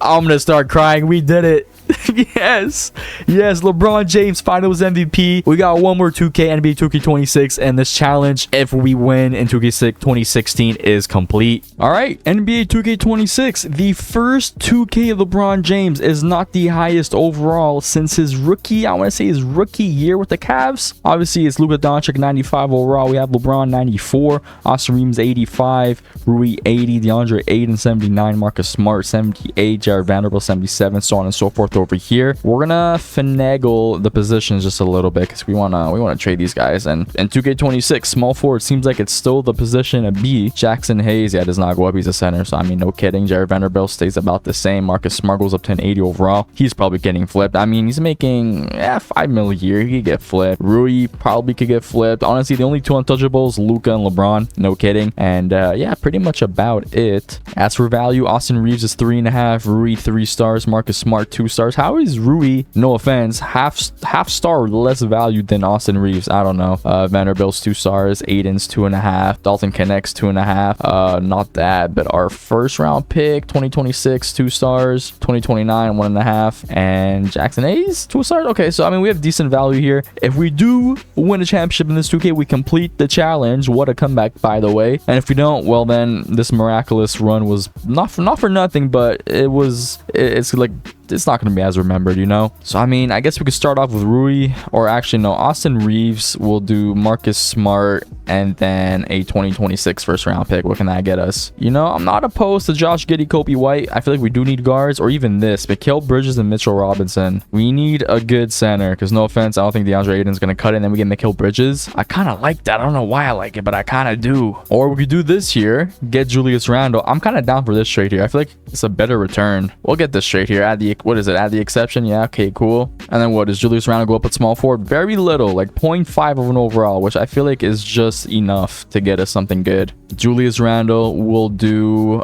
We did it. Yes, LeBron James finals MVP. We got one more 2K NBA 2K26, and this challenge, if we win in 2K 2016, is complete. All right, NBA 2K26, the first 2K LeBron James is not the highest overall since his rookie year with the Cavs. Obviously, it's Luka Doncic 95 overall. We have LeBron 94, Austin Reeves 85, Rui 80, DeAndre Ayton 79, Marcus Smart 78, Jared Vanderbilt 77, so on and so forth. Over here, we're gonna finagle the positions just a little bit because we wanna trade these guys. And in 2K26, small forward seems like it's still the position of B. Jackson Hayes, yeah, does not go up. He's a center, so I mean, no kidding. Jared Vanderbilt stays about the same. Marcus Smart goes up to an 80 overall. He's probably getting flipped. I mean, he's making $5 million a year. He could get flipped. Rui probably could get flipped. Honestly, the only 2 untouchables, Luka and LeBron. No kidding. And yeah, pretty much about it. As for value, Austin Reeves is 3.5. Rui 3 stars. Marcus Smart 2 stars. How is Rui, no offense, half star less valued than Austin Reeves? I don't know. Vanderbilt's 2 stars. Aiden's 2.5. Dalton Connect's 2.5. Not that, but our first round pick 2026 2 stars. 2029 1.5. And Jackson Hayes 2 stars. Okay, so I mean, we have decent value here. If we do win a championship in this 2K, we complete the challenge. What a comeback, by the way. And if we don't, well, then this miraculous run was not for nothing, but it's like, it's not going to be as remembered, you know? So, I mean, I guess we could start off with Rui, or actually, no, Austin Reeves. Will do Marcus Smart, and then a 2026 first round pick. What can that get us? You know, I'm not opposed to Josh Giddey, Kobe White. I feel like we do need guards, or even this. Mikal Bridges and Mitchell Robinson. We need a good center, because no offense, I don't think DeAndre Ayton's going to cut it, and then we get Mikal Bridges. I kind of like that. I don't know why I like it, but I kind of do. Or we could do this here, get Julius Randle. I'm kind of down for this trade here. I feel like it's a better return. We'll get this trade here. Add the what is it? Add the exception. Yeah, okay, cool. And then what does Julius Randle go up at small forward? Very little, like 0.5 of an overall, which I feel like is just enough to get us something good. Julius Randle will do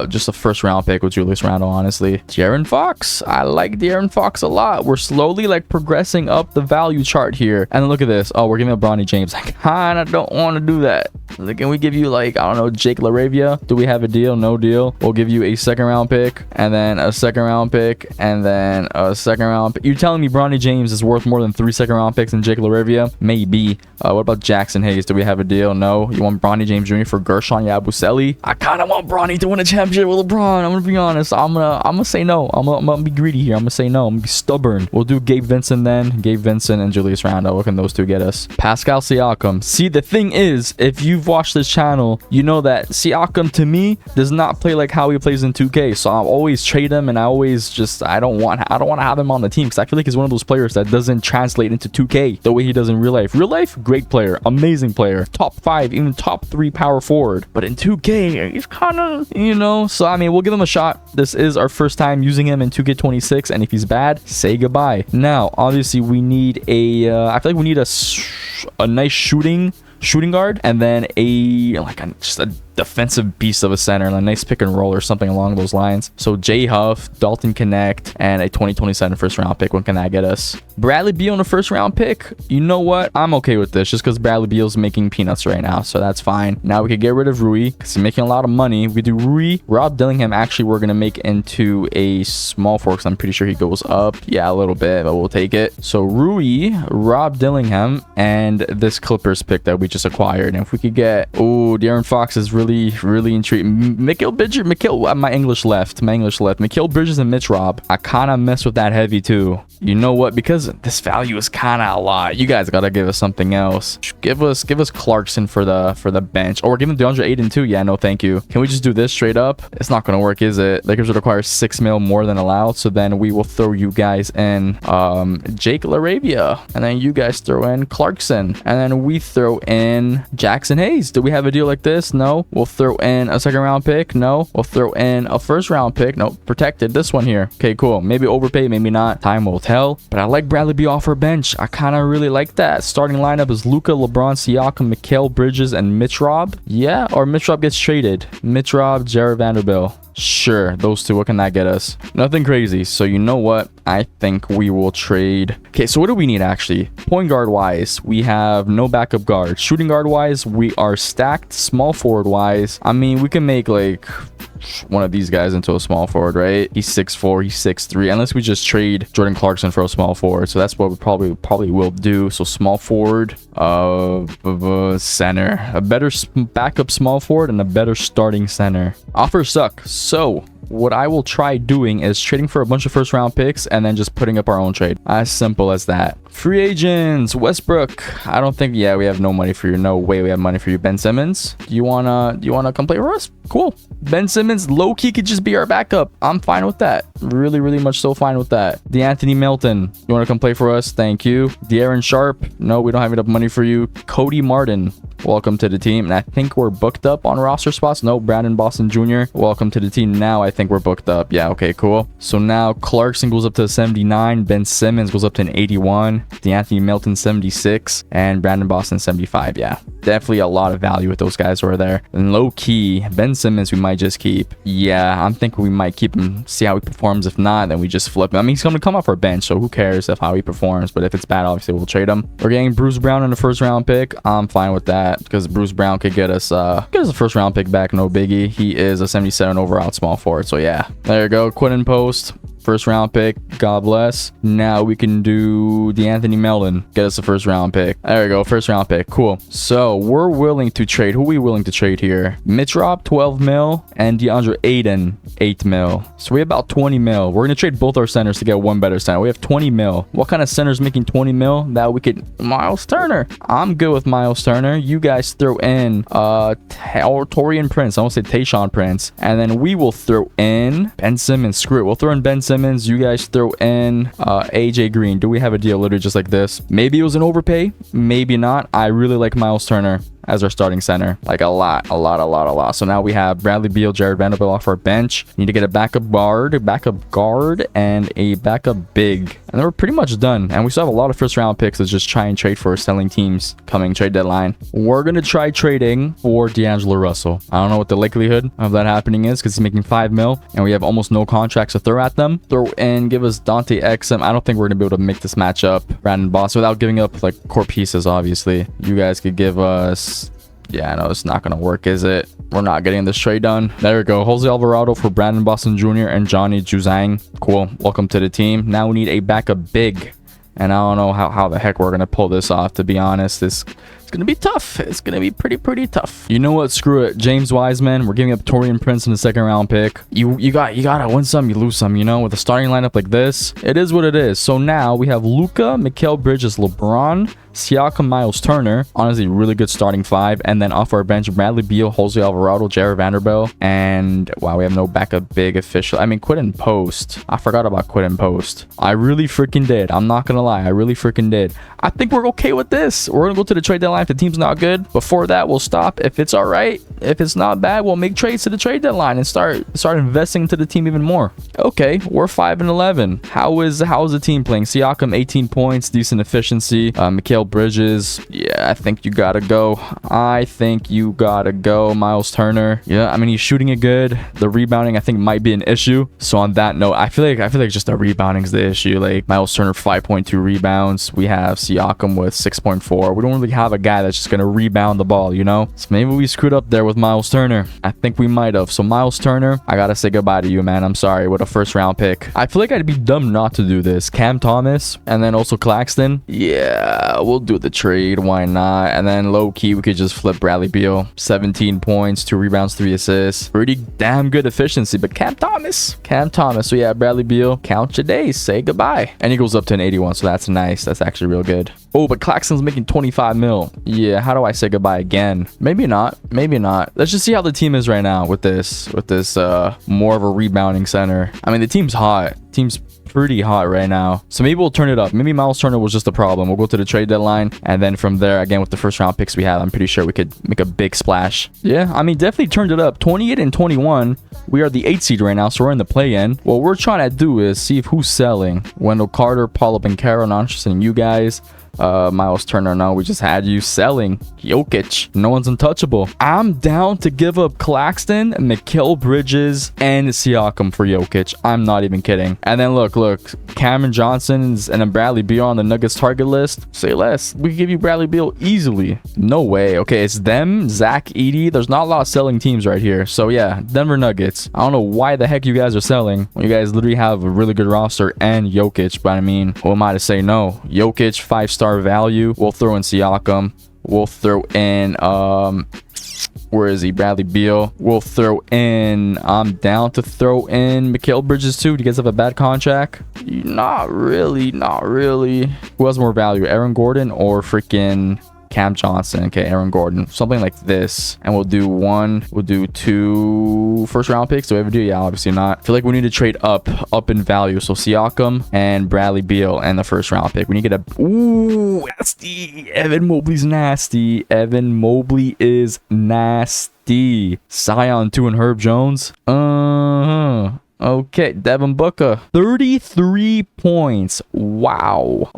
just a first round pick with Julius Randle, honestly. De'Aaron Fox. I like De'Aaron Fox a lot. We're slowly like progressing up the value chart here. And then look at this. Oh, we're giving up Bronny James. I kind of don't want to do that. Like, can we give you like, I don't know, Jake LaRavia? Do we have a deal? No deal. We'll give you a second round pick, and then a second round pick, and then a second round pick. You're telling me Bronny James is worth more than 3 second round picks than Jake LaRavia? Maybe. What about Jackson Hayes? Do we have a deal? No. You want Bronny James Jr. for Gershon Yabusele? I kind of want Bronny to win a championship with LeBron. I'm gonna be honest. I'm gonna say no. I'm gonna be greedy here. I'm gonna say no. I'm gonna be stubborn. We'll do Gabe Vincent then. Gabe Vincent and Julius Randle. What can those two get us? Pascal Siakam. See, the thing is, if you've watched this channel, you know that Siakam to me does not play like how he plays in 2K. So I always trade him, and I always just I don't want to have him on the team because I feel like he's one of those players that doesn't translate into 2K the way he does in real life. Real life, great player, amazing player, top 5, even top 3 power forward. But in 2K, he's kind of, you know. So I mean, we'll give him a shot. This is our first time using him in 2K26, and if he's bad, say goodbye. Now, obviously, we need a. I feel like we need a nice shooting guard, and then just a defensive beast of a center, and a nice pick and roll or something along those lines. So Jay Huff, Dalton Connect, and a 2027 first round pick. What can that get us? Bradley Beal on a first round pick. You know what? I'm okay with this just because Bradley Beal's making peanuts right now, so that's fine. Now we could get rid of Rui because he's making a lot of money. We do Rui. Rob Dillingham, actually, we're gonna make into a small forward because I'm pretty sure he goes up. Yeah, a little bit, but we'll take it. So Rui, Rob Dillingham, and this Clippers pick that we just acquired. And if we could get, De'Aaron Fox is really intriguing. Mikal Bridges, my English left. Mikal Bridges and Mitch Rob. I kind of mess with that heavy too. You know what? Because this value is kind of a lot. You guys gotta give us something else. Give us Clarkson for the bench. Or we're giving DeAndre Ayton too. Yeah, no, thank you. Can we just do this straight up? It's not gonna work, is it? Lakers would require 6 mil more than allowed. So then we will throw you guys in Jake LaRavia, and then you guys throw in Clarkson, and then we throw in Jackson Hayes. Do we have a deal like this? No. We'll throw in a second round pick. No. We'll throw in a first round pick. No, protected. This one here. Okay, cool. Maybe overpaid, maybe not. Time will tell. But I like Bradley Beal off our bench. I kind of really like that. Starting lineup is Luka, LeBron, Siakam, Mikal Bridges, and Mitch Rob. Yeah, or Mitch Rob gets traded. Mitch Rob, Jared Vanderbilt. Sure, those two. What can that get us? Nothing crazy. So you know what? I think we will trade. Okay, so what do we need actually? Point guard wise, we have no backup guard. Shooting guard wise, we are stacked. Small forward wise, I mean, we can make like one of these guys into a small forward, right? He's 6'4", he's 6'3", unless we just trade Jordan Clarkson for a small forward. So that's what we probably will do. So small forward, center, a better backup small forward, and a better starting center. Offers suck. So what I will try doing is trading for a bunch of first round picks and then just putting up our own trade. As simple as that. Free agents, Westbrook. I don't think, yeah, we have no money for you. No way we have money for you. Ben Simmons, do you wanna come play for us? Cool. Ben Simmons low-key could just be our backup. I'm fine with that. Really much so fine with that. DeAnthony Melton, you want to come play for us? Thank you. De'Aaron Sharp, no, we don't have enough money for you. Cody Martin, welcome to the team. And I think we're booked up on roster spots. No, Brandon Boston Jr., welcome to the team. Now I think we're booked up. Yeah, okay, cool. So now Clarkson goes up to 79. Ben Simmons goes up to an 81. DeAnthony Melton 76. And Brandon Boston 75. Yeah, definitely a lot of value with those guys who are there. And low-key, Ben Simmons we might just keep. Yeah, I'm thinking we might keep him, see how he performs. If not, then we just flip him. I mean, he's going to come off our bench, so who cares if how he performs. But if it's bad, obviously we'll trade him. We're getting Bruce Brown in the first round pick. I'm fine with that because Bruce Brown could get us a first round pick back. No biggie. He is a 77 overall small forward. So yeah, there you go. Quinn Post. First round pick, God bless. Now we can do DeAnthony Melton. Get us a first round pick. There we go, first round pick. Cool. So we're willing to trade. Who are we willing to trade here? Mitch Rob, 12 mil, and DeAndre Ayton, 8 mil. So we have about 20 mil. We're gonna trade both our centers to get one better center. We have 20 mil. What kind of center's making 20 mil? That we could Miles Turner. I'm good with Miles Turner. You guys throw in Torian Prince. I won't say Tayshaun Prince. And then we will throw in Ben Simmons. Screw it. We'll throw in Ben Simmons. You guys throw in AJ Green. Do we have a deal literally just like this? Maybe it was an overpay, maybe not. I really like Miles Turner. as our starting center. Like a lot. So now we have Bradley Beal, Jared Vanderbilt off our bench. Need to get a backup guard, and a backup big. And then we're pretty much done. And we still have a lot of first round picks to just try and trade for selling teams coming trade deadline. We're going to try trading for D'Angelo Russell. I don't know what the likelihood of that happening is because he's making $5 million and we have almost no contracts to throw at them. Throw in, give us Dante Exum. I don't think we're going to be able to make this match up. Brandon Boss without giving up like core pieces, obviously. You guys could give us... Yeah, no, it's not going to work, is it? We're not getting this trade done. There we go. Jose Alvarado for Brandon Boston Jr. and Johnny Juzang. Cool. Welcome to the team. Now we need a backup big. And I don't know how the heck we're going to pull this off, to be honest. It's going to be tough. It's going to be pretty tough. You know what? Screw it. James Wiseman. We're giving up Torian Prince in the second round pick. You got to win some, you lose some, you know, with a starting lineup like this. It is what it is. So now we have Luka, Mikal Bridges, LeBron, Siakam, Miles Turner. Honestly, really good starting five. And then off our bench, Bradley Beal, Jose Alvarado, Jared Vanderbilt. And wow, we have no backup big official. I mean, Quidden Post. I forgot about Quidden Post. I really freaking did. I'm not going to lie. I really freaking did. I think we're okay with this. We're going to go to the trade deadline if the team's not good. Before that, we'll stop. If it's all right, if it's not bad, we'll make trades to the trade deadline and start investing into the team even more. Okay, we're 5-11. How is the team playing? Siakam, 18 points, decent efficiency. Mikal Bridges, yeah, I think you gotta go. Miles Turner, yeah, I mean, he's shooting it good. The rebounding, I think, might be an issue. So on that note, I feel like just the rebounding is the issue. Like Miles Turner, 5.2 rebounds. We have Siakam with 6.4. We don't really have a guy that's just gonna rebound the ball, you know? So maybe we screwed up there with Miles Turner. I think we might have. So Miles Turner, I gotta say goodbye to you, man. I'm sorry, with a first round pick. I feel like I'd be dumb not to do this. Cam Thomas and then also Claxton. Yeah, we'll do the trade. Why not? And then low key, we could just flip Bradley Beal. 17 points, 2 rebounds, 3 assists. Pretty damn good efficiency. But Cam Thomas. So yeah, Bradley Beal, count your days. Say goodbye. And he goes up to an 81. So that's nice. That's actually real good. Oh, but Claxton's making 25 mil. Yeah, how do I say goodbye again? Maybe not. Let's just see how the team is right now with this more of a rebounding center. I mean, the team's hot. Team's pretty hot right now. So maybe we'll turn it up. Maybe Miles Turner was just a problem. We'll go to the trade deadline. And then from there, again, with the first round picks we have, I'm pretty sure we could make a big splash. Yeah, I mean, definitely turned it up. 28-21. We are the 8th seed right now, so we're in the play-in. What we're trying to do is see if who's selling. Wendell Carter, Paulo Banchero, not interested in you guys. Miles Turner, no, we just had you selling. Jokic, no one's untouchable. I'm down to give up Claxton, Mikal Bridges, and Siakam for Jokic. I'm not even kidding. And then look, Cameron Johnson's and then Bradley Beal on the Nuggets target list. Say less. We give you Bradley Beal easily. No way. Okay, it's them, Zach Edey. There's not a lot of selling teams right here. So yeah, Denver Nuggets. I don't know why the heck you guys are selling when you guys literally have a really good roster and Jokic. But I mean, who am I to say no? Jokic, 5-star value. We'll throw in Siakam. We'll throw in where is he? Bradley Beal. We'll throw in, I'm down to throw in Mikal Bridges too. Do you guys have a bad contract? Not really. Who has more value, Aaron Gordon or freaking Cam Johnson? Okay, Aaron Gordon, something like this. And we'll do 2 first round picks. Do we ever do? Yeah, obviously not. I feel like we need to trade up in value. So Siakam and Bradley Beal and the first round pick. We need to get a nasty. Evan Mobley's nasty. Zion 2 and Herb Jones. Okay, Devin Booker, 33 points. Wow.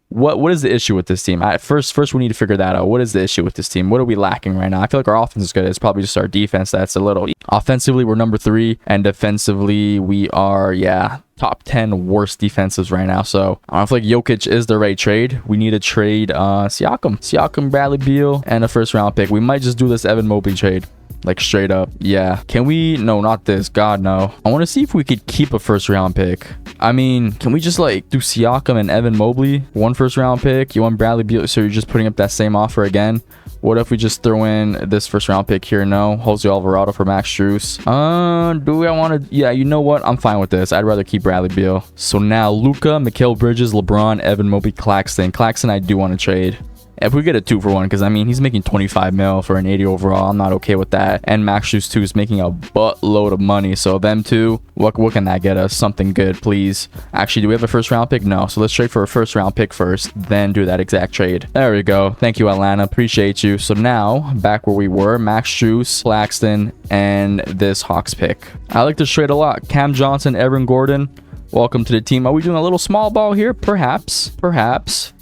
What is the issue with this team? First we need to figure that out. What is the issue with this team? What are we lacking right now? I feel like our offense is good. It's probably just our defense that's a little... Offensively, we're number 3, and defensively, we are, yeah, top 10 worst defensives right now. So I don't feel like Jokic is the right trade. We need to trade Siakam, Bradley Beal, and a first round pick. We might just do this Evan Mobley trade. Like straight up. Yeah. Can we? No, not this. God, no. I want to see if we could keep a first round pick. I mean, can we just like do Siakam and Evan Mobley? 1 first round pick. You want Bradley Beal? So you're just putting up that same offer again? What if we just throw in this first round pick here? No. Jose Alvarado for Max Strus. Do I want to? Yeah, you know what? I'm fine with this. I'd rather keep Bradley Beal. So now Luka, Mikal Bridges, LeBron, Evan Mobley, Claxton. Claxton, I do want to trade. If we get a 2-for-1, because I mean, he's making 25 mil for an 80 overall. I'm not okay with that. And Max Juice 2 is making a buttload of money. So them two, what can that get us? Something good, please. Actually, do we have a first round pick? No. So let's trade for a first round pick first, then do that exact trade. There we go. Thank you, Atlanta. Appreciate you. So now, back where we were, Max Juice, Claxton, and this Hawks pick. I like this trade a lot. Cam Johnson, Aaron Gordon, welcome to the team. Are we doing a little small ball here? Perhaps.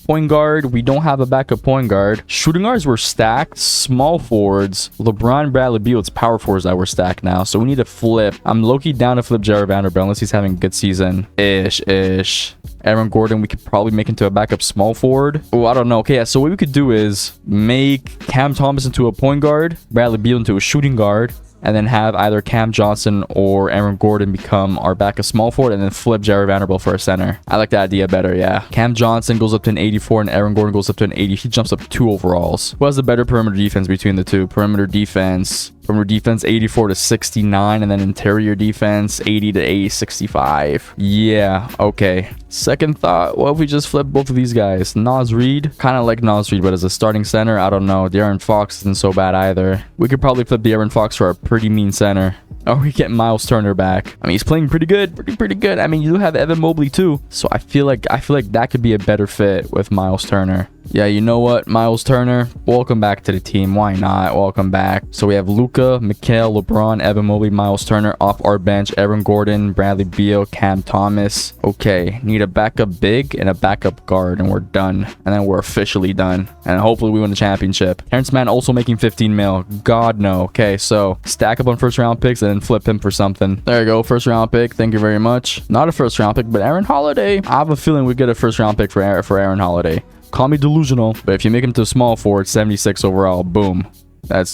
Point guard, we don't have a backup point guard. Shooting guards were stacked. Small forwards, LeBron, Bradley Beal, it's power forwards that were stacked now. So we need to flip. I'm low-key down to flip Jared Vanderbilt unless he's having a good season. Ish. Aaron Gordon, we could probably make into a backup small forward. Oh, I don't know. Okay, yeah, so what we could do is make Cam Thomas into a point guard, Bradley Beal into a shooting guard, and then have either Cam Johnson or Aaron Gordon become our backup small forward, and then flip Jared Vanderbilt for a center. I like that idea better, yeah. Cam Johnson goes up to an 84, and Aaron Gordon goes up to an 80. He jumps up 2 overalls. Who has the better perimeter defense between the two? Perimeter defense 84 to 69, and then interior defense 80 to 65. Yeah, okay. Second thought, what if we just flip both of these guys? Naz Reid, kind of like Naz Reid, but as a starting center, I don't know. De'Aaron Fox isn't so bad either. We could probably flip De'Aaron Fox for a pretty mean center. Or we get Miles Turner back. I mean, he's playing pretty good. Pretty good. I mean, you do have Evan Mobley too. So I feel like that could be a better fit with Miles Turner. Yeah, you know what, Miles Turner, welcome back to the team. Why not? Welcome back. So we have Luka, Mikal, LeBron, Evan Mobley, Miles Turner off our bench. Aaron Gordon, Bradley Beal, Cam Thomas. Okay, need a backup big and a backup guard, and we're done. And then we're officially done. And hopefully we win the championship. Terrence Mann also making 15 mil. God, no. Okay, so stack up on first round picks and then flip him for something. There you go, first round pick. Thank you very much. Not a first round pick, but Aaron Holiday. I have a feeling we get a first round pick for Aaron Holiday. Call me delusional, but if you make him to a small forward, 76 overall, boom. That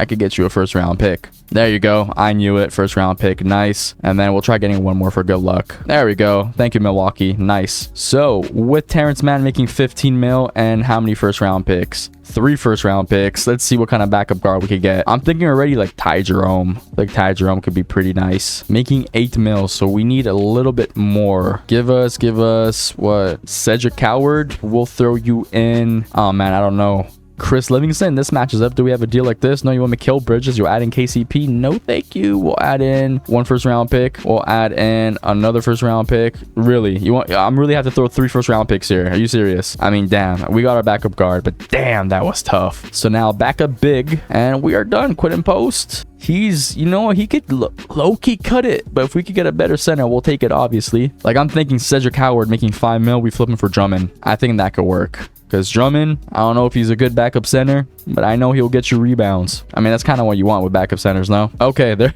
could get you a first round pick. There you go. I knew it. First round pick. Nice. And then we'll try getting one more for good luck. There we go. Thank you, Milwaukee. Nice. So with Terrence Mann making 15 mil and how many first round picks? 3 first round picks. Let's see what kind of backup guard we could get. I'm thinking already like Ty Jerome. Like Ty Jerome could be pretty nice. Making 8 mil. So we need a little bit more. Give us what? Cedric Coward. We'll throw you in. Oh man, I don't know. Chris Livingston, this matches up. Do we have a deal like this? No, you want Mikal Bridges? You're adding KCP? No, thank you. We'll add in 1 first round pick. We'll add in another first round pick. Really? I'm really have to throw 3 first round picks here. Are you serious? I mean, damn. We got our backup guard, but damn, that was tough. So now backup big, and we are done. Quit and post. He's, you know, he could low-key cut it, but if we could get a better center, we'll take it, obviously. Like, I'm thinking Cedric Howard making 5 mil. We flip him for Drummond. I think that could work. Because Drummond, I don't know if he's a good backup center, but I know he'll get you rebounds. I mean, that's kind of what you want with backup centers, no? Okay, there.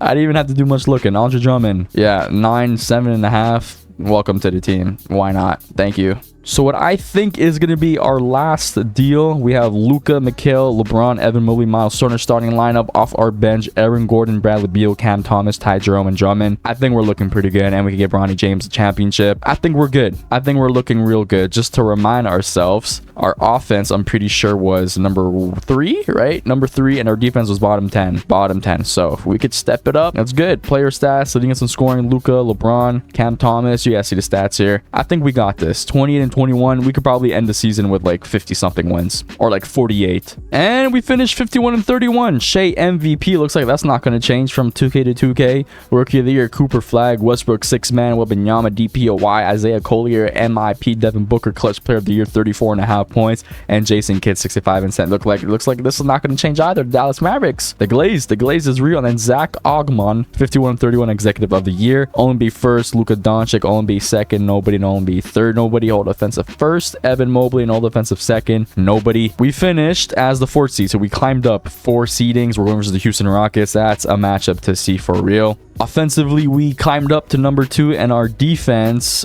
I didn't even have to do much looking. Andre Drummond. Yeah, 9, 7.5. Welcome to the team. Why not? Thank you. So what I think is going to be our last deal, we have Luka, Mikal, LeBron, Evan Mobley, Miles Turner starting lineup. Off our bench, Aaron Gordon, Bradley Beal, Cam Thomas, Ty Jerome, and Drummond. I think we're looking pretty good, and we can get Bronny James a championship. I think we're good. I think we're looking real good. Just to remind ourselves, our offense, I'm pretty sure, was number 3, right? Number 3, and our defense was bottom 10. Bottom 10. So if we could step it up, that's good. Player stats, leading us in scoring, Luka, LeBron, Cam Thomas. You guys see the stats here. I think we got this. 28 and 21. We could probably end the season with like 50 something wins, or like 48. And we finished 51 and 31. Shea MVP. Looks like that's not going to change from 2k to 2k. Rookie of the year, Cooper Flag, Westbrook 6-man, Wembanyama, DPOY, Isaiah Collier, MIP, Devin Booker, clutch player of the year, 34.5 points, and Jason Kidd, 65 and cent. Looks like this is not going to change either. Dallas Mavericks. The Glaze is real. And then Zach Ogman, 51 and 31, executive of the year. OMB first, Luka Doncic, OMB second, nobody, and OMB third, nobody. Hold offensive first, Evan Mobley, and all defensive second, nobody. We finished as the 4th seed, so we climbed up 4 seedings. We're going versus the Houston Rockets. That's a matchup to see for real. Offensively, we climbed up to number 2, and our defense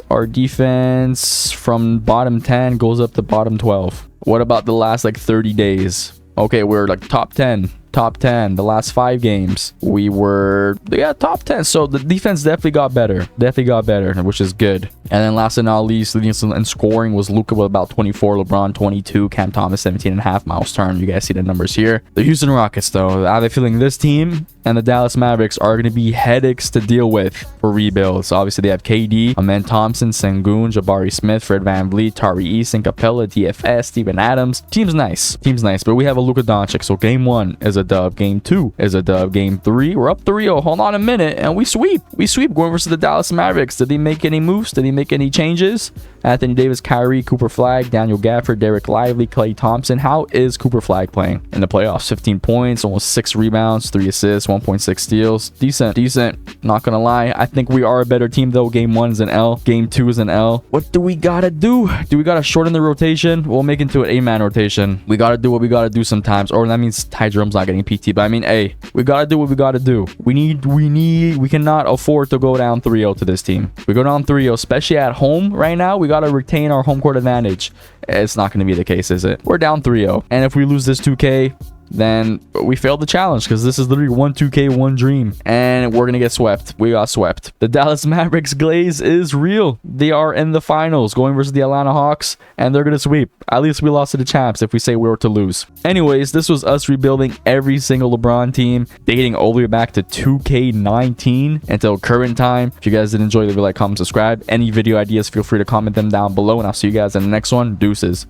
from bottom 10 goes up to bottom 12. What about the last like 30 days? Okay, we're like top 10. The last 5 games we were top 10. So the defense definitely got better, which is good. And then last but not least, leading us in scoring was Luka with about 24, LeBron 22, Cam Thomas 17.5, Miles Turner. You guys see the numbers here. The Houston Rockets, though, I have a feeling this team and the Dallas Mavericks are going to be headaches to deal with for rebuilds. Obviously, they have KD, Amen Thompson, Sengun, Jabari Smith, Fred VanVleet, Tari Eason, Capella, DFS, Steven Adams. Team's nice, but we have a Luka Doncic. So game 1 is a dub, game 2 is a dub, game 3 we're up 3-0. Hold on a minute, and we sweep going versus the Dallas Mavericks. Did they make any moves? Did he make any changes? Anthony Davis, Kyrie, Cooper Flag, Daniel Gafford, Derek Lively, Klay Thompson. How is Cooper Flag playing in the playoffs? 15 points, almost 6 rebounds, 3 assists, 1.6 steals. Decent. Not gonna lie. I think we are a better team though. Game 1 is an L. Game 2 is an L. What do we gotta do? Do we gotta shorten the rotation? We'll make it into an 8-man rotation. We gotta do what we gotta do sometimes. Or that means Ty Jerome's not getting PT. But I mean, hey, we gotta do what we gotta do. We cannot afford to go down 3-0 to this team. We go down 3-0, especially at home right now. We gotta retain our home court advantage. It's not gonna be the case, is it? We're down 3-0. And if we lose this 2K, then we failed the challenge, because this is literally 1 2K, 1 dream, and we're gonna get swept. We got swept. The Dallas Mavericks glaze is real. They are in the finals going versus the Atlanta Hawks, and they're gonna sweep. At least we lost to the champs if we say we were to lose. Anyways, this was us rebuilding every single LeBron team, dating all the way back to 2K19 until current time. If you guys did enjoy, leave a like, comment, subscribe. Any video ideas, feel free to comment them down below, and I'll see you guys in the next one. Deuces.